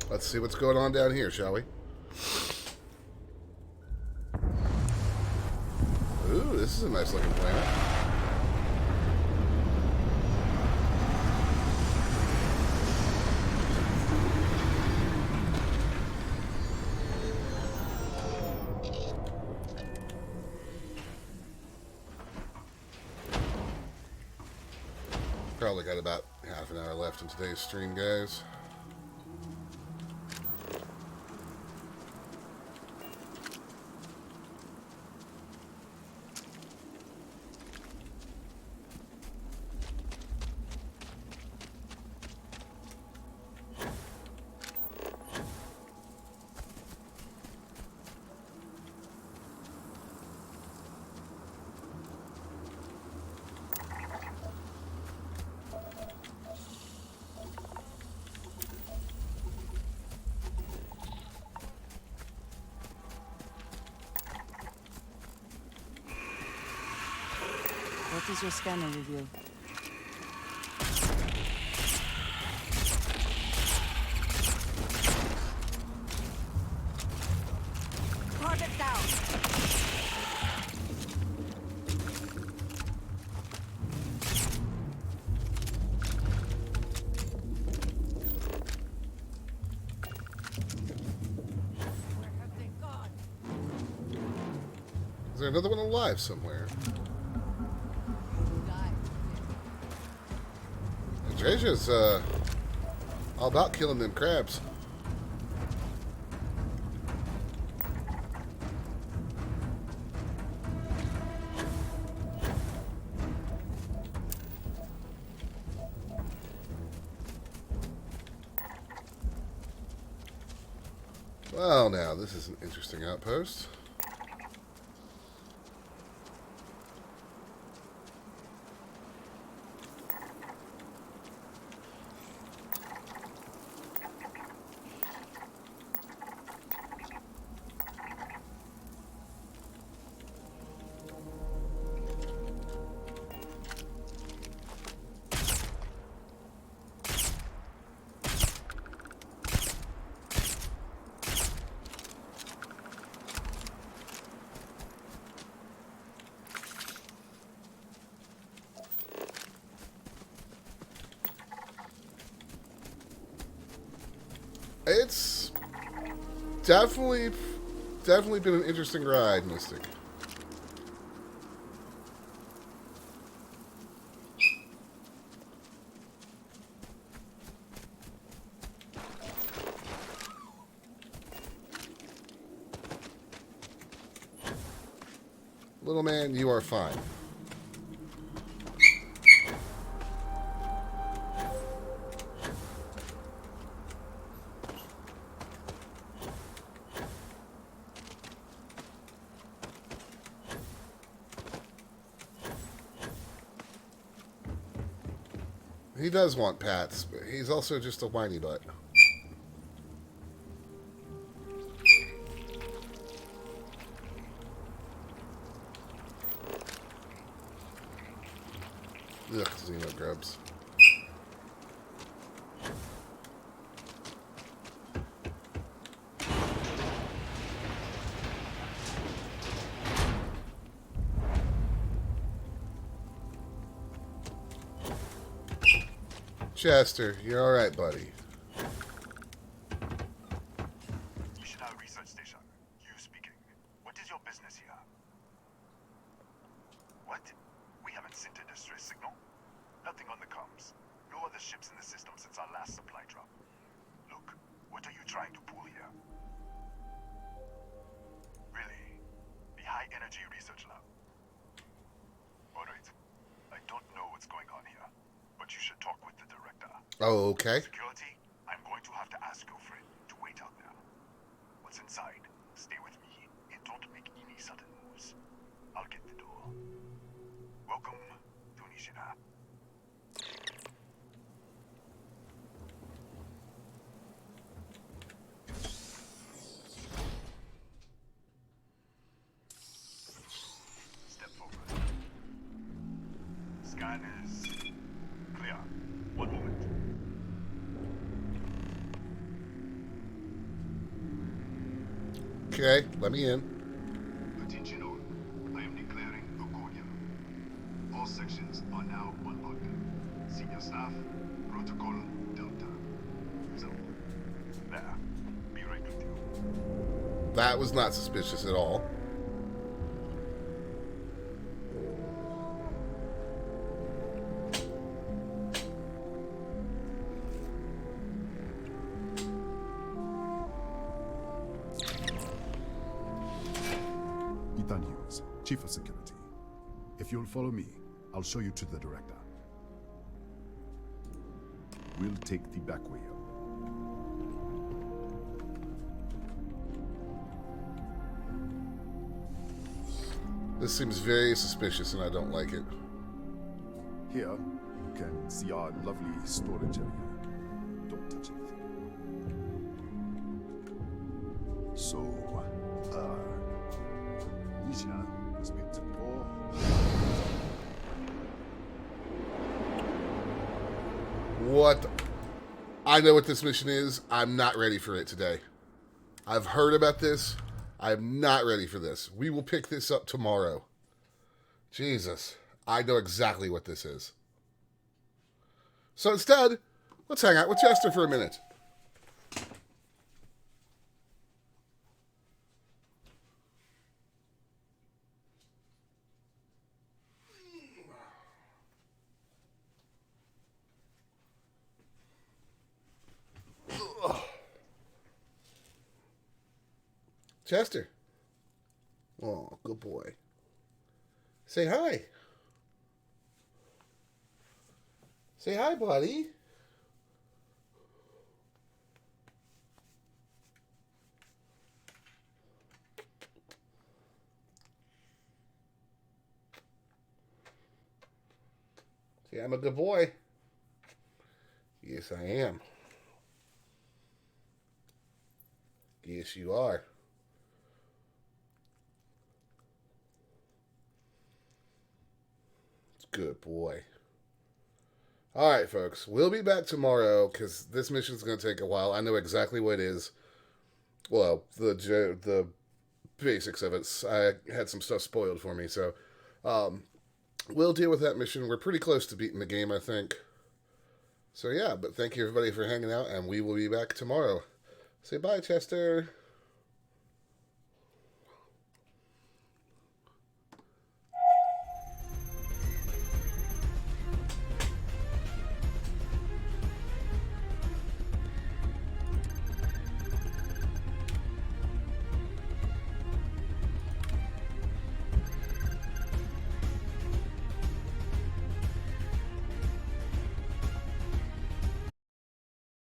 Let's see what's going on down here, shall we? Ooh, this is a nice looking planet. Probably got about half an hour left in today's stream, guys. What does your scanner reveal? Target down. Is there another one alive somewhere? Andresia's all about killing them crabs. Well, now, this is an interesting outpost. It's definitely been an interesting ride, Mystic. Little man, you are fine. He does want pats, but he's also just a whiny butt. Ugh, xenogrubs. Chester, you're alright, buddy. Missionary Research Station. You speaking. What is your business here? What? We haven't sent a distress signal? Nothing on the comms. No other ships in the system since our last supply drop. Look, what are you trying to pull here? Really? The High Energy Research Lab? Alright. I don't know what's going on here, but you should talk with the director. Oh, okay. Security, I'm going to have to ask your friend to wait out there. What's inside? Stay with me and don't make any sudden moves. I'll get the door. Welcome to Nishina. Step forward. Scan is clear. One moment. Okay, let me in. Attention all. I am declaring Agonia. All sections are now on lockdown. Senior staff, protocol Delta. So, there. Be right with you. That was not suspicious at all. Ethan Hughes, Chief of Security. If you'll follow me, I'll show you to the director. We'll take the back way up. This seems very suspicious and I don't like it. Here, you can see our lovely storage area. Don't touch anything. So, Nishina was built for... What? I know what this mission is. I'm not ready for it today. I've heard about this. I'm not ready for this. We will pick this up tomorrow. Jesus. I know exactly what this is. So instead, let's hang out with Chester for a minute. Chester. Oh, good boy. Say hi. Say hi, buddy. Say, I'm a good boy. Yes, I am. Yes, you are. Good boy. All right, folks. We'll be back tomorrow because this mission's going to take a while. I know exactly what it is. Well, the basics of it. I had some stuff spoiled for me, so we'll deal with that mission. We're pretty close to beating the game, I think. So yeah, but thank you everybody for hanging out, and we will be back tomorrow. Say bye, Chester.